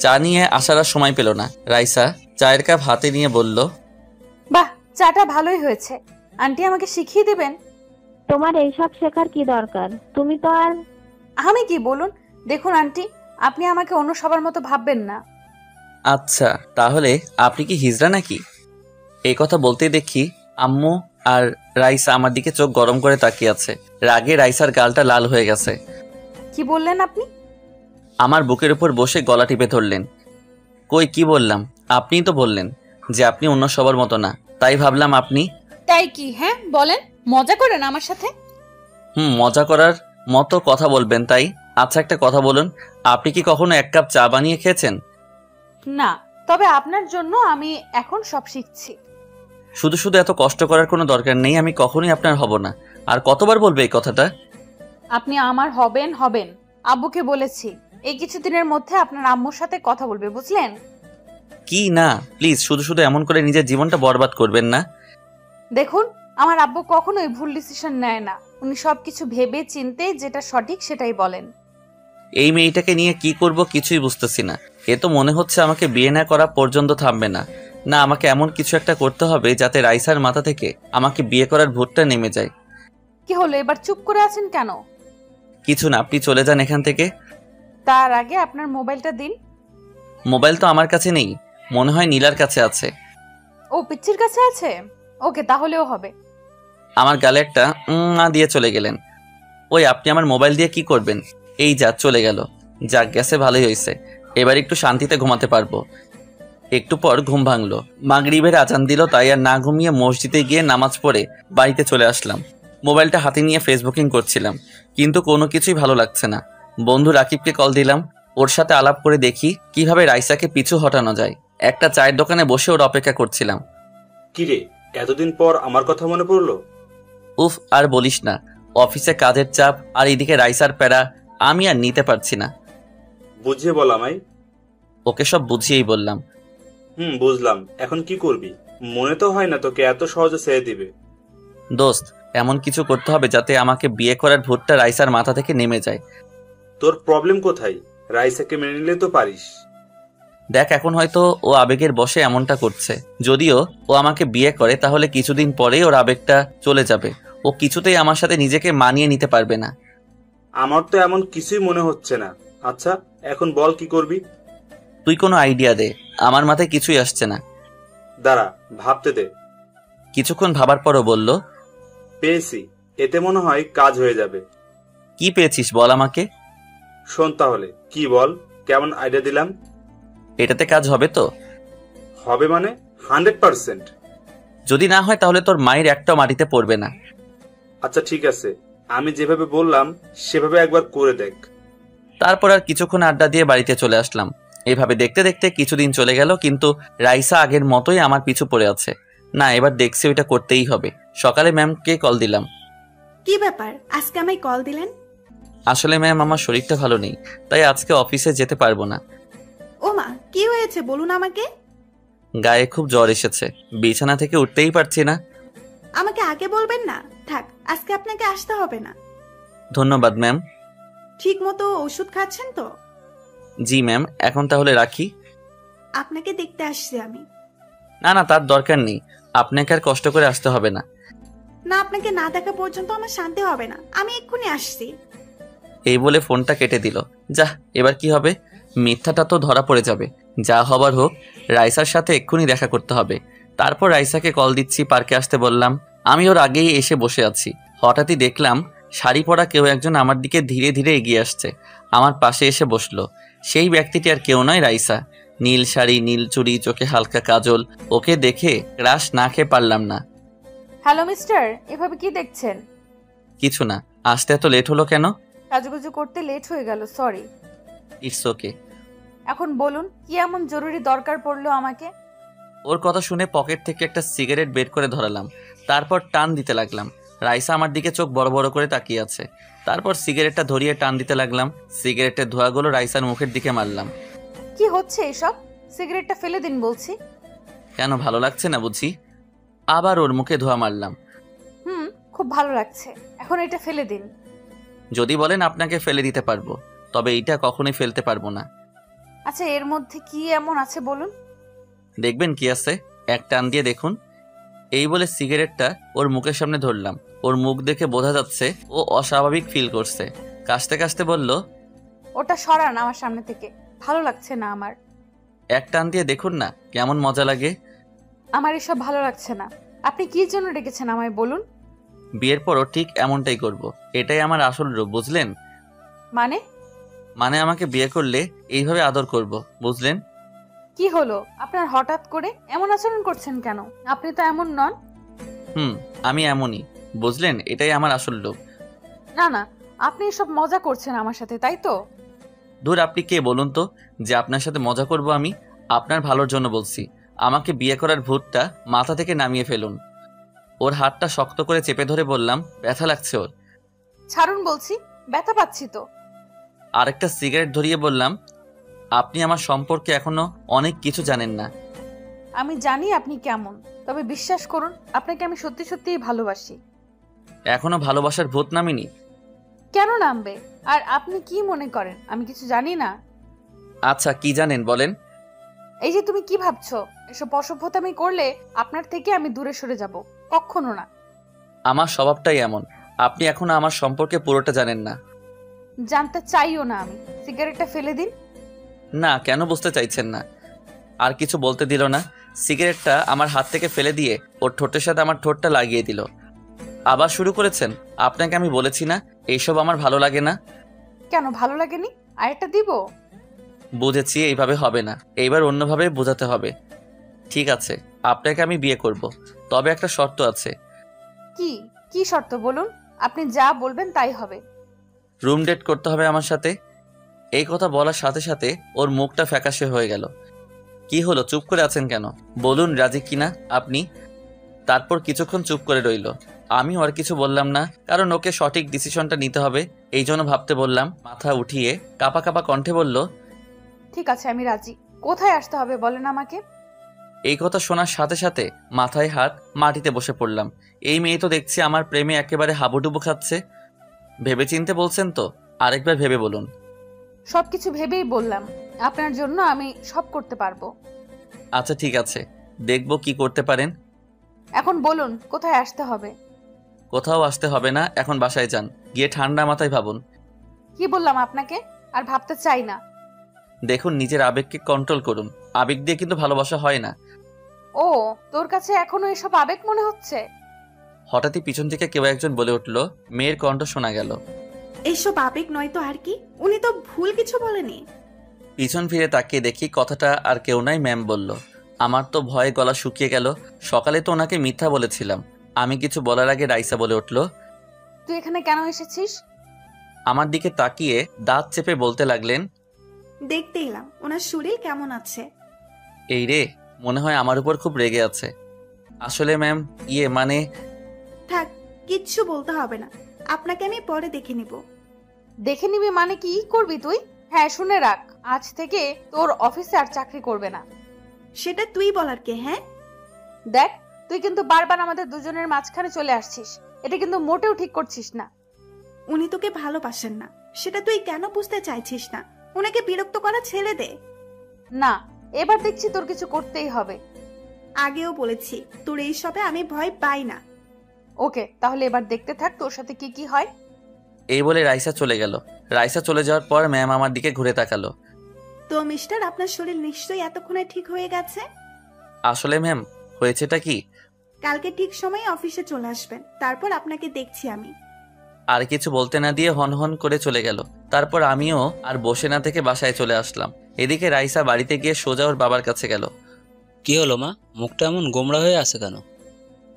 চা নিয়ে আসার আর সময় পেল না। রাইসা চায়ের কাপ হাতে নিয়ে বলল, বাহ, চাটা ভালোই হয়েছে। আন্টি আমাকে শিখিয়ে দিবেন? তোমার এইসব শেখার কি দরকার? তুমি তো আর... আমি কি বলুন? দেখুন আন্টি, আপনি আমাকে অন্য সবার মতো ভাববেন না। আচ্ছা তাহলে আপনি কি হিজড়া নাকি? এই কথা বলতেই দেখি আম্মু আর রাইসা আমার দিকে চোখ গরম করে তাকিয়ে আছে। রাগে রাইসার গালটা লাল হয়ে গেছে। কি বললেন আপনি? আমার বুকের উপর বসে গলা টিপে ধরলেন। কই কি বললাম? আপনিই তো বললেন যে আপনি অন্য সবার মতো না, তাই ভাবলাম আপনি। তাই কি? হ্যাঁ বলেন, মজা করেন আমার সাথে? মজা করার মতো কথা বলবেন তাই? আচ্ছা একটা কথা বলুন, আপনি কি কখনো 1 কাপ চা বানিয়ে খেয়েছেন? না, তবে আপনার জন্য আমি এখন সব শিখছি। শুধু শুধু এত কষ্ট করার কোনো দরকার নেই, আমি কখনোই আপনার হব না। আর কতবার বলবে এই কথাটা? আপনি আমার হবেন হবেন, আব্বুকে বলেছি এই কিছুদিনের মধ্যে আপনার আম্মুর সাথে কথা বলবে, বুঝলেন? কি না, প্লিজ শুধু শুধু এমন করে নিজের জীবনটা বরবাদ করবেন না। দেখুন, আমার আব্বু কখনোই ভুল ডিসিশন নেয় না। উনি সবকিছু ভেবে চিনতে যেটা সঠিক সেটাই বলেন। এই মেয়েটাকে নিয়ে কি করব কিছুই বুঝতেছি না। এ তো মনে হচ্ছে আমাকে বিয়ে না করা পর্যন্ত থামবে না। না, আমাকে এমন কিছু একটা করতে হবে যাতে রাইসার মাথা থেকে আমাকে বিয়ে করার ভূতটা নেমে যায়। কি হলো, এবার চুপ করে আছেন কেন? কিছু না, আপনি চলে যান এখান থেকে। তার আগে আপনার মোবাইলটা দিন। মোবাইল তো আমার কাছে নেই, মনে হয় নীলার কাছে আছে। ও পিচ্চির কাছে আছে? ওকে, তাহলেও হবে। আমার গালে একটা না দিয়ে চলে গেলেন। ওই আপনি আমার মোবাইল দিয়ে কি করবেন? এই যা চলে গেল। যাক গেছে, ভালোই হয়েছে, এবার একটু শান্তিতে ঘুমাতে পারবো। একটু পর ঘুম ভাঙলো, মাগরিবের আজান দিল, তাই আর না ঘুমিয়ে মসজিদে গিয়ে নামাজ পড়ে বাড়িতে চলে আসলাম। মোবাইলটা হাতে নিয়ে ফেসবুকিং করছিলাম, কিন্তু কোনো কিছুই ভালো লাগছে না। বন্ধু রাকিবকে কল দিলাম, ওর সাথে আলাপ করে দেখি কিভাবে রাইসাকে পিছু হটানো যায়। একটা চায়ের দোকানে বসে ওর অপেক্ষা করছিলাম। কিরে, এতদিন পর আমার কথা মনে পড়লো? উফ, আর বলিস না, অফিসে কাজের চাপ আর এদিকে রাইসার প্যারা, আমি আর নিতে পারছি না। বুঝিয়ে বল আমায়। ওকে সব বুঝিয়েই বললাম। বুঝলাম, এখন কি করবি? মনে তো হয় না তোকে এত সহজে ছেড়ে দিবে। দোস্ত, এমন কিছু করতে হবে যাতে আমাকে বিয়ে করার ভূতটা রাইসার মাথা থেকে নেমে যায়। তোর প্রবলেম কোথায়? রাইসাকে মেনে নিলে তো পারিস। দেখ, এখন হয়তো ও আবেগের বশে এমনটা করছে। যদিও ও আমাকে বিয়ে করে তাহলে কিছুদিন পরেই ওর আবেগটা চলে যাবে। ও কিছুতেই আমার সাথে নিজেকে মানিয়ে নিতে পারবে না। আমার তো এমন কিছুই মনে হচ্ছে না। আচ্ছা এখন বল কি করবি? তুই কোনো আইডিয়া দে, আমার মাথায় কিছুই আসছে না। দাঁড়া, ভাবতে দে। কিছুক্ষণ ভাবার পরও বলল, পেয়েছি, এতে মনে হয় কাজ হয়ে যাবে। কি পেয়েছিস বল আমাকে। শোন তাহলে, কি বল, কেমন আইডিয়া দিলাম? এটাতে কাজ হবে তো? হবে মানে 100%। যদি না হয় তাহলে তোর মায়ের একটাও মাটিতে পড়বে না। আচ্ছা ঠিক আছে, আমি যেভাবে বললাম সেভাবে একবার করে দেখ। তারপর আর কিছুক্ষণ আড্ডা দিয়ে বাড়িতে চলে আসলাম। এইভাবে দেখতে দেখতে কিছুদিন চলে গেল, কিন্তু রাইসা আগের মতোই আমার পিছু পড়ে আছে। না, এবার দেখছি ওইটা করতেই হবে। সকালে ম্যামকে কল দিলাম। কি ব্যাপার, আজকে আমায় কল দিলেন? আসলে ম্যাম আমার শরীরটা ভালো নেই, তাই আজকে অফিসে যেতে পারবো না। ও মা, কি হয়েছে বলুন আমাকে। গায়ে খুব জ্বর এসেছে, বিছানা থেকে উঠতেই পারছি না। আমাকে আগে বলবেন না। থাক, আজকে আপনাকে আসতে হবে না। ধন্যবাদ ম্যাম। ঠিক মতো ওষুধ খাচ্ছেন তো? জি ম্যাম, এখন তাহলে রাখি। আপনাকে দেখতে আসছি আমি। না না, তার দরকার নেই, আপনাকে আর কষ্ট করে আসতে হবে না। না, আপনাকে না দেখা পর্যন্ত আমার শান্তি হবে না। আমি এক্ষুনি আসছি। এই বলে ফোনটা কেটে দিল। যা, এবার কি হবে? মিথ্যাটা তো ধরা পড়ে যাবে। যা হবার হোক, রাইসার সাথে এক্ষুনি দেখা করতে হবে। তারপর রাইসাকে কল দিচ্ছি, পার্কে আসতে বললাম। আমি ওর আগেই এসে বসে আছি। হঠাৎই দেখলাম শাড়ি পরা কেউ একজন আমার দিকে ধীরে ধীরে এগিয়ে আসছে। আমার পাশে এসে বসলো। সেই ব্যক্তিটি আর কেউ নয়, রাইসা। নীল শাড়ি, নীল চুড়ি, চোখে হালকা কাজল। ওকে দেখে ক্রাশ না খেয়ে পারলাম না। হ্যালো মিস্টার, এভাবে কি দেখছেন? কিছু না, আসতে এত লেট হলো কেন? সাজুগুজু করতে লেট হয়ে গেল, সরি। It's okay. এখন বলুন, কি এমন জরুরি দরকার পড়লো আমাকে? ওর কথা শুনে পকেট থেকে একটা সিগারেট বের করে ধরালাম, তারপর টান দিতে লাগলাম। রাইসা আমার দিকে চোখ বড় বড় করে তাকিয়ে আছে। তারপর সিগারেটটা ধরিয়ে টান দিতে লাগলাম। সিগারেটের ধোঁয়াগুলো রাইসার মুখের দিকে মারলাম। কি হচ্ছে এসব? সিগারেটটা ফেলে দিন বলছি। কেন, ভালো লাগছে না বুঝি? আবার ওর মুখে ধোঁয়া মারলাম। খুব ভালো লাগছে, এখন এটা ফেলে দিন। যদি বলেন আপনাকে ফেলে দিতে পারবো, তবে এইটা কখনোই ফেলতে পারবো না। আচ্ছা, এর মধ্যে কি এমন আছে বলুন? দেখবেন কি আছে, এক টান দিয়ে দেখুন। এই বলে সিগারেটটা ওর মুখের সামনে ধরলাম। ওর মুখ দেখে বোঝা যাচ্ছে ও অস্বাভাবিক ফিল করছে। কাশতে কাশতে বলল, ওটা সরান আমার সামনে থেকে, ভালো লাগছে না আমার। এক টান দিয়ে দেখুন না কেমন মজা লাগে। আমার এসব ভালো লাগছে না। আপনি কি জন্য ডেকেছেন আমায় বলুন? বিয়ের পরও ঠিক এমনটাই করব। এটাই আমার আসল রূপ, বুঝলেন? মানে আমাকে বিয়ে করলে এইভাবে আদর করব, বুঝলেন? কি হলো আপনার, হঠাৎ করে এমন আচরণ করছেন কেন? আপনি তো এমন নন। আমি এমনই, বুঝলেন? এটাই আমার আসল রূপ। না না, আপনি এসব মজা করছেন আমার সাথে, তাই তো? দূর, আপনি কে বলুন তো যে আপনার সাথে মজা করব? আমি আপনার ভালোর জন্য বলছি। আমাকে বিয়ে করার ভূতটা মাথা থেকে নামিয়ে ফেলুন। ওর হাতটা শক্ত করে চেপে ধরে বললাম, ব্যথা লাগছে ওর। ছাড়ুন বলছি, ব্যথা পাচ্ছি তো। আরেকটা সিগারেট ধরিয়ে বললাম, আপনি আমার সম্পর্কে এখনো অনেক কিছু জানেন না। আমি জানি আপনি কেমন, তবে বিশ্বাস করুন, আপনাকে আমি সত্যি সত্যিই ভালোবাসি। এখনো ভালোবাসার ভূত নামিনি? কেন নামবে? আর আপনি কি মনে করেন আমি কিছু জানি না? আচ্ছা, কি জানেন বলেন? এই যে তুমি কি ভাবছো, এসব অসভ্যতামি করলে আপনার থেকে আমি দূরে সরে যাব, কখনো না। আমার স্বভাবটাই এমন। আপনি এখনো আমার সম্পর্কে পুরোটা জানেন না। জানতে চাইও না আমি। সিগারেটটা ফেলে দিন। না, কেন বুঝতে চাইছেন না? আর কিছু বলতে দিল না। সিগারেটটা আমার হাত থেকে ফেলে দিয়ে ওর ঠোঁটের সাথে আমার ঠোঁটটা লাগিয়ে দিল। আবার শুরু করেছেন? আপনাকে আমি বলেছি না এইসব আমার ভালো লাগে না। কেন ভালো লাগেনি? আরেকটা দিব? বুঝেছি, এইভাবে হবে না, এইবার অন্যভাবে বোঝাতে হবে। ঠিক আছে, আপনাকে আমি বিয়ে করব, তবে একটা শর্ত আছে। কি কি শর্ত বলুন? আপনি যা বলবেন তাই হবে। রুম ডেট করতে হবে আমার সাথে। এই কথা বলার সাথে সাথে ওর মুখটা ফ্যাকাশে হয়ে গেল। কি হলো, চুপ করে আছেন কেন? বলুন রাজি কিনা আপনি। তারপর কিছুক্ষণ চুপ করে রইল। আমি আর কিছু বললাম না, কারণ ওকে সঠিক ডিসিশনটা নিতে হবে, এই জন্য ভাবতে বললাম। মাথা উঠিয়ে কাপা কাপা কণ্ঠে বলল, ঠিক আছে, আমি রাজি। কোথায় আসতে হবে বলেন আমাকে। এই কথা শোনার সাথে সাথে মাথায় হাত, মাটিতে বসে পড়লাম। এই মেয়ে তো দেখছি আমার প্রেমে একেবারে হাবুডুবু খাচ্ছে। ভেবে চিনতে বলছেন তো? আরেকবার ভেবে বলুন। সবকিছু ভেবেই বললাম, আপনার জন্য আমি সব করতে পারবো। আচ্ছা ঠিক আছে, দেখব কি করতে পারেন। এখন বলুন কোথায় আসতে হবে। কোথাও আসতে হবে না, এখন বাসায় যান, গিয়ে ঠান্ডা মাথায় ভাবুন। কি বললাম আপনাকে? আর ভাবতে চাই না। দেখুন, নিজের আবেগকে কন্ট্রোল করুন। আবেগ দিয়ে কিন্তু ভালোবাসা হয় না। ও, তোর কাছে এখনো এসব আবেগ মনে হচ্ছে? হঠাৎই পিছন থেকে কেউ একজন বলে উঠল। মেয়ের কণ্ঠ শোনা গেল। এসব আবেগ নয় তো আর কি? উনি তো ভুল কিছু বলেনি। পিছন ফিরে তাকিয়ে দেখি কথাটা আর কেউ নাই, ম্যাম বলল। আমার তো ভয়ে গলা শুকিয়ে গেল। সকালে তো ওনাকে মিথ্যা বলেছিলাম। আমি কিছু বলার আগে রাইসা বলে উঠল, তুই এখানে কেন এসেছিস? আমার দিকে তাকিয়ে দাঁত চেপে বলতে লাগলেন, দেখতে এলাম ওনার শরীর কেমন আছে। এই রে, মনে হয় আমার উপর খুব রেগে আছে। আসলে ম্যাম, মানে থাক, কিচ্ছু বলতে হবে না, আপনাকে আমি পরে দেখে নিব। দেখে নিবি মানে কি করবি তুই? হ্যাঁ শুনে রাখ, আজ থেকে তোর অফিসে আর চাকরি করবে না। সেটা তুই বলার কে? হ্যাঁ দেখ, তুই কিন্তু বারবার আমাদের দুজনের মাঝখানে চলে আসছিস, এটা কিন্তু মোটেও ঠিক করছিস না। উনি তোকে ভালোবাসেন না, সেটা তুই কেন বুঝতে চাইছিস না? ওনাকে বিরক্ত করা ছেড়ে দে। না, এবার দেখছি তোর কিছু করতেই হবে। আগেও বলেছি তোর এইসবে আমি ভয় পাই না। ওকে, তাহলে এবার দেখতে থাক তোর সাথে কি কি হয়। এই বলে রাইসা চলে গেল। রাইসা চলে যাওয়ার পর ম্যাম আমার দিকে ঘুরে তাকালো। তো মিস্টার, আপনার শরীর নিশ্চয়ই এতক্ষণে ঠিক হয়ে গেছে। আসলে ম্যাম, হয়েছেটা কি, কালকে ঠিক সময়ে অফিসে চলে আসবেন, তারপর আপনাকে দেখছি আমি। আর কিছু বলতে না দিয়ে হন হন করে চলে গেল। তারপর আমিও আর বসে না থেকে বাসায় চলে আসলাম। এদিকে রাইসা বাড়িতে গিয়ে সোজা ওর বাবার কাছে গেল। কি হলো মা, মুখটা এমন গোমড়া হয়ে আছে কেন?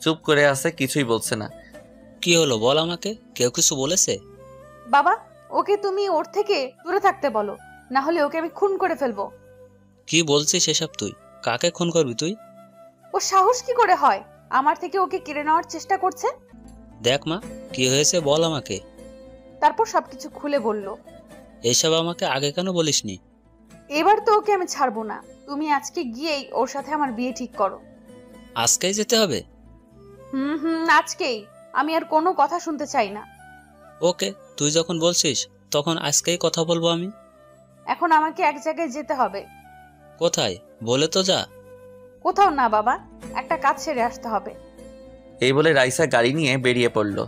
চুপ করে আছে, কিছুই বলছে না। কি হলো বল আমাকে, কেউ কিছু বলেছে? বাবা, ওকে তুমি ওর থেকে দূরে থাকতে বলো, না হলে ওকে আমি খুন করে ফেলবো। কি বলছিস এসব তুই? কাকে খুন করবি তুই? ও সাহস কি করে হয় আমার থেকে ওকে কেড়ে নেওয়ার চেষ্টা করছে। দেখ মা, কি হয়েছে বল আমাকে। তারপর সবকিছু খুলে বলল। এইসব আমাকে আগে কেন বলিসনি? এবার তো ওকে আমি ছাড়বো না, তুমি আজকে গিয়েই ওর সাথে আমার বিয়ে ঠিক করো। আজকেই যেতে হবে? আজকেই, আমি আর কোনো কথা শুনতে চাই না। ওকে, তুই যখন বলছিস তখন আজকেই কথা বলবো আমি। এখন আমাকে এক জায়গায় যেতে হবে। কোথায় বলে তো যা। কোথাও না বাবা, একটা কাজ সেরে আসতে হবে। এই বলে রাইসা গাড়ি নিয়ে বেরিয়ে পড়ল।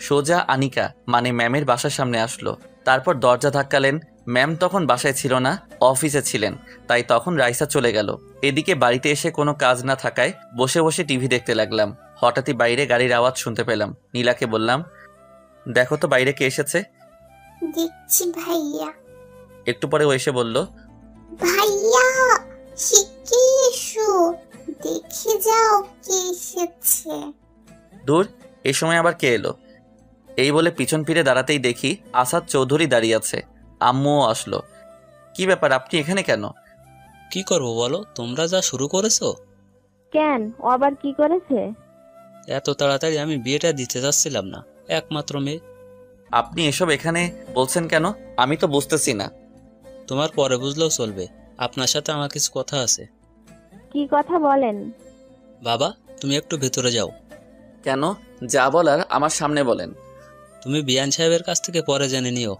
সোজা আনিকা মানে ম্যামের বাসার সামনে আসলো। তারপর দরজা ধাক্কালেন। ম্যাম তখন বাসায় ছিল না, অফিসে ছিলেন, তাই তখন রাইসা চলে গেল। এদিকে বাড়িতে এসে কোনো কাজ না থাকায় বসে বসে টিভি দেখতে লাগলাম। হঠাৎই বাইরে গাড়ির আওয়াজ শুনতে পেলাম। নীলাকে বললাম, দেখো তো বাইরে কে এসেছে। দেখছি ভাইয়া। একটু পরে ও এসে বলল, ভাইয়া শিগগির এসো, দেখে যাও কে এসেছে। দূর, এই সময় আবার কে এলো? এই বলে পিছন ফিরে দাঁড়াতেই দেখি আসাদ চৌধুরী দাঁড়িয়ে আছে। আম্মুও আসলো। কি ব্যাপার, আপনি এখানে কেন? কি করব বলো, তোমরা যা শুরু করেছো। কেন, ও আবার কি করেছে? এত তাড়াতাড়ি আমি বিয়েটা দিতে যাচ্ছিলাম না, একমাত্র মেয়ে। আপনি এসব এখানে বলছেন কেন? আমি তো বুঝতেছি না। তোমার পরে বুঝলেও চলবে, আপনার সাথে আমার কিছু কথা আছে। কি কথা বলেন? বাবা, তুমি একটু ভেতরে যাও। কেন? যা বলার আমার সামনে বলেন। তুমি বিয়ান সাহেবের কাছ থেকে পরে জেনে নিও।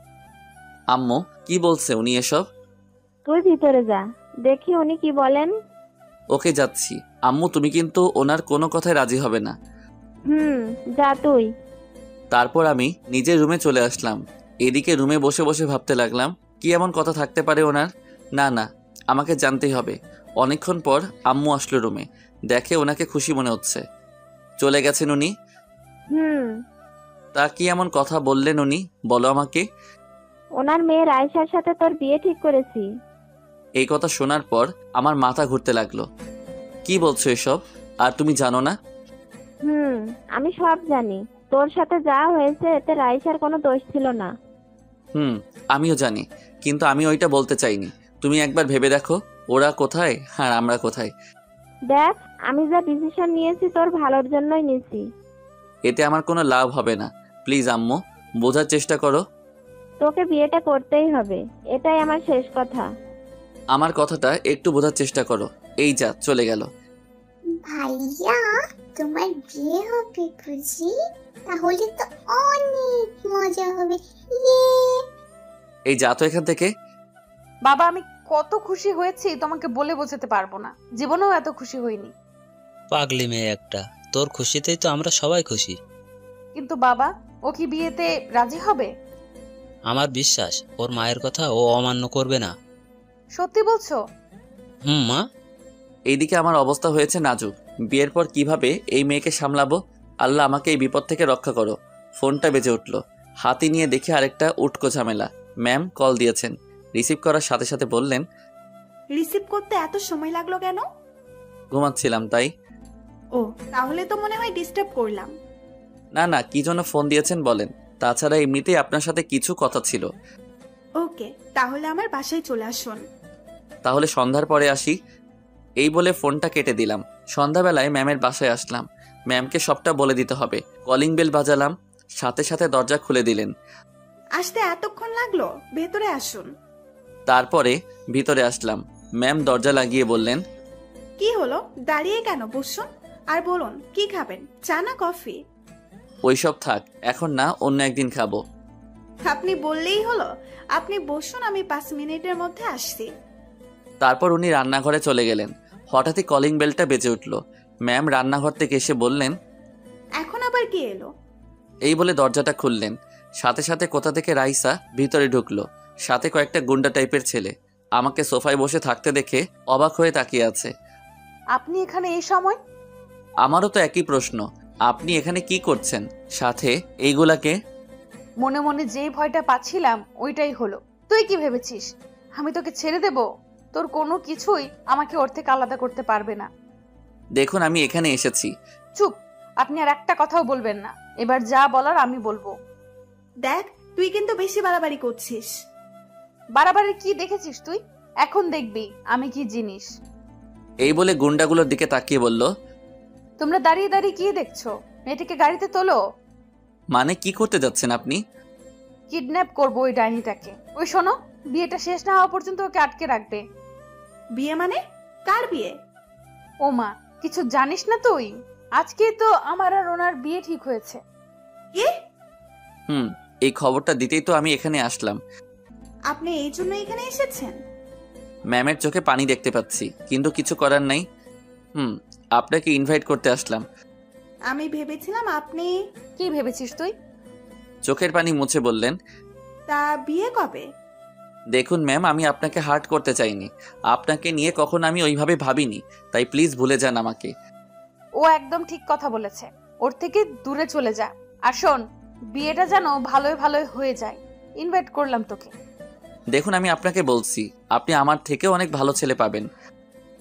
আম্মু, কি বলছে উনি এসব? তুই ভিতরে যা, দেখি উনি কি বলেন। ওকে, যাচ্ছি। আম্মু, তুমি কিন্তু ওনার কোনো কথায় রাজি হবে না। যা তুই। তারপর আমি নিজের রুমে চলে আসলাম। এদিকে রুমে বসে বসে ভাবতে লাগলাম, কি এমন কথা থাকতে পারে ওনার? না না, আমাকে জানতেই হবে। অনেকক্ষণ পর আম্মু আসলো রুমে। দেখে ওনাকে খুশি মনে হচ্ছে। চলে গেছেন উনি? তা কি এমন কথা বললেন উনি, বলো আমাকে। ওনার মেয়ে রাইসার সাথে তোর বিয়ে ঠিক করেছি। এই কথা শোনার পর আমার মাথা ঘুরতে লাগলো। কি বলছো এসব? আর তুমি জানো না? আমি সব জানি। তোর সাথে যা হয়েছে এতে রাইসার কোনো দোষ ছিল না। আমিও জানি, কিন্তু আমি ওইটা বলতে চাইনি। তুমি একবার ভেবে দেখো, ওরা কোথায় আর আমরা কোথায়। দেখ, আমি যা ডিসিশন নিয়েছি তোর ভালোর জন্যই নিয়েছি। এতে আমার কোনো লাভ হবে না। প্লিজ আম্মু, বোঝার চেষ্টা করো। তোকে বিয়েটা করতেই হবে, এটাই আমার শেষ কথা। আমার কথাটা একটু বোঝার চেষ্টা করো। এই যা চলে গেল। ভাইয়া, তোমার বিয়ে হবে বুঝি? তাহলে তো অনেক মজা হবে। এই যা তো এখান থেকে। বাবা, আমি কত খুশি হয়েছি তোমাকে বলে বোঝাতে পারবো না। জীবনেও এত খুশি হইনি। পাগলি মেয়ে একটা, তোর খুশিতেই তো আমরা সবাই খুশি। কিন্তু বাবা, ও কি বিয়েতে রাজি হবে? আমার বিশ্বাস ওর মায়ের কথা ও অমান্য করবে না। সত্যি বলছো? মা। এইদিকে আমার অবস্থা হয়েছে নাজুক। বিয়ের পর কিভাবে এই মেয়েকে সামলাবো? আল্লাহ আমাকে এই বিপদ থেকে রক্ষা করো। ফোনটা বেজে উঠল। হাতি নিয়ে দেখি আরেকটা উটকো ঝামেলা। ম্যাম কল দিয়েছেন। রিসিভ করার সাথে সাথে বললেন, রিসিভ করতে এত সময় লাগলো কেন? ঘুমাচ্ছিলাম তাই। ও, তাহলে তো মনে হয় ডিস্টার্ব করলাম। না না, কি জন্য ফোন দিয়েছেন বলেন। তাছাড়া এমনিতেই আপনার সাথে কিছু কথা ছিল। ওকে, তাহলে আমার বাসায় চলে আসুন। তাহলে সন্ধ্যার পরে আসি। এই বলে ফোনটা কেটে দিলাম। সন্ধ্যাবেলায় ম্যামের বাসায় আসলাম। ম্যামকে সবটা বলে দিতে হবে। কলিং বেল বাজালাম, সাথে সাথে দরজা খুলে দিলেন। আসতে এতক্ষণ লাগলো? ভেতরে আসুন। তারপরে ভিতরে আসলাম। ম্যাম দরজা লাগিয়ে বললেন, কি হলো, দাঁড়িয়ে কেন? বসুন আর বলুন কি খাবেন, চা না কফি? ওইসব থাক, এখন না, অন্য একদিন খাবো। আপনি বললেই হলো। আপনি বসুন, আমি 5 মিনিটের মধ্যে আসছি। তারপর উনি রান্নাঘরে চলে গেলেন। হঠাৎই কলিং বেলটা বেজে উঠল। ম্যাম রান্নাঘর থেকে এসে বললেন, এখন আবার কি এলো? এই বলে দরজাটা খুললেন। সাথে সাথে কোথা থেকে রাইসা ভিতরে ঢুকলো, সাথে কয়েকটা গুন্ডা টাইপের ছেলে। আমাকে সোফায় বসে থাকতে দেখে অবাক হয়ে তাকিয়ে আছে। আপনি এখানে এই সময়? আমারও তো একই প্রশ্ন, আপনি এখানে কি করছেন? সাথে এইগুলাকে? মনে মনে যেই ভয়টা পাচ্ছিলাম ওইটাই হলো। তুই কি ভেবেছিস আমি তোকে ছেড়ে দেব? তোর কোনো কিছুই আমাকে ওর থেকে আলাদা করতে পারবে না। দেখুন, আমি এখানে এসেছি। চুপ, আপনি আর একটা কথাও বলবেন না। এবার যা বলার আমি বলবো। দেখ, তুই কিন্তু বেশি বাড়াবাড়ি করছিস। বাড়াবাড়ি কি দেখেছিস তুই? এখন দেখবি আমি কি জিনিস। এই বলে গুন্ডাগুলোর দিকে তাকিয়ে বলল, তোমরা দাঁড়িয়ে দাঁড়িয়ে কি দেখছো? মেয়েটিকে গাড়িতে তোলো। মানে কি করতে যাচ্ছেন আপনি? কিডন্যাপ করবো ওই ডাইনিটাকে। ওই শোনো, বিয়েটা শেষ না হওয়া পর্যন্ত ওকে আটকে রাখবে। বিয়ে মানে? কার বিয়ে? ও মা, কিছু জানিস না তুই? আজকে তো আমার আর ওনার বিয়ে ঠিক হয়েছে। কি? এই খবরটা দিতেই তো আমি এখানে আসলাম। আপনি এই জন্য এখানে এসেছেন? ম্যামের চোখে পানি দেখতে পাচ্ছি, কিন্তু কিছু করার নাই। আপনাকে ইনভাইট করতে আসলাম। আমি ভেবেছিলাম আপনি। কি ভেবেছিস তুই? চোখের পানি মুছে বললেন, তা বিয়ে কবে? দেখুন ম্যাম, আমি আপনাকে হার্ট করতে চাইনি। আপনাকে নিয়ে কখনো আমি ওইভাবে ভাবিনি, তাই প্লিজ ভুলে যান আমাকে। ও একদম ঠিক কথা বলেছে, ওর থেকে দূরে চলে যা। আর শোন, বিয়েটা যেন ভালোই ভালোই হয়ে যায়। ইনভাইট করলাম তোকে। দেখুন, আমি আপনাকে বলছি, আপনি আমার থেকেও অনেক ভালো ছেলে পাবেন।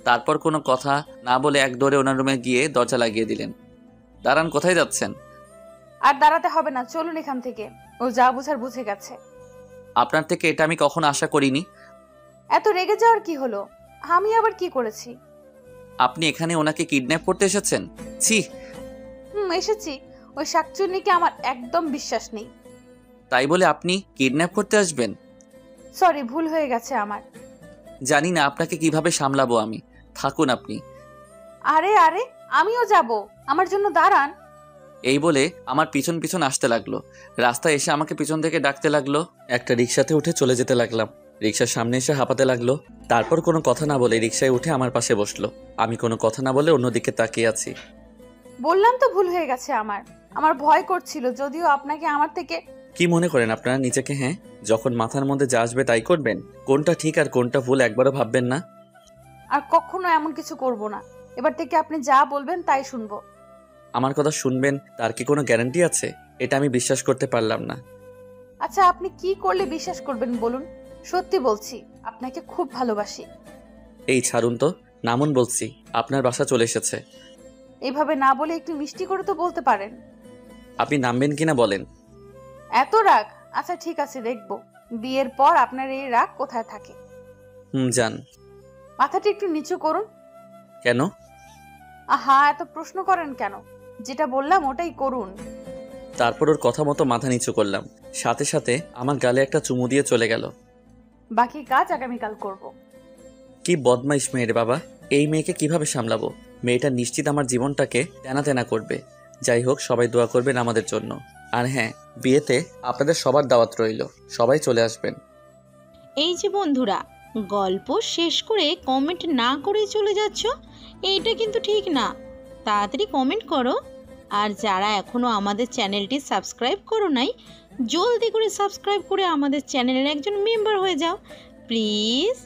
তারপর কোনো কথা না বলে এক দৌড়ে ওনার রুমে গিয়ে দরজা লাগিয়ে দিলেন। দাঁড়ান, কোথায় যাচ্ছেন? আর দাঁড়াতে হবে না, চলুন এখান থেকে। ও যা বুঝার বুঝে গেছে। আপনার থেকে এটা আমি কখনো আশা করিনি। এত রেগে যাওয়ার কি হলো? আমি আবার কি করেছি? আপনি এখানে ওনাকে কিডন্যাপ করতে এসেছেন? ছি। এসেছি। ওই শাকচুন্নিকে আমার একদম বিশ্বাস নেই। তাই বলে আপনি কিডন্যাপ করতে আসবেন? সরি, ভুল হয়ে গেছে আমার। জানি না আপনাকে কিভাবে সামলাবো আমি। থাকুন আপনি। আরে আরে, আমিও যাব, আমার জন্য দাঁড়ান। এই বলে আমার পিছন পিছন আসতে লাগলো। রাস্তায় এসে আমাকে পিছন থেকে ডাকতে লাগলো। একটা রিক্সাতে উঠে চলে যেতে লাগলাম। রিক্সার সামনে এসে হাঁপাতে লাগলো। তারপর কোনো কথা না বলে রিক্সায় উঠে আমার পাশে বসলো। আমি কোনো কথা না বলে অন্যদিকে তাকিয়ে আছি। বললাম তো ভুল হয়ে গেছে আমার। আমার ভয় করছিল, যদিও আপনাকে আমার থেকে। কি মনে করেন আপনারা নিজেকে? হ্যাঁ, যখন মাথার মধ্যে যা আসবে তাই করবেন? কোনটা ঠিক আর কোনটা ভুল একবারও ভাববেন না? আর কখনো এমন কিছু করব না। এবার থেকে আপনি যা বলবেন তাই শুনবো। আমার কথা শুনবেন তার কি কোনো গ্যারান্টি আছে? এটা আমি বিশ্বাস করতে পারলাম না। আচ্ছা, আপনি কি করলে বিশ্বাস করবেন বলুন? সত্যি বলছি, আপনাকে খুব ভালোবাসি। এই ছাড়ুন তো, নামুন বলছি। আপনার বাসা চলে এসেছে। এইভাবে না বলে একটু মিষ্টি করে তো বলতে পারেন। আপনি নামবেন কিনা বলেন। এত রাগ? আচ্ছা ঠিক আছে, দেখবো বিয়ের পর আপনার এই রাগ কোথায় থাকে। যান। মাথাটা একটু নিচু করুন। কেন? আহা, এত প্রশ্ন করেন কেন? যেটা বললাম ওটাই করুন। তারপর ওর কথা মতো মাথা নিচু করলাম। সাথে সাথে আমার গালে একটা চুমু দিয়ে চলে গেল। বাকি কাজ আগামীকাল করব। কি বদমাইশ মেয়ের বাবা! এই মেয়েকে কিভাবে সামলাবো? মেয়েটা নিশ্চিত আমার জীবনটাকে তেনা তেনা করবে। যাই হোক, সবাই দোয়া করবেন আমাদের জন্য। আর হ্যাঁ, বিয়েতে আপনাদের সবার দাওয়াত রইল, সবাই চলে আসবেন। এই যে বন্ধুরা, গল্প শেষ করে কমেন্ট না করে চলে যাচ্ছ, এইটা কিন্তু ঠিক না। তাড়াতাড়ি কমেন্ট করো। আর যারা এখনও আমাদের চ্যানেলটি সাবস্ক্রাইব করো নাই, জলদি করে সাবস্ক্রাইব করে আমাদের চ্যানেলের একজন মেম্বার হয়ে যাও প্লিজ।